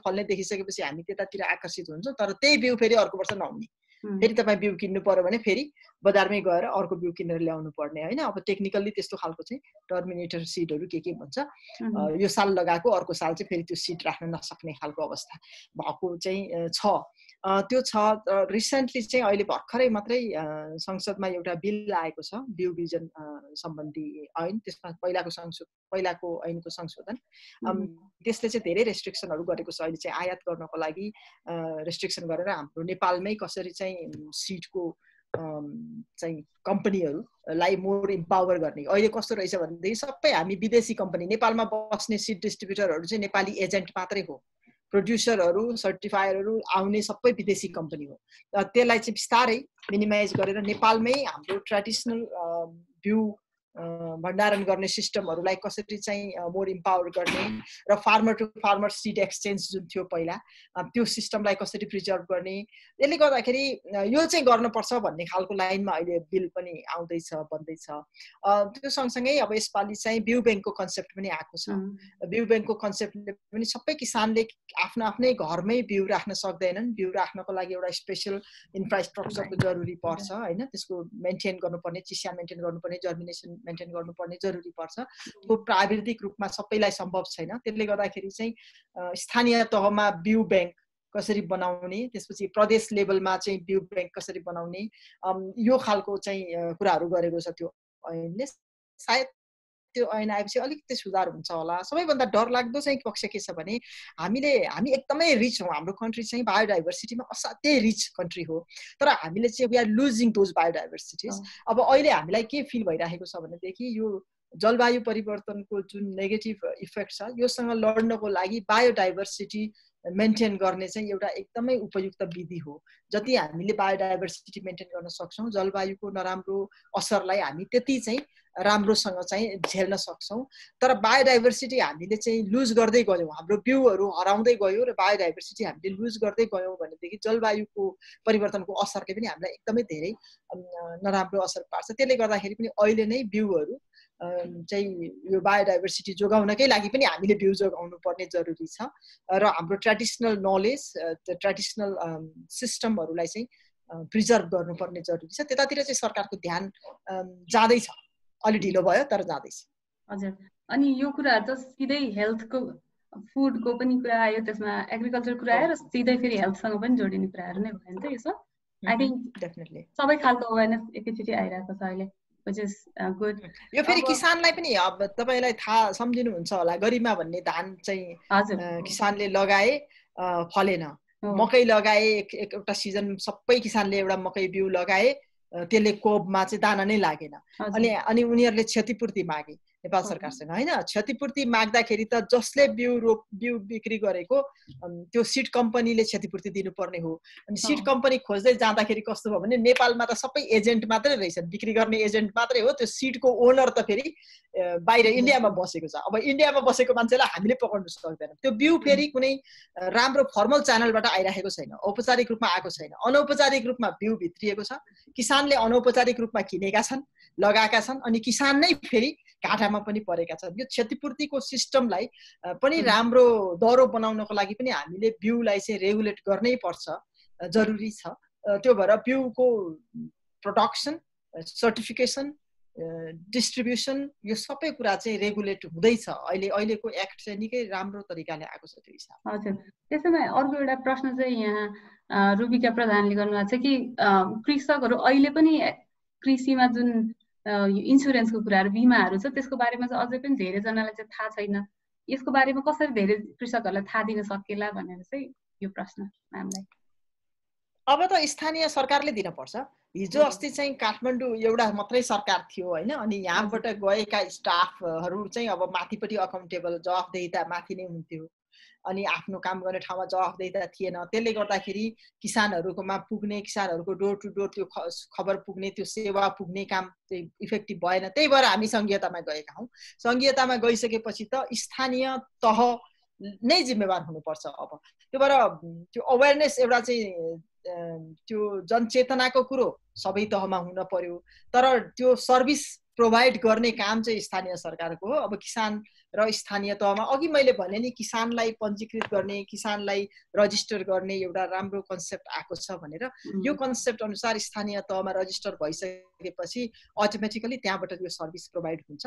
B: फल्ने देखिसकेपछि हामी त्यतातिर आकर्षित हुन्छौँ। तर त्यही बिउ फेरि अर्को वर्ष नहुने, फेरि तपाईँ बिउ किन्नु पर्यो भने फेरि बजारमै गएर अर्को बिउ किनेर ल्याउनु पर्ने होइन। अब टेक्निकल्ली त्यस्तो खालको चाहिँ टर्मिनेटर सिडहरू के भन्छ, यो साल लगाएको अर्को साल चाहिँ फेरि त्यो सिड राख्न नसक्ने खालको अवस्था भएको चाहिँ छ। त्यो छ। रिसेन्टली चाहिँ अहिले भर्खरै मात्रै संसदमा एउटा बिल आएको छ बिउ बिजन सम्बन्धी ऐन। त्यसमा पहिलाको ऐनको संशोधन, त्यसले चाहिँ धेरै रेस्ट्रिक्सनहरू गरेको छ। अहिले चाहिँ आयात गर्नको लागि रेस्ट्रिक्सन गरेर हाम्रो नेपालमै कसरी चाहिँ सिडको चाहिँ कम्पनीहरूलाई मोर इम्पावर गर्ने। अहिले कस्तो रहेछ भनेदेखि सबै हामी विदेशी कम्पनी, नेपालमा बस्ने सिड डिस्ट्रिब्युटरहरू चाहिँ नेपाली एजेन्ट मात्रै हो, प्रोड्युसरहरू सर्टिफायरहरू आउने सबै विदेशी कम्पनी हो। त्यसलाई चाहिँ बिस्तारै मिनिमाइज गरेर नेपालमै हाम्रो ट्रेडिसनल बिउ भण्डारण गर्ने सिस्टमहरूलाई कसरी चाहिँ मोर इम्पावर गर्ने र farmer to farmer seed exchange जुन थियो पहिला त्यो सिस्टमलाई कसरी प्रिजर्भ गर्ने, त्यसले गर्दाखेरि यो चाहिँ गर्नुपर्छ भन्ने खालको लाइनमा अहिले बिल पनि आउँदैछ बन्दैछ। त्यो सँगसँगै अब यसपालि चाहिँ बिउ ब्याङ्कको कन्सेप्ट पनि आएको छ। बिउ ब्याङ्कको कन्सेप्टले पनि सबै किसानले आफ्नो आफ्नै घरमै बिउ राख्न सक्दैनन्। बिउ राख्नको लागि एउटा स्पेसल इन्फ्रास्ट्रक्चरको जरुरी पर्छ होइन, त्यसको मेन्टेन गर्नुपर्ने, चिसिया मेन्टेन गर्नुपर्ने, जर्मिनेसन मेन्टेन गर्नुपर्ने जरुरी पर्छ। त्यो प्राविधिक रूपमा सबैलाई सम्भव छैन। त्यसले गर्दाखेरि चाहिँ स्थानीय तहमा बिउ ब्याङ्क कसरी बनाउने, त्यसपछि प्रदेश लेभलमा चाहिँ बिउ ब्याङ्क कसरी बनाउने, यो खालको चाहिँ कुराहरू गरेको छ त्यो ऐनले। सायद त्यो ऐन आएपछि अलिकति सुधार हुन्छ होला। सबैभन्दा डरलाग्दो चाहिँ पक्ष के छ भने हामी एकदमै रिच हौँ, हाम्रो कन्ट्री चाहिँ बायोडाइभर्सिटीमा असाध्यै रिच कन्ट्री हो, तर हामीले चाहिँ वी आर लुजिङ दोज बायोडाइभर्सिटिज। अब अहिले हामीलाई के फिल भइरहेको छ भनेदेखि यो जलवायु परिवर्तनको जुन नेगेटिभ इफेक्ट छ योसँग लड्नको लागि बायोडाइभर्सिटी मेन्टेन गर्ने चाहिँ एउटा एकदमै उपयुक्त विधि हो। जति हामीले बायोडाइभर्सिटी मेन्टेन गर्न सक्छौँ, जलवायुको नराम्रो असरलाई हामी त्यति चाहिँ राम्रोसँग चाहिँ झेल्न सक्छौँ। तर बायोडाइभर्सिटी हामीले चाहिँ लुज गर्दै गयौँ, हाम्रो बिउहरू हराउँदै गयो र बायोडाइभर्सिटी हामीले लुज गर्दै गयौँ भनेदेखि जलवायुको परिवर्तनको असरले पनि हामीलाई एकदमै धेरै नराम्रो असर पार्छ। त्यसले गर्दाखेरि पनि अहिले नै बिउहरू चाहिँ यो बायोडाइभर्सिटी जोगाउनकै लागि पनि हामीले बिउ जोगाउनु पर्ने जरुरी छ र हाम्रो ट्रेडिसनल नलेज, ट्रेडिसनल सिस्टमहरूलाई चाहिँ प्रिजर्भ गर्नुपर्ने जरुरी छ। त्यतातिर चाहिँ सरकारको ध्यान जाँदैछ, अलि ढिलो भयो तर जाँदैछ।
A: हजुर, अनि यो कुराहरू त सिधै हेल्थको, फुडको पनि कुरा आयो, त्यसमा एग्रिकल्चर कुरा आयो र सिधै फेरि हेल्थसँग पनि जोडिने कुराहरू नै भयो नि त यसो। आई थिङ्क
B: डेफिनेटली
A: सबै खालको अवेरनेस एकैचोटि आइरहेको छ अहिले, which is good।
B: यो फेरि किसानलाई पनि अब तपाईलाई थाहा सम्झिनुहुन्छ होला, गरिमा भन्ने धान चाहिँ किसानले लगाए फलेन, मकै लगाए एउटा सिजन सबै किसानले एउटा मकै बिउ लगाए, त्यसले कोबमा चाहिँ दाना नै लागेन। अनि उनीहरूले क्षतिपूर्ति मागे नेपाल सरकारसँग होइन। क्षतिपूर्ति माग्दाखेरि त जसले बिउ बिक्री गरेको त्यो सिड कम्पनीले क्षतिपूर्ति दिनुपर्ने हो। अनि सिड कम्पनी खोज्दै जाँदाखेरि कस्तो भयो भने नेपालमा त सबै एजेन्ट मात्रै रहेछन्, बिक्री गर्ने एजेन्ट मात्रै हो। त्यो सिडको ओनर त फेरि बाहिर इन्डियामा बसेको छ। अब इन्डियामा बसेको मान्छेलाई हामीले पकाउन सक्दैनौँ। त्यो बिउ फेरि कुनै राम्रो फर्मल च्यानलबाट आइरहेको छैन, औपचारिक रूपमा आएको छैन, अनौपचारिक रूपमा बिउ भित्रिएको छ। किसानले अनौपचारिक रूपमा किनेका छन्, लगाएका छन्, अनि किसान नै फेरि घाटामा पनि परेका छन्। यो क्षतिपूर्तिको सिस्टमलाई पनि राम्रो दह्रो बनाउनको लागि पनि हामीले बिउलाई चाहिँ रेगुलेट गर्नै पर्छ, जरुरी छ। त्यो भएर बिउको प्रोडक्सन, सर्टिफिकेसन, डिस्ट्रिब्युसन, यो सबै कुरा चाहिँ रेगुलेट हुँदैछ। अहिलेको एक्ट चाहिँ निकै राम्रो तरिकाले आएको छ त्यो हिसाब।
A: हजुर, त्यसैमा अर्को एउटा प्रश्न चाहिँ यहाँ रुबिका प्रधानले गर्नुभएको छ कि कृषकहरू अहिले पनि कृषिमा जुन इन्सुरेन्सको कुराहरू, बिमाहरू छ, त्यसको बारेमा चाहिँ अझै पनि धेरैजनालाई चाहिँ थाहा छैन। यसको बारेमा कसरी धेरै कृषकहरूलाई थाहा दिन सकेला भनेर चाहिँ यो प्रश्न म्यामलाई।
B: अब त स्थानीय सरकारले दिन पर्छ। हिजो अस्ति चाहिँ काठमाडौँ एउटा मात्रै सरकार थियो होइन, अनि यहाँबाट गएका स्टाफहरू चाहिँ अब माथिपट्टि अकाउन्टेबल, जवाफदेहिता माथि नै हुन्थ्यो, अनि आफ्नो काम गर्ने ठाउँमा जवाफदेहिता थिएन। त्यसले गर्दाखेरि किसानहरूकोमा पुग्ने, किसानहरूको डोर टु डोर त्यो खबर पुग्ने, त्यो सेवा पुग्ने काम चाहिँ इफेक्टिभ भएन। त्यही भएर हामी सङ्घीयतामा गएका हौँ। सङ्घीयतामा गइसकेपछि त स्थानीय तह नै जिम्मेवार हुनुपर्छ। अब त्यो भएर त्यो अवेरनेस एउटा चाहिँ त्यो जनचेतनाको कुरो सबै तहमा हुन पर्यो, तर त्यो सर्भिस प्रोभाइड गर्ने काम चाहिँ स्थानीय सरकारको हो। अब किसान र स्थानीय तहमा अघि मैले भने नि किसानलाई पञ्जीकृत गर्ने, किसानलाई रजिस्टर गर्ने एउटा राम्रो कन्सेप्ट आएको छ भनेर, यो कन्सेप्ट अनुसार स्थानीय तहमा रजिस्टर भइसकेपछि अटोमेटिकली त्यहाँबाट यो सर्भिस प्रोभाइड हुन्छ।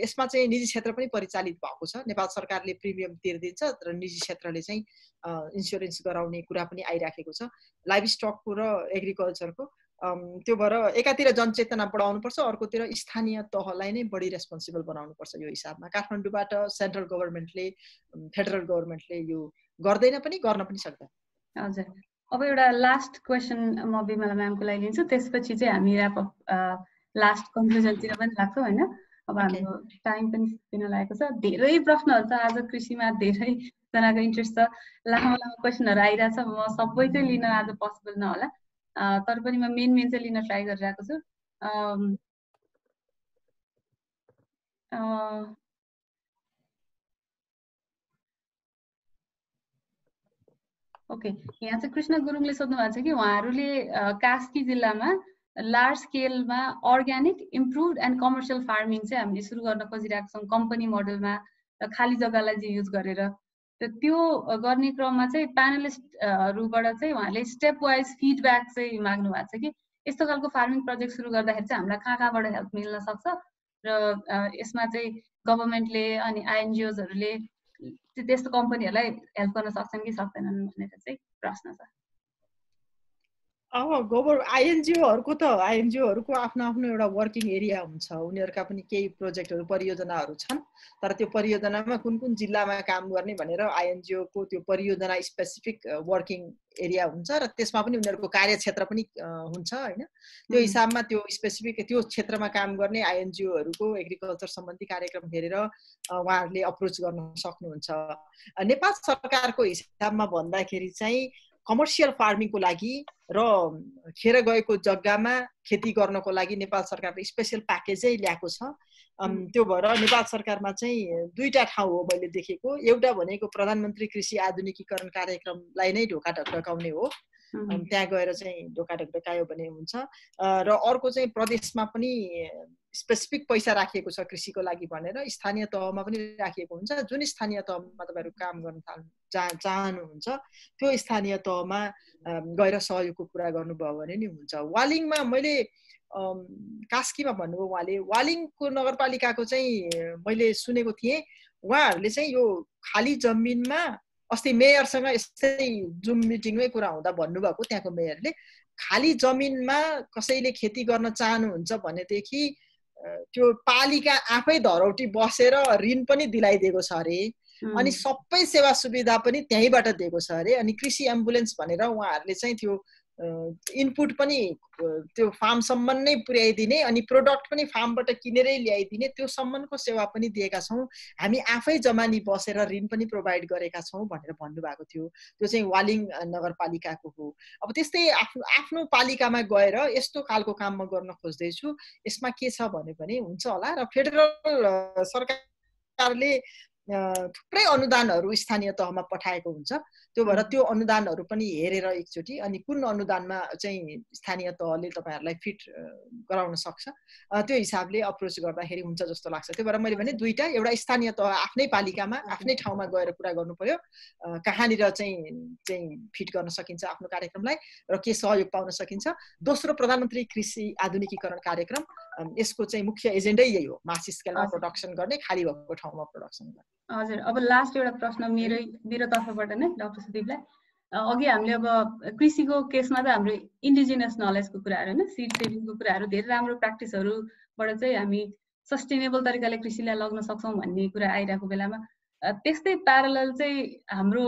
B: यसमा चाहिँ निजी क्षेत्र पनि परिचालित भएको छ। नेपाल सरकारले प्रिमियम तिर्दिन्छ र निजी क्षेत्रले चाहिँ इन्स्योरेन्स गराउने कुरा पनि आइराखेको छ, लाइभ स्टकको र एग्रिकल्चरको। त्यो भएर एकातिर जनचेतना बढाउनुपर्छ, अर्कोतिर स्थानीय तहलाई नै बढी रेस्पोन्सिबल बनाउनुपर्छ। यो हिसाबमा काठमाडौँबाट सेन्ट्रल गभर्मेन्टले, फेडरल गभर्मेन्टले यो गर्दैन पनि, गर्न पनि सक्दैन।
A: हजुर, अब एउटा लास्ट क्वेसन म बिमला म्यामको लागि लिन्छु, त्यसपछि चाहिँ हामी लास्ट कन्क्लुजनतिर पनि लाग्छौँ होइन। अब हाम्रो टाइम पनि दिन लागेको छ। धेरै प्रश्नहरू छ आज, कृषिमा धेरैजनाको इन्ट्रेस्ट छ, लामो लामो क्वेसनहरू आइरहेछ। म सबै चाहिँ लिन आज पोसिबल नहोला, तर पनि म मेन चाहिँ लिन ट्राई गरिरहेको छु। ओके, यहाँ चाहिँ कृष्ण गुरुङले सोध्नु भएको छ कि उहाँहरूले कास्की जिल्लामा लार्ज स्केलमा organic improved and commercial farming चाहिँ हामीले सुरु गर्न खोजिरहेको छौँ कम्पनी मोडलमा र खाली जग्गालाई चाहिँ युज गरेर। र त्यो गर्ने क्रममा चाहिँ प्यानलिस्टहरूबाट चाहिँ उहाँले स्टेप वाइज फिडब्याक चाहिँ माग्नु भएको छ कि यस्तो खालको फार्मिङ प्रोजेक्ट सुरु गर्दाखेरि चाहिँ हामीलाई कहाँबाट हेल्प मिल्न सक्छ र यसमा चाहिँ गभर्मेन्टले अनि आइएनजिओजहरूले त्यस्तो कम्पनीहरूलाई हेल्प गर्न सक्छन् कि सक्दैनन् भनेर चाहिँ प्रश्न छ।
B: आइएनजिओहरूको आफ्नो आफ्नो एउटा वर्किङ एरिया हुन्छ, उनीहरूका पनि केही प्रोजेक्टहरू परियोजनाहरू छन्, तर त्यो परियोजनामा कुन कुन जिल्लामा काम गर्ने भनेर आइएनजिओको त्यो परियोजना स्पेसिफिक वर्किङ एरिया हुन्छ र त्यसमा पनि उनीहरूको कार्यक्षेत्र पनि हुन्छ हैन। त्यो हिसाबमा त्यो स्पेसिफिक त्यो क्षेत्रमा काम गर्ने आइएनजिओहरूको एग्रिकल्चर सम्बन्धी कार्यक्रम हेरेर उहाँहरूले अप्रोच गर्न सक्नुहुन्छ। नेपाल सरकारको हिसाबमा भन्दाखेरि चाहिँ कमर्सियल फार्मिङको लागि र खेर गएको जग्गामा खेती गर्नको लागि नेपाल सरकारले स्पेशल प्याकेजै ल्याएको छ। त्यो भएर नेपाल सरकारमा चाहिँ दुईटा ठाउँ हो मैले देखेको, एउटा भनेको प्रधानमन्त्री कृषि आधुनिकीकरण कार्यक्रमलाई नै ढोका ढकढकाउने हो, त्यहाँ गएर चाहिँ ढोका ढकढकायो भने हुन्छ। र अर्को चाहिँ प्रदेशमा पनि स्पेसिफिक पैसा राखिएको छ कृषिको लागि भनेर, स्थानीय तहमा पनि राखिएको हुन्छ। जुन स्थानीय तहमा तपाईँहरू काम गर्न चाहनुहुन्छ त्यो स्थानीय तहमा गएर सहयोगको कुरा गर्नुभयो भने नि हुन्छ। वालिङमा मैले कास्कीमा भन्नुभयो उहाँले, वालिङको नगरपालिकाको चाहिँ मैले सुनेको थिएँ उहाँहरूले चाहिँ यो खाली जमिनमा अस्ति मेयरसँग यस्तै जुम मिटिङमै कुरा हुँदा भन्नुभएको त्यहाँको मेयरले खाली जमिनमा कसैले खेती गर्न चाहनुहुन्छ भनेदेखि त्यो पालिका आफै धरौटी बसेर ऋण पनि दिलाइदिएको छ अरे, अनि सबै सेवा सुविधा पनि त्यहीँबाट दिएको छ अरे। अनि कृषि एम्बुलेन्स भनेर उहाँहरूले चाहिँ त्यो इनपुट पनि त्यो फार्मसम्म नै पुर्याइदिने अनि प्रोडक्ट पनि फार्मबाट किनेरै ल्याइदिने त्यो सम्मको सेवा पनि दिएका छौँ, हामी आफै जमानी बसेर ऋण पनि प्रोभाइड गरेका छौँ भनेर भन्नुभएको थियो। त्यो चाहिँ वालिङ नगरपालिकाको हो। अब त्यस्तै आफ्नो पालिकामा गएर यस्तो खालको काम म गर्न खोज्दैछु, यसमा के छ भने हुन्छ होला। र फेडरल सरकारले थुप्रै अनुदानहरू स्थानीय तहमा पठाएको हुन्छ, त्यो भएर त्यो अनुदानहरू पनि हेरेर एकचोटि अनि कुन अनुदानमा चाहिँ स्थानीय तहले तपाईँहरूलाई फिट गराउन सक्छ त्यो हिसाबले अप्रोच गर्दाखेरि हुन्छ जस्तो लाग्छ। त्यो भएर मैले भने दुईटा, एउटा स्थानीय तह आफ्नै पालिकामा आफ्नै ठाउँमा गएर कुरा गर्नु पर्यो कहाँनिर चाहिँ फिट गर्न सकिन्छ आफ्नो कार्यक्रमलाई र के सहयोग पाउन सकिन्छ। दोस्रो प्रधानमन्त्री कृषि आधुनिकीकरण कार्यक्रम, यसको चाहिँ मुख्य एजेन्डै यही हो, मास स्केलमा प्रोडक्सन गर्ने, खाली भएको ठाउँमा प्रोडक्सन गर्ने।
A: हजुर, अब लास्ट एउटा प्रश्न मेरो तर्फबाट नै डाक्टर सुदीपलाई। अघि हामीले अब कृषिको केसमा त हाम्रो इन्डिजिनियस नलेजको कुराहरू होइन, सिड सेभिङको कुराहरू, धेरै राम्रो प्र्याक्टिसहरूबाट चाहिँ हामी सस्टेनेबल तरिकाले कृषिलाई लग्न सक्छौँ भन्ने कुरा आइरहेको बेलामा त्यस्तै प्यारलल चाहिँ हाम्रो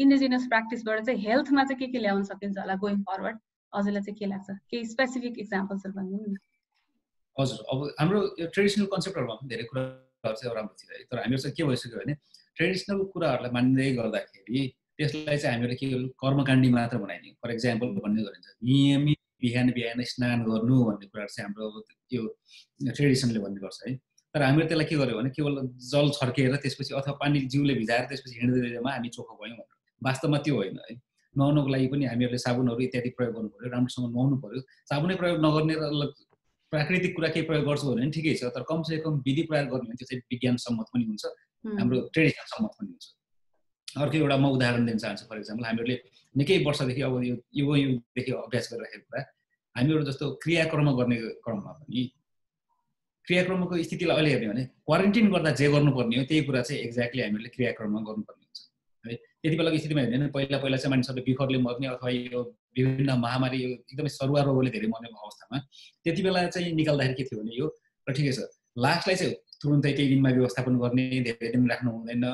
A: इन्डिजिनियस प्र्याक्टिसबाट चाहिँ हेल्थमा चाहिँ के ल्याउन सकिन्छ होला गोइङ फरवर्ड, हजुरलाई चाहिँ के लाग्छ? केही स्पेसिफिक इक्जाम्पल्सहरू भनिदिनु न।
C: हजुर, अब हाम्रो यो ट्रेडिसनल कन्सेप्टहरूमा पनि धेरै कुराहरू चाहिँ राम्रो थियो, तर हामीहरू चाहिँ के भइसक्यो भने ट्रेडिसनल कुराहरूलाई मान्दै गर्दाखेरि त्यसलाई चाहिँ हामीले के कर्मकाण्डी मात्र बनाइदियौँ। फर इक्जाम्पल भन्ने गरिन्छ नियमित बिहान बिहान स्नान गर्नु भन्ने कुराहरू चाहिँ हाम्रो त्यो ट्रेडिसनले भन्ने गर्छ है। तर हामीले त्यसलाई के गर्यो भने केवल जल छर्किएर त्यसपछि अथवा पानी जिउले भिजाएर त्यसपछि हिँड्दैमा हामी चोखो भयौँ भनेर, वास्तवमा त्यो होइन है। नुहाउनको लागि पनि हामीहरूले साबुनहरू इत्यादि प्रयोग गर्नु पर्यो, राम्रोसँग नुहाउनु पर्यो। साबुनै प्रयोग नगर्ने र प्राकृतिक कुरा केही प्रयोग गर्छु भने ठिकै छ, तर कमसे कम विधि प्रयोग गर्ने भने त्यो चाहिँ विज्ञान सम्मत पनि हुन्छ, हाम्रो ट्रेडिसनल सम्मत पनि हुन्छ। अर्को एउटा म उदाहरण दिन चाहन्छु। फर इक्जाम्पल हामीहरूले निकै वर्षदेखि अब यो युगदेखि अभ्यास गरिरहेको कुरा, हामीहरू जस्तो क्रियाक्रम गर्ने क्रममा पनि क्रियाक्रमको स्थितिलाई अहिले हेर्ने भने क्वारेन्टिन गर्दा जे गर्नुपर्ने हो त्यही कुरा चाहिँ एक्ज्याक्टली हामीले क्रियाक्रममा गर्नुपर्ने हुन्छ है। त्यति बेलाको स्थितिमा हेर्ने पहिला चाहिँ मानिसहरूले बिखरले मर्ने अथवा यो विभिन्न महामारी यो एकदमै सरुवा रोगले धेरै मर्ने अवस्थामा त्यति बेला चाहिँ निकाल्दाखेरि के थियो भने यो ठिकै छ, लास्टलाई चाहिँ तुरुन्तै त्यही दिनमा व्यवस्थापन गर्ने, धेरै दिन राख्नु हुँदैन,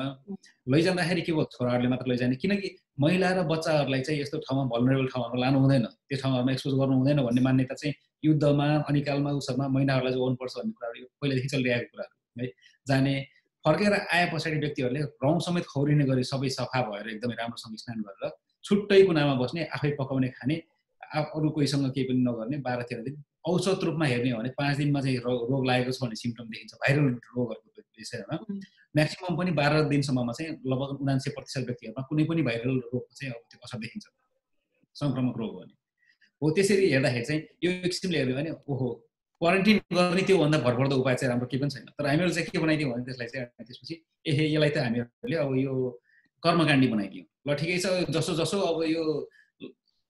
C: लैजाँदाखेरि के भयो छोराहरूले मात्र लैजाने, किनकि महिला र बच्चाहरूलाई चाहिँ यस्तो ठाउँमा भल्नरेबल ठाउँहरूमा लानु हुँदैन, त्यो ठाउँहरूमा एक्सपोज गर्नु हुँदैन भन्ने मान्यता चाहिँ युद्धमा अनिकालमा उसमा महिलाहरूलाई जोगाउनुपर्छ भन्ने कुराहरू पहिलादेखि चलिरहेको कुराहरू है। जाने फर्केर आए पछाडि व्यक्तिहरूले रौँ समेत खौरिने गरी सबै सफा भएर एकदमै राम्रोसँग स्नान गरेर छुट्टै कुनामा बस्ने, आफै पकाउने खाने, अरू कोहीसँग केही पनि नगर्ने 12-13 दिन औसत रूपमा हेर्ने हो भने 5 दिनमा चाहिँ रोग लागेको छ भन्ने सिम्पटम देखिन्छ भाइरल रोगहरूको विषयमा म्याक्सिमम पनि 12 दिनसम्ममा चाहिँ लगभग 79% व्यक्तिहरूमा कुनै पनि भाइरल रोगको चाहिँ अब त्यो असर देखिन्छ संक्रमक रोग हो भने हो त्यसरी हेर्दाखेरि चाहिँ यो एक किसिमले हेर्यो भने ओहो क्वारेन्टाइन गर्ने त्यो भन्दा भरपर्दो उपाय चाहिँ राम्रो केही पनि छैन तर हामीहरूले चाहिँ के बनाइदियौँ भने त्यसलाई चाहिँ त्यसपछि यसलाई त हामीहरूले अब यो कर्मकाण्डी बनाइदियौँ ल ठिकै छ जसो जसो अब यो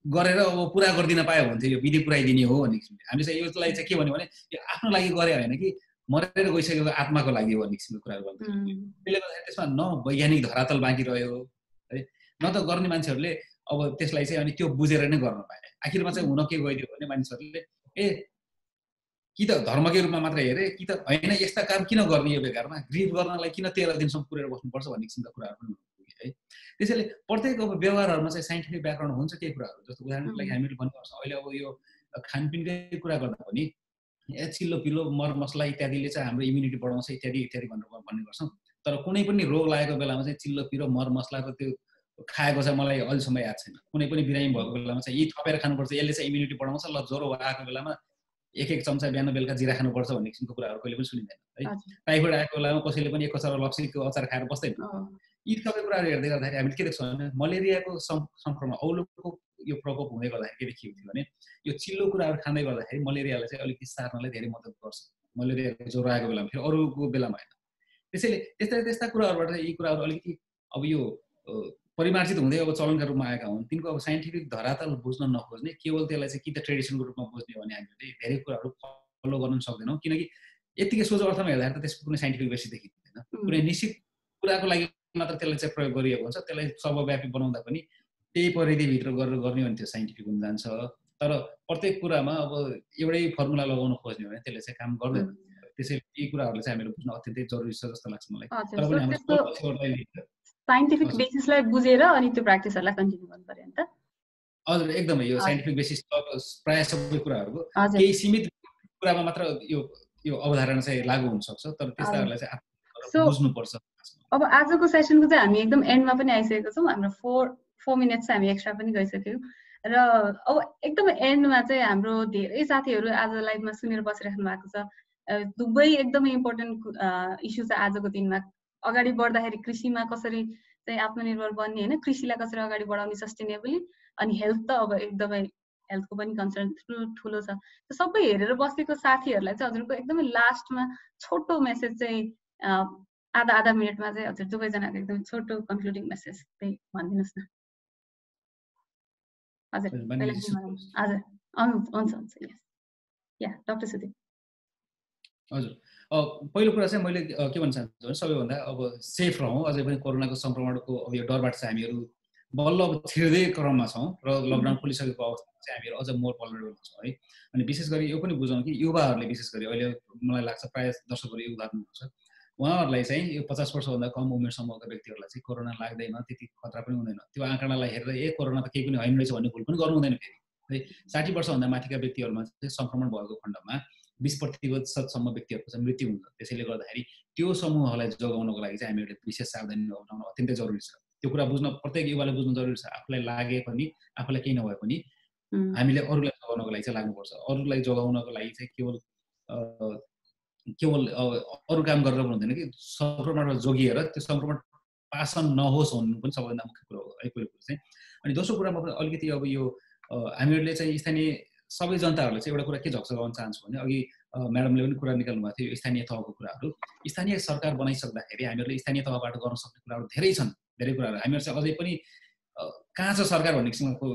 C: गरेर अब पुरा गर्दिन पायो भने चाहिँ यो विधि पुऱ्याइदिने हो भन्ने किसिमले हामीले चाहिँ यसलाई चाहिँ के भन्यो भने यो आफ्नो लागि गरे होइन कि मरेर गइसकेको आत्माको लागि हो भन्ने किसिमको कुराहरू गर्छ त्यसले गर्दाखेरि त्यसमा न वैज्ञानिक धरातल बाँकी रह्यो है न त गर्ने मान्छेहरूले अब त्यसलाई चाहिँ अनि त्यो बुझेर नै गर्न पाए आखिरमा चाहिँ हुन के गइदियो भने मानिसहरूले कि त धर्मकै रूपमा मात्र हेरे कि त होइन यस्ता काम किन गर्ने यो बेकारमा ग्रिफ गर्नलाई किन 13 दिनसम्म पुरेर बस्नुपर्छ भन्ने किसिमका कुराहरू पनि हुनु है त्यसैले प्रत्येक अब व्यवहारहरूमा चाहिँ साइन्टिफिक ब्याकग्राउन्ड हुन्छ केही कुराहरू जस्तो उदाहरणको लागि हामीले भन्नुपर्छ अहिले अब यो खानपिनकै कुरा गर्दा पनि चिल्लो पिल्लो मर मसला इत्यादिले चाहिँ हाम्रो इम्युनिटी बढाउँछ इत्यादि इत्यादि भनेर भन्ने गर्छौँ तर कुनै पनि रोग लागेको बेलामा चाहिँ चिल्लो पिरो मर मसलाको त्यो खाएको चाहिँ मलाई अहिलेसम्म याद छैन कुनै पनि बिरामी भएको बेलामा चाहिँ यी थपेर खानुपर्छ यसले चाहिँ इम्युनिटी बढाउँछ ल ज्वरो आएको बेलामा एक चम्चा बिहान बेलुका जिरा खानुपर्छ भन्ने किसिमको कुराहरू कहिले पनि सुनिँदैन है टाइफोइड आएको बेलामा कसैले पनि एक कचरा लप्सीको अचार खाएर बस्दैन यी सबै कुराहरू हेर्दै गर्दाखेरि हामीले के देख्छौँ भने मलेरियाको संक्रमण औलोको यो प्रकोप हुँदै गर्दाखेरि के देखियो भने यो चिल्लो कुराहरू खाँदै गर्दाखेरि मलेरियालाई चाहिँ अलिकति सार्नलाई धेरै मद्दत गर्छ मलेरियाको ज्वरो आएको बेलामा फेरि अरूको बेलामा होइन त्यसैले त्यस्ता कुराहरूबाट यी कुराहरू अलिकति अब यो परिमार्जित हुँदै अब चलनका रूपमा आएका हुन् तिनको अब साइन्टिफिक धरातल बुझ्न नखोज्ने केवल त्यसलाई चाहिँ कि त ट्रेडिसनको रूपमा बुझ्ने हो भने हामीले धेरै कुराहरू फलो गर्न सक्दैनौँ किनकि यतिकै सोझो अर्थमा हेर्दाखेरि त त्यसको कुनै साइन्टिफिक बेसिस देखिँदैन कुनै निश्चित कुराको लागि मात्र त्यसलाई चाहिँ प्रयोग गरिएको हुन्छ त्यसलाई सर्वव्यापी बनाउँदा पनि त्यही परिधिभित्र गरेर गर्ने भने त्यो साइन्टिफिक हुन जान्छ तर प्रत्येक कुरामा अब एउटै फर्मुला लगाउन खोज्ने हो भने त्यसले चाहिँ काम गर्दैन त्यसैले यी कुराहरूले चाहिँ हामीले बुझ्न अत्यन्तै जरुरी छ जस्तो लाग्छ मलाई तर पनि हाम्रो
A: साइन्टिफिक बेसिसलाई बुझेर अनि त्यो प्र्याक्टिसहरूलाई कन्टिन्यू गर्नु पर्यो नि त
C: हजुर एकदमै यो साइन्टिफिक बेसिस प्राय सबै कुराहरूको केही सीमित कुरामा मात्र यो अवधारणा चाहिँ लागू हुन सक्छ तर त्यस्ताहरूलाई चाहिँ बुझ्नुपर्छ
A: अब आजको सेसनको चाहिँ हामी एकदम एन्डमा पनि आइसकेको छौँ हाम्रो 4 मिनट चाहिँ हामी एक्स्ट्रा पनि गइसक्यौँ र अब एकदम एन्डमा चाहिँ हाम्रो धेरै साथीहरू आज लाइभमा सुनेर बसिराख्नु भएको छ दुवै एकदमै इम्पोर्टेन्ट इस्यु छ आजको दिनमा अगाडि बढ्दाखेरि कृषिमा कसरी चाहिँ आत्मनिर्भर बन्ने होइन कृषिलाई कसरी अगाडि बढाउने सस्टेनेबली अनि हेल्थ त अब एकदमै हेल्थको पनि कन्सर्न ठुलो छ सबै हेरेर बसेको साथीहरूलाई चाहिँ हजुरको एकदमै लास्टमा छोटो मेसेज चाहिँ आधा मिनटमा चाहिँ हजुर दुवैजनाको एकदमै छोटो कन्क्लुडिङ मेसेज चाहिँ भनिदिनुहोस् न हजुर हुन्छ या डाक्टर सुदीप
C: हजुर पहिलो कुरा चाहिँ मैले के भन्न चाहन्छु भने सबैभन्दा अब सेफ रहौँ अझै पनि कोरोनाको संक्रमणको अब यो डरबाट चाहिँ हामीहरू बल्ल अब छिर्दै क्रममा छौँ र लकडाउन खोलिसकेको अवस्थामा चाहिँ हामीहरू अझ मोर पलरेबल छौँ है अनि विशेष गरी यो पनि बुझौँ कि युवाहरूले विशेष गरी अहिले मलाई लाग्छ प्रायः दर्शकहरू यो उदाहरण हुन्छ उहाँहरूलाई चाहिँ यो 50 वर्षभन्दा कम उमेर समूहका व्यक्तिहरूलाई चाहिँ कोरोना लाग्दैन त्यति खतरा पनि हुँदैन त्यो आँकडालाई हेरेर कोरोना त केही पनि होइन रहेछ भन्ने भुल पनि गर्नु हुँदैन फेरि है 60 वर्षभन्दा माथिका व्यक्तिहरूमा चाहिँ संक्रमण भएको खण्डमा 20% व्यक्तिहरूको चाहिँ मृत्यु हुन्छ त्यसैले गर्दाखेरि त्यो समूहलाई जोगाउनको लागि चाहिँ हामीहरूले विशेष सावधानी अप्नाउन अत्यन्तै जरुरी छ त्यो कुरा बुझ्न प्रत्येक युवाले बुझ्नु जरुरी छ आफूलाई लागे पनि आफूलाई केही नभए पनि हामीले अरूलाई जोगाउनको लागि चाहिँ लाग्नुपर्छ अरूलाई जोगाउनको लागि चाहिँ केवल अरू काम गरेर पनि हुँदैन कि संक्रमणबाट जोगिएर त्यो संक्रमण पास नहोस् भन्नु पनि सबैभन्दा मुख्य कुरो हो है पहिलो कुरो चाहिँ अनि दोस्रो कुरामा पनि अलिकति अब यो हामीहरूले चाहिँ स्थानीय सबै जनताहरूले चाहिँ एउटा कुरा के झक्झगाउन चाहन्छु भने अघि म्याडमले पनि कुरा निकाल्नु भएको थियो स्थानीय तहको कुराहरू स्थानीय सरकार बनाइसक्दाखेरि हामीहरूले स्थानीय तहबाट गर्न सक्ने कुराहरू धेरै छन् धेरै कुराहरू हामीहरू चाहिँ अझै पनि कहाँ छ सरकार भन्ने किसिमको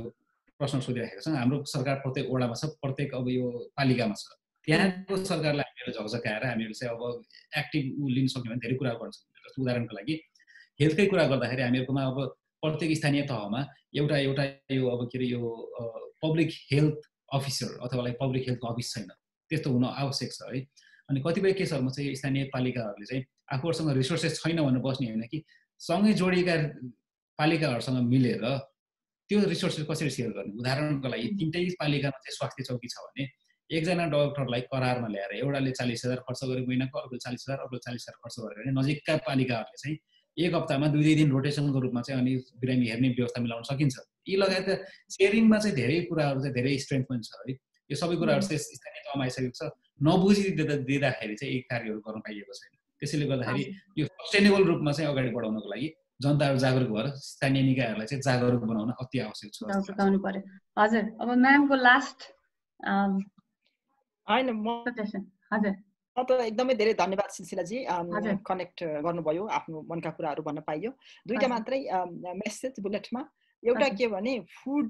C: प्रश्न सोधिरहेका छौँ हाम्रो सरकार प्रत्येक वडामा छ प्रत्येक अब यो पालिकामा छ त्यहाँको सरकारलाई हामीहरू झकझकाएर हामीहरू चाहिँ अब एक्टिभ लिन सक्ने भने धेरै कुराहरू गर्न सक्छौँ जस्तो उदाहरणको लागि हेल्थकै कुरा गर्दाखेरि हामीहरूकोमा अब प्रत्येक स्थानीय तहमा एउटा यो अब के अरे यो पब्लिक हेल्थ अफिसर अथवा पब्लिक हेल्थको अफिस छैन त्यस्तो हुन आवश्यक छ है अनि कतिपय केसहरूमा चाहिँ स्थानीय पालिकाहरूले चाहिँ आफूहरूसँग रिसोर्सेस छैन भनेर बस्ने होइन कि सँगै जोडिएका पालिकाहरूसँग मिलेर त्यो रिसोर्सेस कसरी सेयर गर्ने उदाहरणको लागि तीनटै पालिकामा चाहिँ स्वास्थ्य चौकी छ भने एकजना डाक्टरलाई करारमा ल्याएर एउटाले 40,000 खर्च गरे महिनाको अर्कोले 40,000 अर्कोले 40,000 खर्च गरेर भने नजिकका पालिकाहरूले चाहिँ एक हप्तामा 2-2 दिन रोटेसनको रूपमा चाहिँ अनि बिरामी हेर्ने व्यवस्था मिलाउन सकिन्छ। यी लगायत सेयरिङमा चाहिँ धेरै कुराहरू चाहिँ धेरै स्ट्रेन्थ पनि छ है। यो सबै कुराहरू चाहिँ स्थानीय तहमा आइसकेको छ। नबुझिदिँदाखेरि चाहिँ यी कार्यहरू गर्न पाइएको छैन। त्यसैले गर्दाखेरि यो सस्टेनेबल रूपमा चाहिँ अगाडि बढाउनको लागि जनताहरू जागरुक भएर स्थानीय निकायहरूलाई चाहिँ जागरुक बनाउन अति आवश्यक छ।
A: हजुर, अब म्यामको लास्ट
B: हैन म त एकदमै धेरै धन्यवाद सिलसिलाजी, कनेक्ट गर्नुभयो, आफ्नो मनका कुराहरू भन्न पाइयो। दुईटा मात्रै मेसेज बुलेटमा। एउटा के भने फुड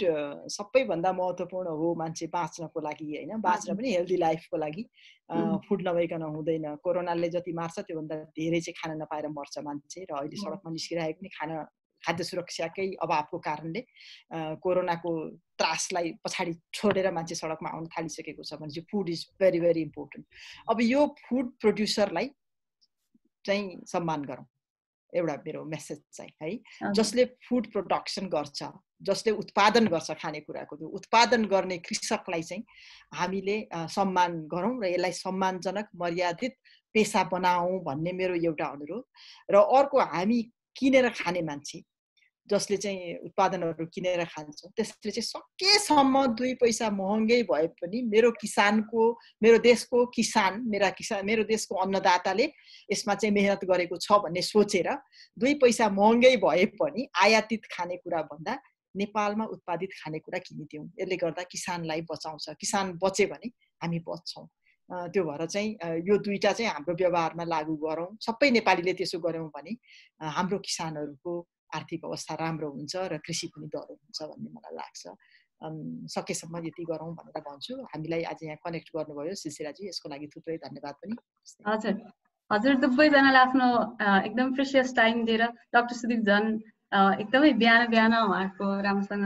B: सबैभन्दा महत्त्वपूर्ण हो मान्छे बाँच्नको लागि हैन, बाँच्न पनि हेल्दी लाइफको लागि फुड नभइकन हुँदैन। कोरोनाले जति मार्छ त्योभन्दा धेरै चाहिँ खाना नपाएर मर्छ मान्छे, र अहिले सडकमा निस्किरहेको पनि खाद्य सुरक्षाकै अभावको कारणले कोरोनाको त्रासलाई पछाडि छोडेर मान्छे सडकमा आउन थालिसकेको छ भने चाहिँ food is very very important. अब यो फुड प्रोड्युसरलाई चाहिँ सम्मान गरौँ, एउटा मेरो मेसेज चाहिँ है। जसले फुड प्रोडक्सन गर्छ, जसले उत्पादन गर्छ खानेकुराको, त्यो उत्पादन गर्ने कृषकलाई चाहिँ हामीले सम्मान गरौँ र यसलाई सम्मानजनक मर्यादित पेसा बनाऊ भन्ने मेरो एउटा अनुरोध। र अर्को, हामी किनेर खाने मान्छे जसले चाहिँ उत्पादनहरू किनेर खान्छ, त्यसले चाहिँ सकेसम्म 2 पैसा महँगै भए पनि मेरो किसानको, मेरो देशको किसान, मेरो देशको अन्नदाताले यसमा चाहिँ मेहनत गरेको छ भन्ने सोचेर 2 पैसा महँगै भए पनि आयातित खानेकुरा भन्दा नेपालमा उत्पादित खानेकुरा किनिदिउँ। यसले गर्दा किसानलाई बचाउँछ, किसान बचे भने हामी बच्छौँ। त्यो भएर चाहिँ यो दुईटा चाहिँ हाम्रो व्यवहारमा लागू गरौँ। सबै नेपालीले त्यसो गऱ्यौँ भने हाम्रो किसानहरूको आर्थिक अवस्था राम्रो हुन्छ र कृषि पनि दह्रो हुन्छ भन्ने मलाई लाग्छ। सकेसम्म यति गरौँ भनेर भन्छु। हामीलाई आज यहाँ कनेक्ट गर्नुभयो सिलसिलाजी, यसको लागि थुप्रै धन्यवाद पनि।
A: हजुर दुवैजनाले आफ्नो एकदम प्रेसियस टाइम दिएर, डाक्टर सुदीप झन् एकदमै बिहान उहाँको राम्रोसँग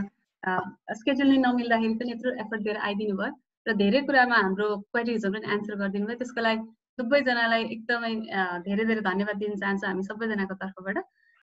A: स्केड्युल नै नमिल्दाखेरि पनि यत्रो एफर्ट दिएर आइदिनु भयो र धेरै कुरामा हाम्रो क्वेरिजहरू पनि एन्सर गरिदिनु भयो। त्यसको लागि दुवैजनालाई एकदमै धेरै धेरै धन्यवाद दिन चाहन्छु हामी सबैजनाको तर्फबाट।